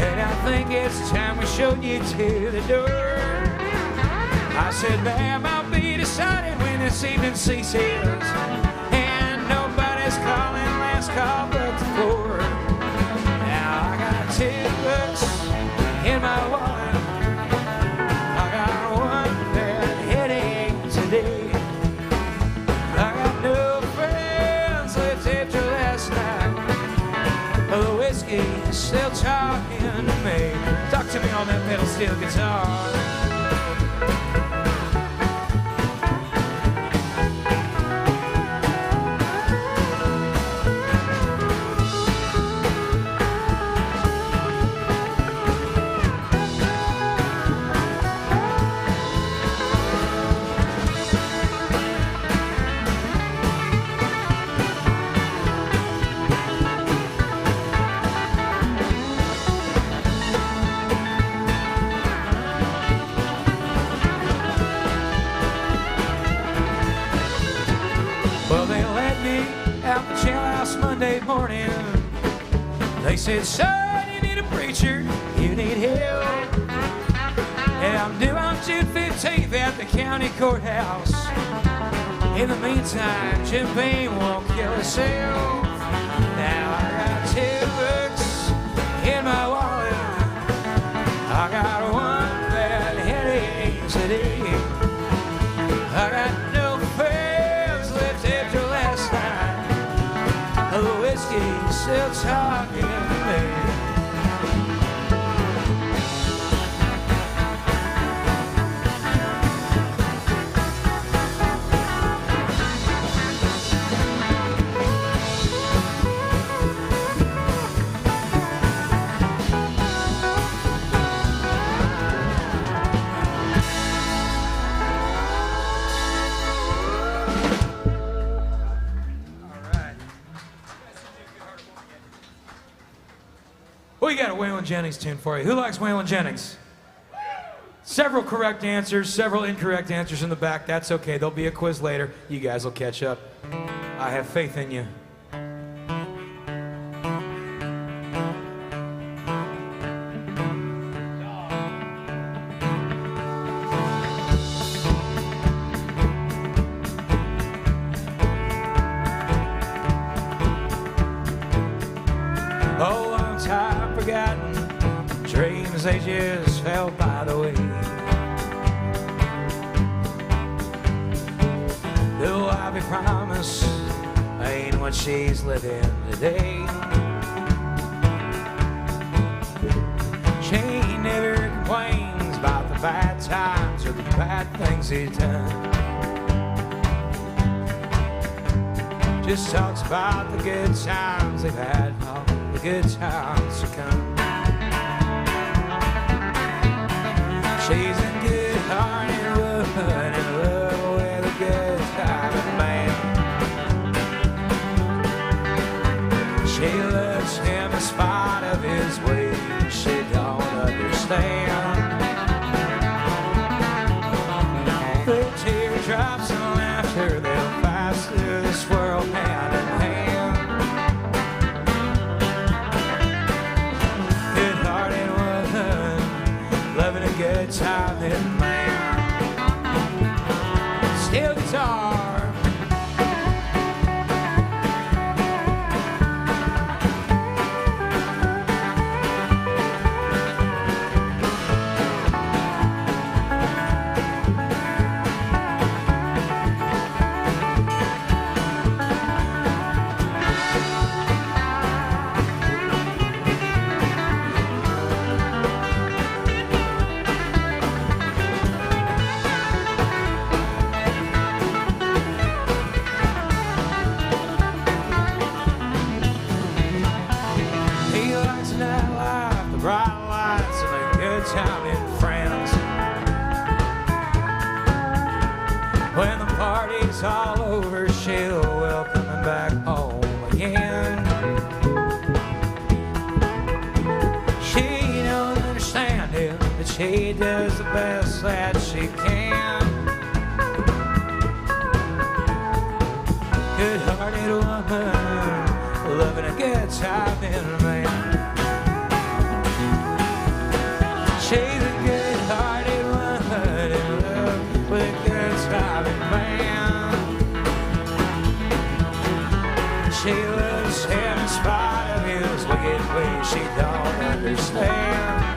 and I think it's time we showed you to the door. I said, ma'am, I'll be decided when this evening ceases, and nobody's calling last call but the poor. Now I got 2 books in my wallet. I got one bad headache today. I got no friends left after last night. The whiskey's still talking to me. Talk to me on that pedal steel guitar. Well, they let me out the jailhouse Monday morning. They said, son, you need a preacher, you need help. And I'm due on June 15th at the county courthouse. In the meantime, Jim Beam won't kill himself. Now I got 2 books in my wallet. I got one bad headache today. I got no friends left after last night. The whiskey's still talking to me. We got a Waylon Jennings tune for you. Who likes Waylon Jennings? Several correct answers, several incorrect answers in the back. That's okay. There'll be a quiz later. You guys will catch up. I have faith in you. Oh, long time forgotten, dreams they just fell by the way. Though I be promised, ain't what she's living today. She never complains about the bad times or the bad things he's done. Just talks about the good times they've had, all the good times to come. She's a good-hearted woman in love with a good-timing man. She loves him in spite of his ways she don't understand. The teardrops and laughter, they'll pass through this world hand in hand. Good-hearted woman, loving a good-timing man. guitar. He likes the nightlife, the bright lights, and a good time in friends. When the party's all over, she'll welcome him back home again. She don't understand him, but she does the best that she can. Good-hearted woman, loving a good time in a man. She's a good-hearted woman in love with a good-timing man. She loves him in spite of his wicked ways she don't understand.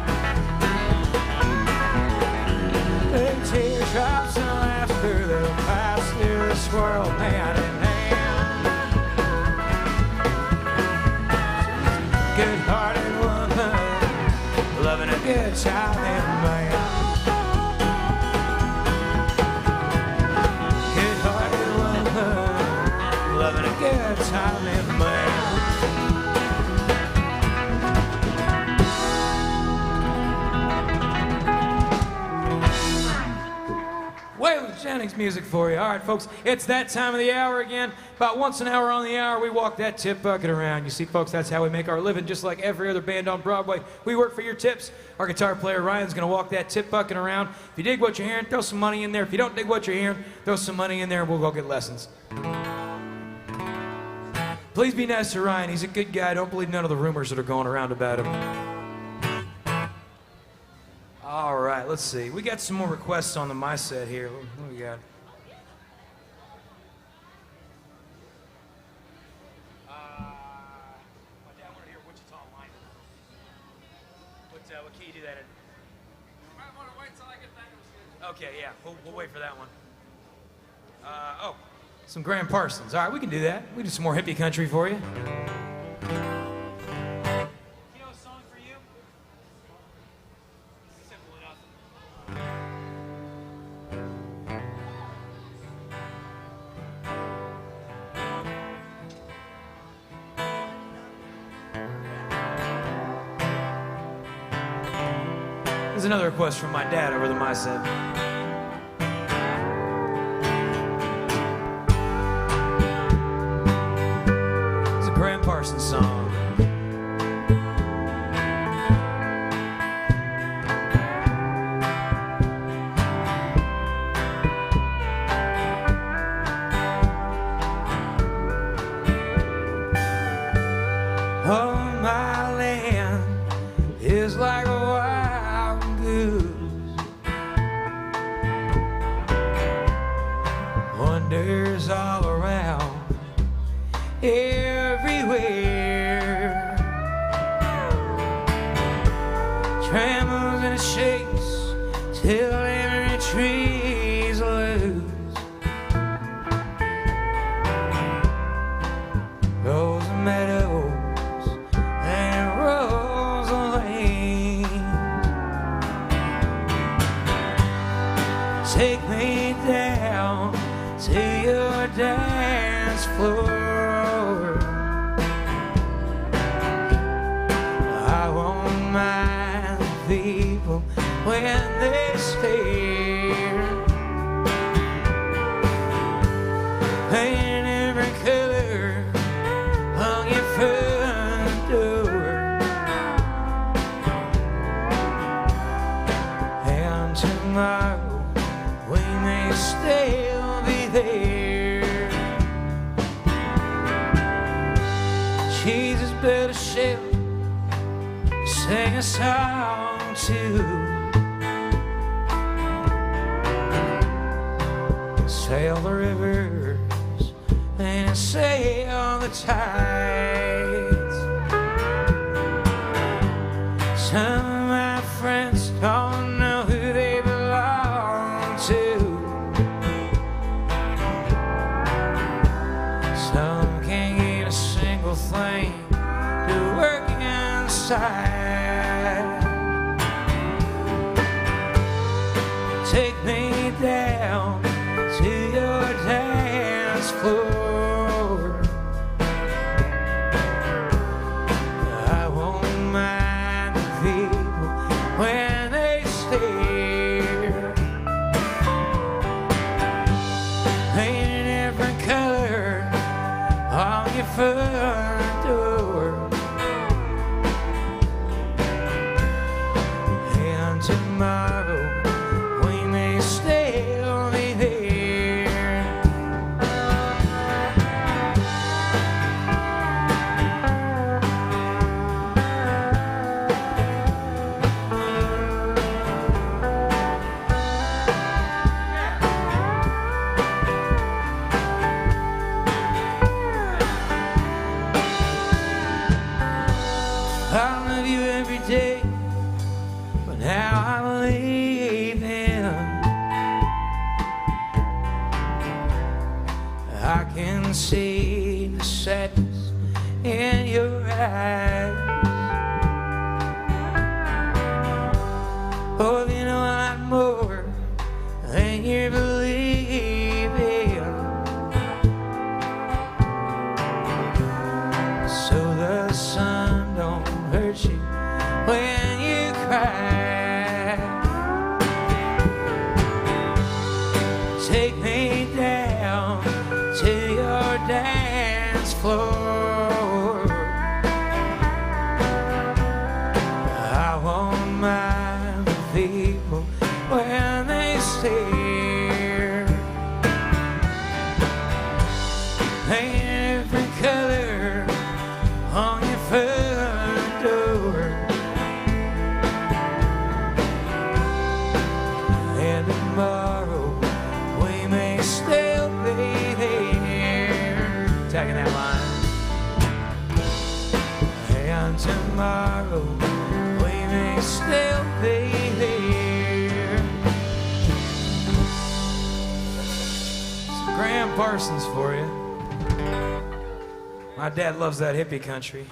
The teardrops and laughter that'll pass through this world hand in hand. Good-hearted woman, loving a good time in man. Good-hearted woman, loving a good time in man. Waylon Jennings music for you. All right, folks, it's that time of the hour again. About once an hour on the hour, we walk that tip bucket around. You see, folks, that's how we make our living, just like every other band on Broadway. We work for your tips. Our guitar player, Ryan's going to walk that tip bucket around. If you dig what you're hearing, throw some money in there. If you don't dig what you're hearing, throw some money in there, and we'll go get lessons. Please be nice to Ryan. He's a good guy. Don't believe none of the rumors that are going around about him. All right, let's see. We got some more requests on the My Set here. What do we got? My dad wanted to hear Wichita Lineman. What key do that in? I want to wait till I get back to the Okay, yeah, we'll wait for that one. Some Graham Parsons. All right, we can do that. We do some more hippie country for you. You know a song for you? Simple enough. There's another request from my dad over the My Set. It's a Graham Parsons song. Oh, my land is like a wild goose, wanders all around, everywhere, trembles and it shakes till every tree's loose. Goes the meadows and rolls the lane. Take me down to your dance floor. I won't mind people when they stare. Paint every color on your front door. And tomorrow we may still be there. Jesus built a ship, sing a song too. sail the rivers and sail the tides. Some of my friends don't know who they belong to. Some can't get a single thing to work inside. Take me down to your dance floor. I won't mind the people when they stare. Paint a different color on your front door. And tomorrow we may still be there. I love you every day, but now I'm leaving. I can see the sadness in your eyes. Oh, you know a lot more than you're believing. So the sun don't hurt you when you cry. Take me down to your dance floor. I won't mind the people when they stare. Paint a different color on your front door. And tomorrow we may still be there. Tagging that line. And tomorrow we may still be there. Some Graham Parsons for you. My dad loves that hippie country.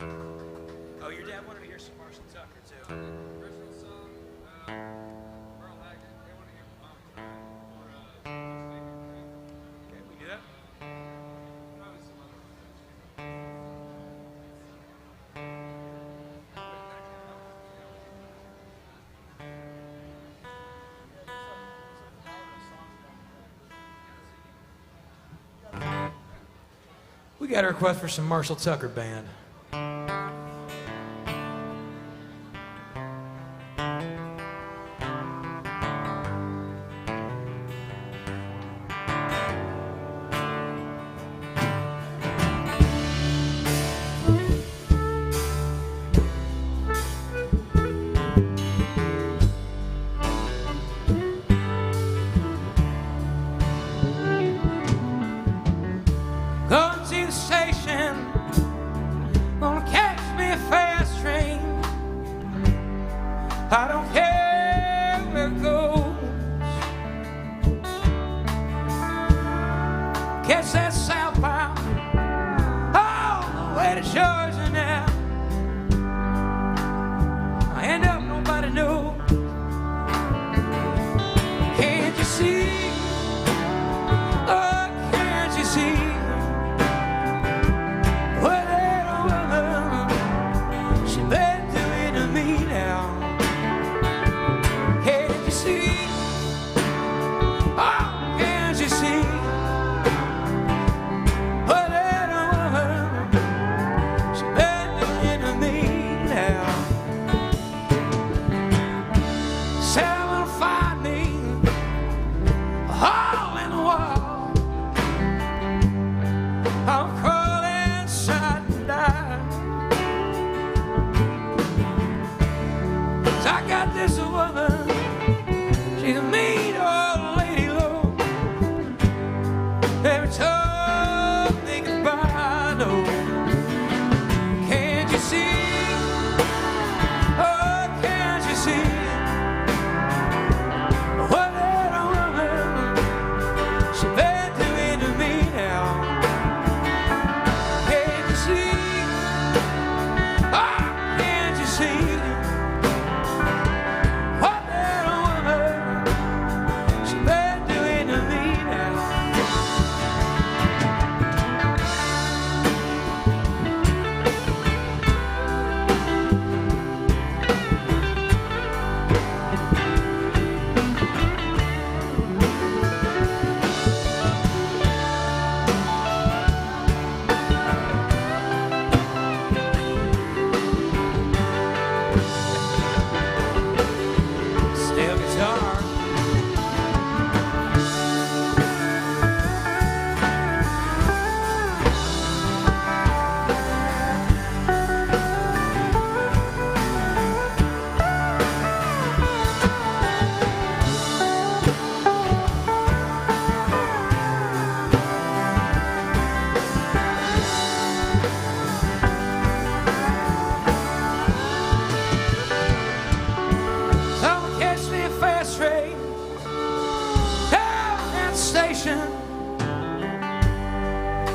Oh, your dad wanted to hear some Marshall Tucker too. Okay, we do that? We got a request for some Marshall Tucker Band. Going to the station, gonna catch me a fast train. I don't care where it goes. Catch that southbound all the way to Georgia now. I end up nobody knows. Can't you see? Oh, can't you see?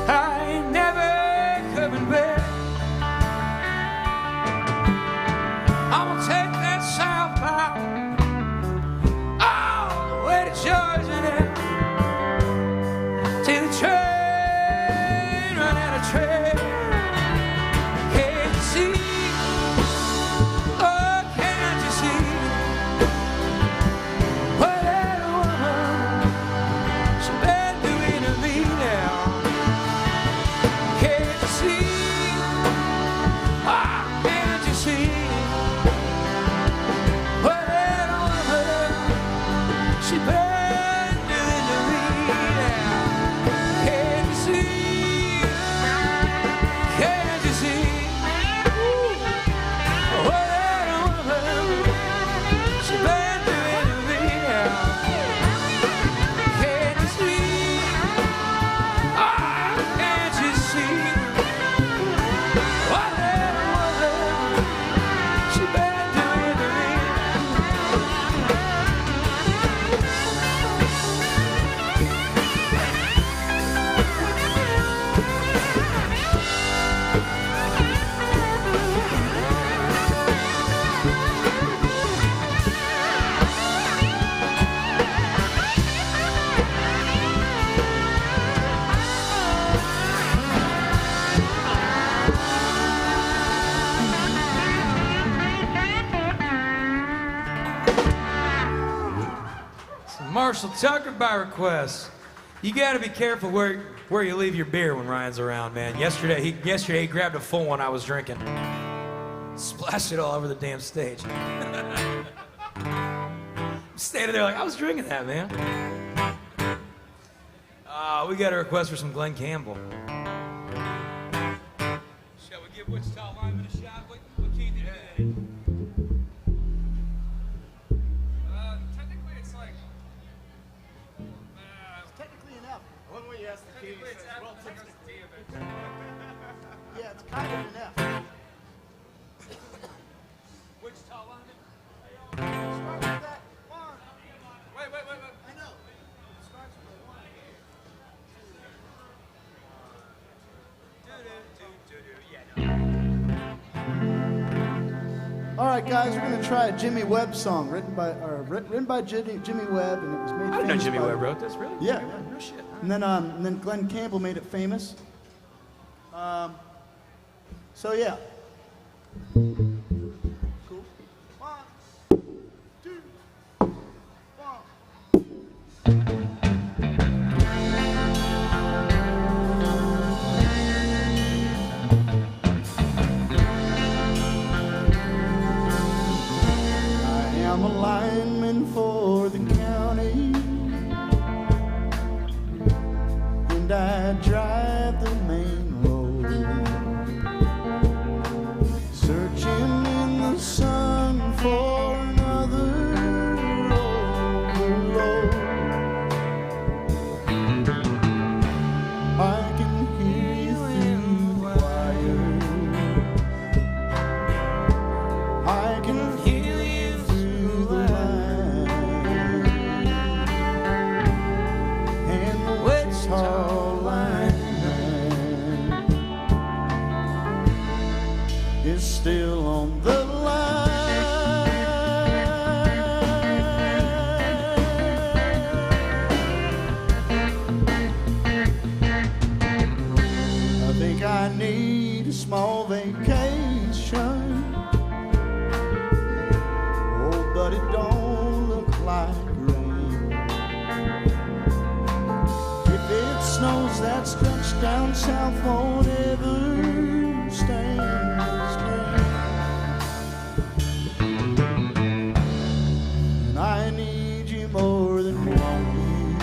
I ain't never coming back. I'm gonna take that southbound all the way to Georgia now, till the train run out of track. Can't you see? Oh, can't you see? What that woman, she been doing to me now. Can't you see? Oh, can't you see? What that woman, she been doing to me now. Can't you see? Can't you see? What that woman, she been doing to me now. Can't you see? Oh, can't you see? What that woman, she been doing to me. Marshall Tucker by request. You got to be careful where you leave your beer when Ryan's around, man. Yesterday he grabbed a full one I was drinking, splashed it all over the damn stage. I'm standing there like I was drinking that, man. We got a request for some Glenn Campbell. Shall we give Wichita Lineman a shot? What key did you in? Technically, it's like. Technically enough. One way you ask the key, Technically, it's says, well, it's D of it. Yeah, it's kind of an F. Wichita Lineman. Start with that one. Wait. I know. It starts with a one. All right, guys, we're gonna try a Jimmy Webb song written by Jimmy Webb, and it was made. I didn't know famous Jimmy by- Webb wrote this, really? Yeah. No shit. And then Glenn Campbell made it famous. So yeah. Cool. 1, 2, 1. I am a lineman for the county, and I drive the main road, searching in the sun for another overload. I can hear you through the wire. I can hear you through the line, and the Wichita lineman is still on the line. I think I need a small vacation. Oh, but it don't look like rain. If it snows, that stretch down south won't ever stand the strain. And I need you more than want you.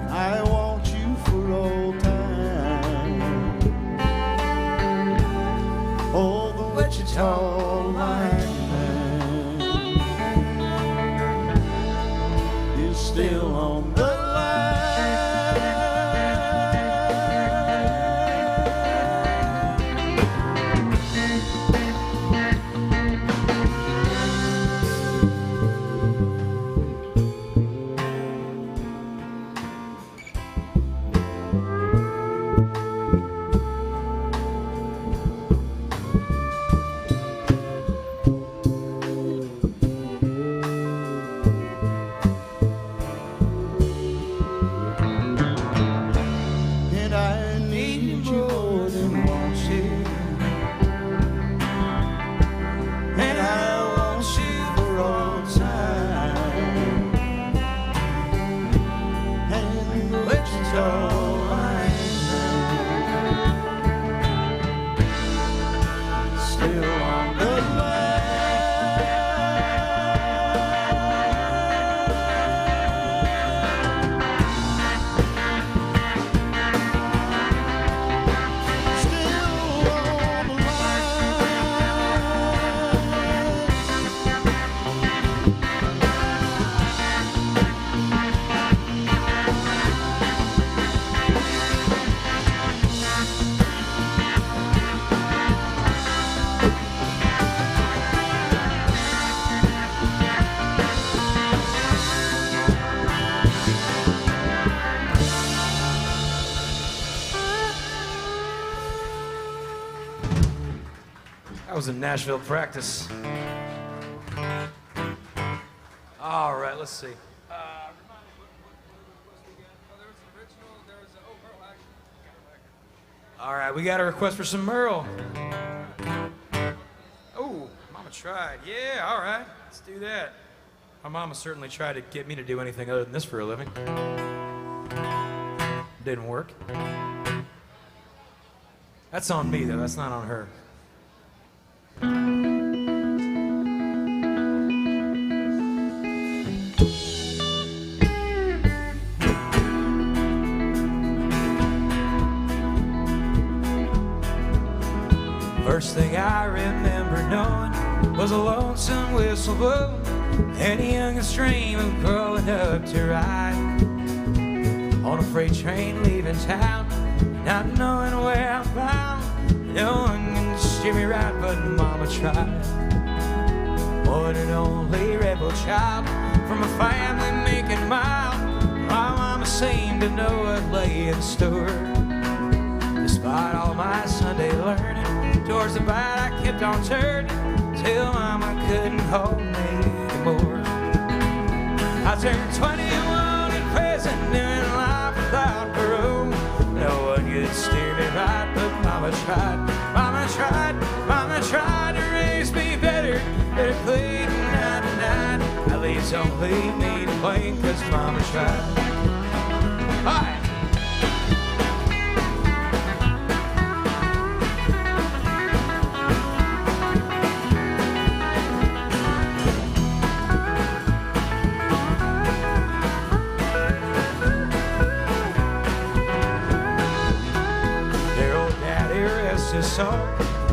And I want you for all time. Oh, the Wichita lineman is still on the line. was in Nashville practice. All right, let's see. All right, we got a request for some Merle. Oh, Mama tried. Yeah, all right, let's do that. My mama certainly tried to get me to do anything other than this for a living. Didn't work. That's on me, though. That's not on her. First thing I remember knowing was a lonesome whistle blow and a youngest dream of growing up to ride on a freight train leaving town, not knowing where I'm bound. No one can steer me right, but Mama tried. One and only rebel child from a family making mild. My Mama seemed to know what lay in store. Despite all my Sunday learning, towards the bad I kept on turning till Mama couldn't hold me anymore. I turned 21 in prison, doing life without parole. No one could steer me right, but Mama tried. Mama tried, Mama tried to raise me better, but it played night to night. At least don't leave me to blame, 'cause Mama tried. Hi.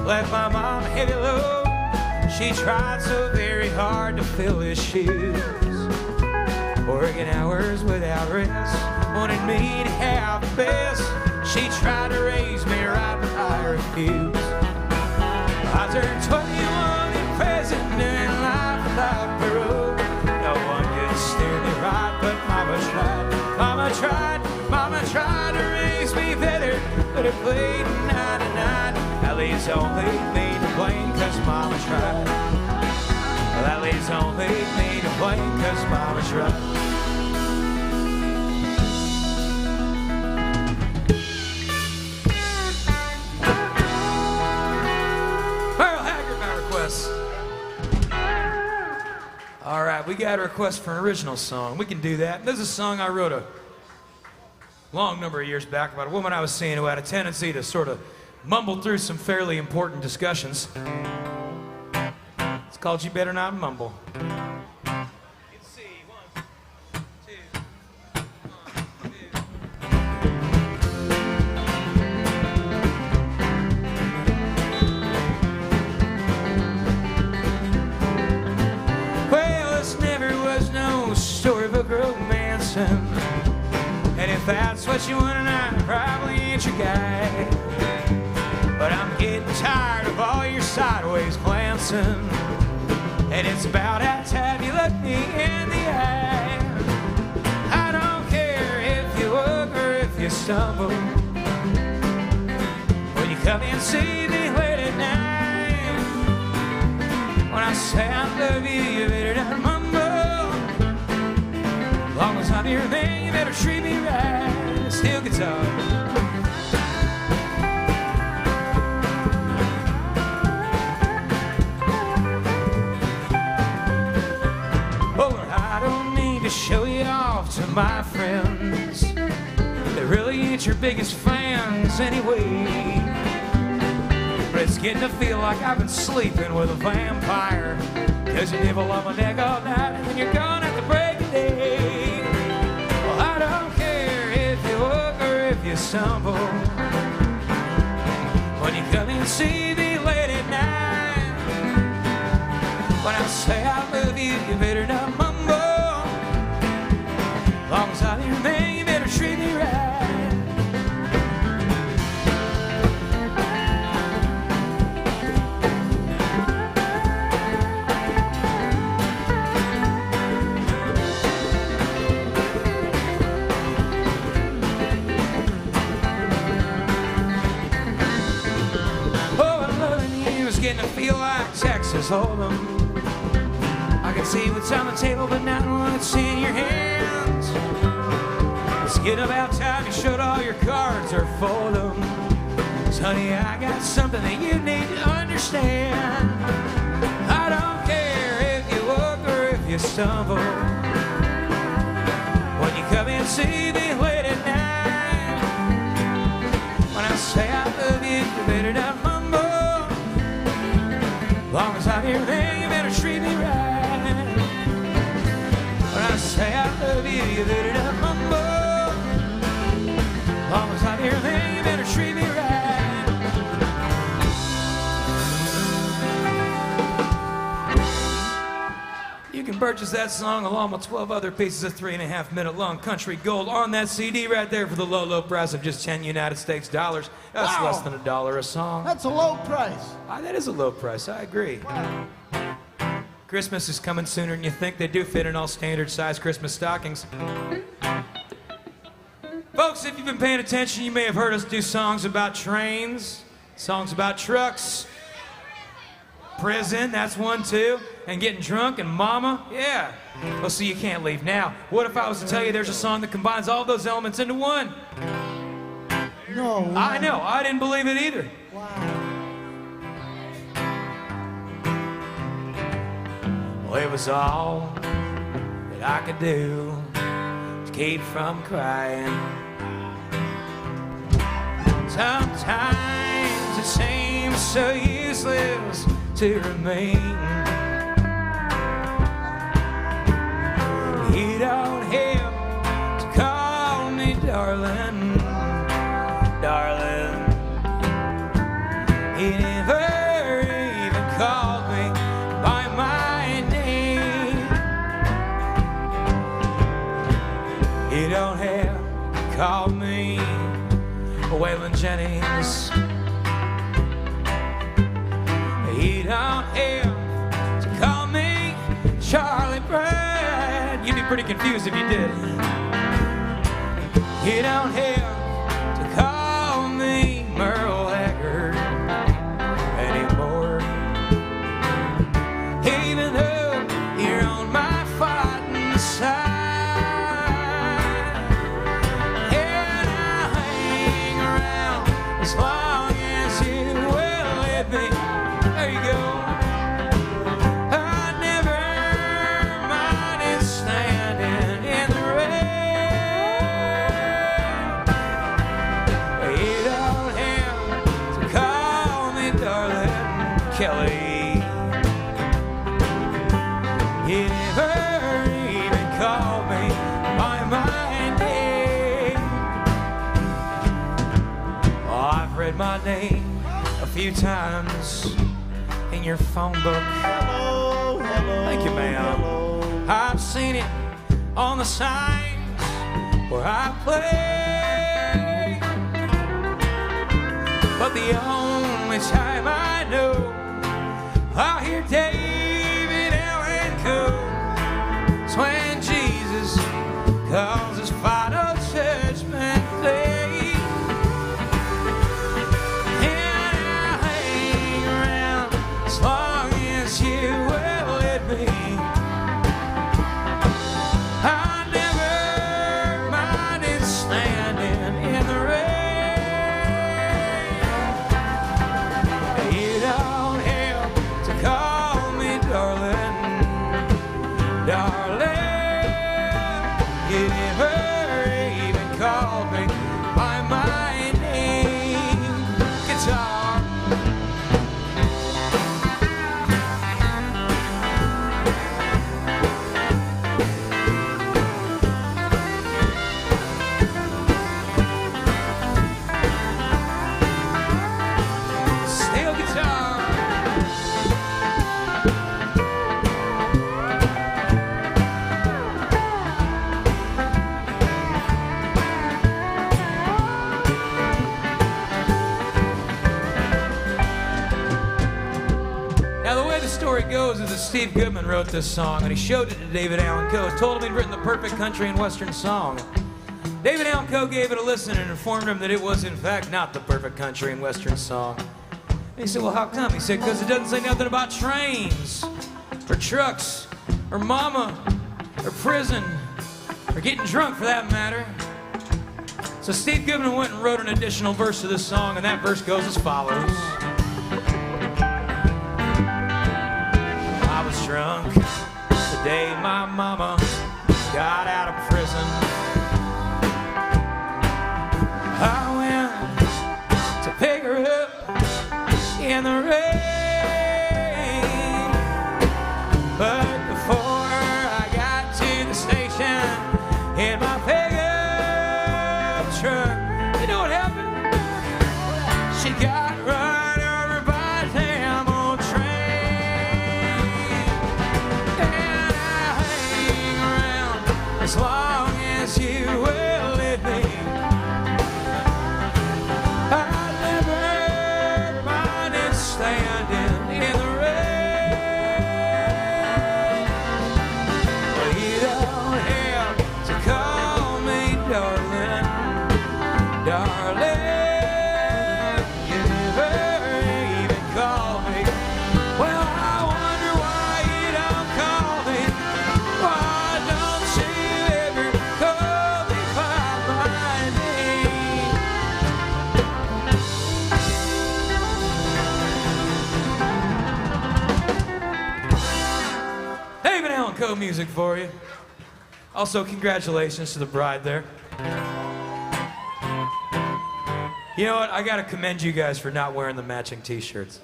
Left my mom heavy load. She tried so very hard to fill his shoes, working hours without rest, wanted me to have the best. She tried to raise me right, but I refused. I turned 21 in prison, doing life without parole. No one could steer me right, but Mama tried. Mama tried, Mama tried to raise me better, but it played night to night. That leaves only me to blame, 'cause Mama tried. That leaves only me to blame, 'cause Mama tried. Merle Haggard, my request. All right, we got a request for an original song. We can do that. This is a song I wrote a long number of years back about a woman I was seeing who had a tendency to sort of mumble through some fairly important discussions. It's called You Better Not Mumble. Let's see, 1, 2, 1, 2. Well, this never was no storybook romancing, and if that's what you want to know, probably ain't your guy. But I'm getting tired of all your sideways glancing, and it's about that time you look me in the eye. I don't care if you walk or if you stumble, when you come and see me late at night. When I say I love you, you better not mumble. As long as I'm your man, you better treat me right. Steel guitar. To show you off to my friends, they really ain't your biggest fans anyway. But it's getting to feel like I've been sleeping with a vampire, 'cause you nibble on my neck all night and then you're gone at the break of day. Well, I don't care if you walk or if you stumble, when you come and see me late at night. When I say I love you, you better not mumble. As long as I'm your man, you better treat me right. Oh, I'm loving you, it's getting to feel Texas Hold'em. I can see what's on the table, but not what's in your hands. It's getting about time you showed all your cards or fold 'em. 'Cause honey, I got something that you need to understand. I don't care if you walk or if you stumble. When you come and see me late at night, when I say I love you, you better not mumble. Long as I'm here, then you better treat me right. When I say I love you, you better not mumble. Long as I'm here, then you better treat me right. You can purchase that song along with 12 other pieces of 3.5 minute long country gold on that CD right there for the low, low price of just 10 United States dollars. That's Wow. less than $1 a song. That's a low price. That is a low price, I agree. Christmas is coming sooner than you think. They do fit in all standard size Christmas stockings. Folks, if you've been paying attention, you may have heard us do songs about trains, songs about trucks, prison, that's one too, and getting drunk and mama, yeah. Well, see, you can't leave now. What if I was to tell you there's a song that combines all those elements into one? No. I know, I didn't believe it either. Wow. Well, it was all that I could do to keep from crying. Sometimes it seems so useless to remain. You don't have to call me darling, darling. You never even called me by my name. You don't have to call me Waylon Jennings. You don't have to call me Charlie Brown. You'd be pretty confused if you did. You don't have to call me Merle Haggard anymore. Even though you're on my fighting side. And I'll hang around as long as you will let me. There you go. I never minded standing in the rain. You don't have to call me darling, Kelly. You never even called me by my name. Oh, I've read my name a few times in your phone book. Hello, hello. Thank you, ma'am. Hello. I've seen it on the signs where I play. But the only time I know I hear David Allen Co. is when Jesus calls his final judgment day. And I'll hang around as long as you will let me. I never minded standing in the rain. You don't have to call me darling, darling. You never even called me by my name. Guitar. Steel guitar. Now, the way the story goes is that Steve Goodman wrote this song, and he showed it to David Allen Coe. Told him he'd written the perfect country and western song. David Allen Coe gave it a listen and informed him that it was, in fact, not the perfect country and western song. And he said, well, how come? He said, because it doesn't say nothing about trains or trucks or mama or prison or getting drunk for that matter. So Steve Goodman went and wrote an additional verse to this song, and that verse goes as follows. I was drunk the day my mama got out of prison. I went to pick her up in the rain, but before I got to the station in my pickup truck, you know what happened? She got run over by a damn old train, and I hang around as long as you will let me. Standing in the rain. Well, you don't have to call me darling, darling. You never even call me. Well, I wonder why you don't call me. Why don't you ever call me by my name? David Allen Co. music for you. Also, congratulations to the bride there. You know what? I gotta commend you guys for not wearing the matching t-shirts.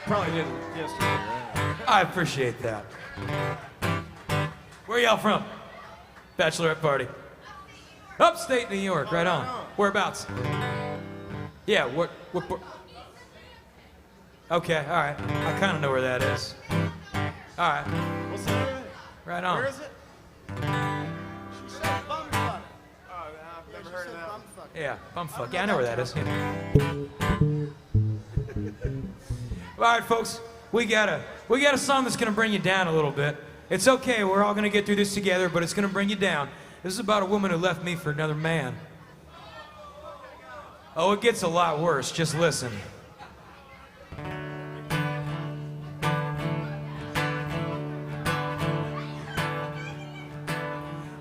Probably didn't yesterday, right? I appreciate that. Where y'all from? Bachelorette party. Upstate New York, right on. Whereabouts? Yeah, what okay, all right. I kind of know where that is. All right, What's the name? right on. Where is it? She said Bumfuck. Oh, I've never heard of that. Bumfuck. Yeah, bumfuck. Yeah, I know where that is. Yeah. All right, folks, we got a song that's gonna bring you down a little bit. It's okay, we're all gonna get through this together, but it's gonna bring you down. This is about a woman who left me for another man. Oh, it gets a lot worse. Just listen.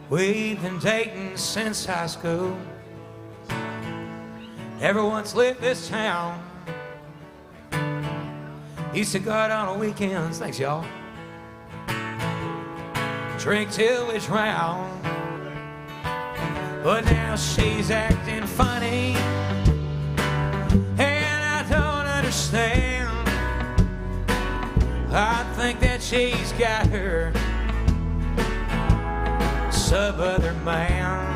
We've been dating since high school. Never once left this town. Used to go out on weekends, thanks y'all. Drink till we drown. But now she's acting funny, and I don't understand. I think that she's got her some other man.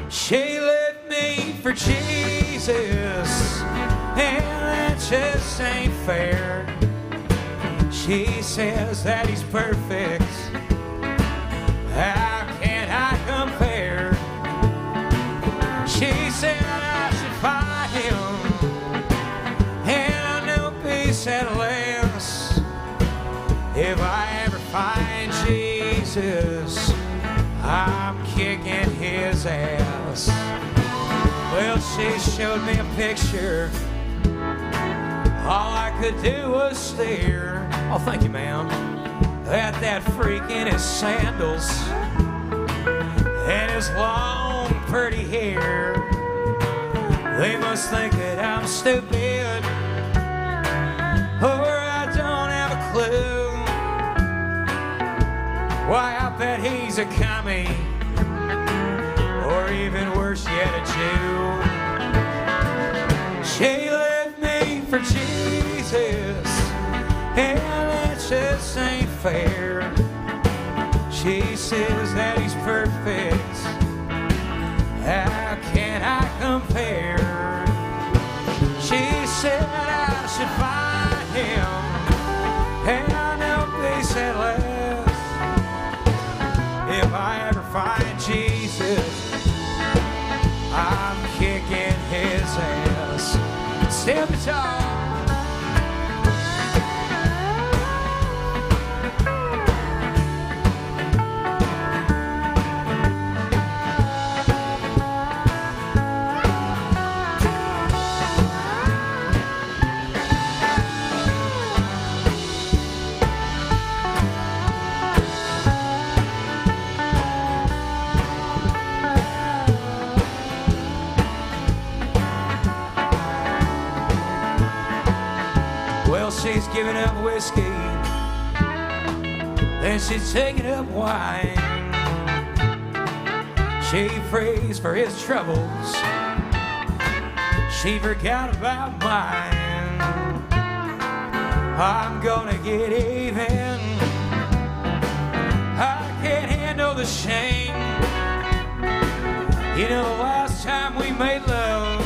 She left me for Jesus, and that just ain't fair. She says that he's perfect. How can I compare? She said I should find him, and I know peace at last. If I ever find Jesus, I'm kicking his ass. Well, she showed me a picture. All I could do was stare. Oh, thank you, ma'am. At that freak in his sandals and his long, pretty hair. They must think that I'm stupid, or I don't have a clue. Why, I bet he's a commie, or even worse yet, a Jew. She left me for Jesus, and it just ain't fair. She says that he's perfect. How can I compare? She said I should find him, and I know peace at last. If I ever find Jesus, I'm kicking his ass. Steel guitar. giving up whiskey, then she's taking up wine. She prays for his troubles, she forgot about mine. I'm gonna get even, I can't handle the shame. You know, the last time we made love,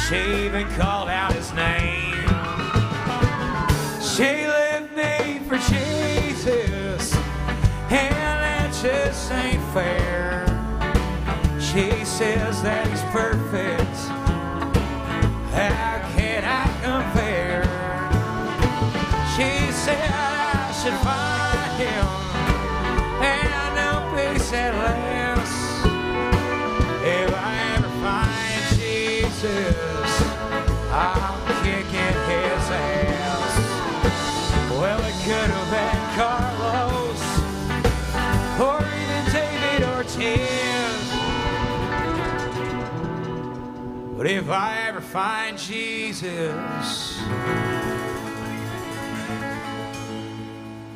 she even called out his name. She left me for Jesus, and that just ain't fair. She says that he's perfect, how can I compare? She said I should find him, and no peace at last. If I ever find Jesus, I'm kicking his ass. Well, it could have been Carlos, or even David Ortiz. But if I ever find Jesus,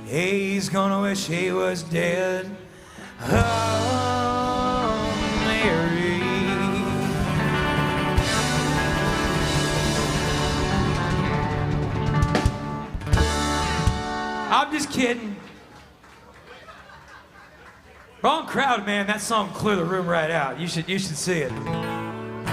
he's gonna wish he was dead. Oh, Mary. I'm just kidding. Wrong crowd, man. That song cleared the room right out. You should see it.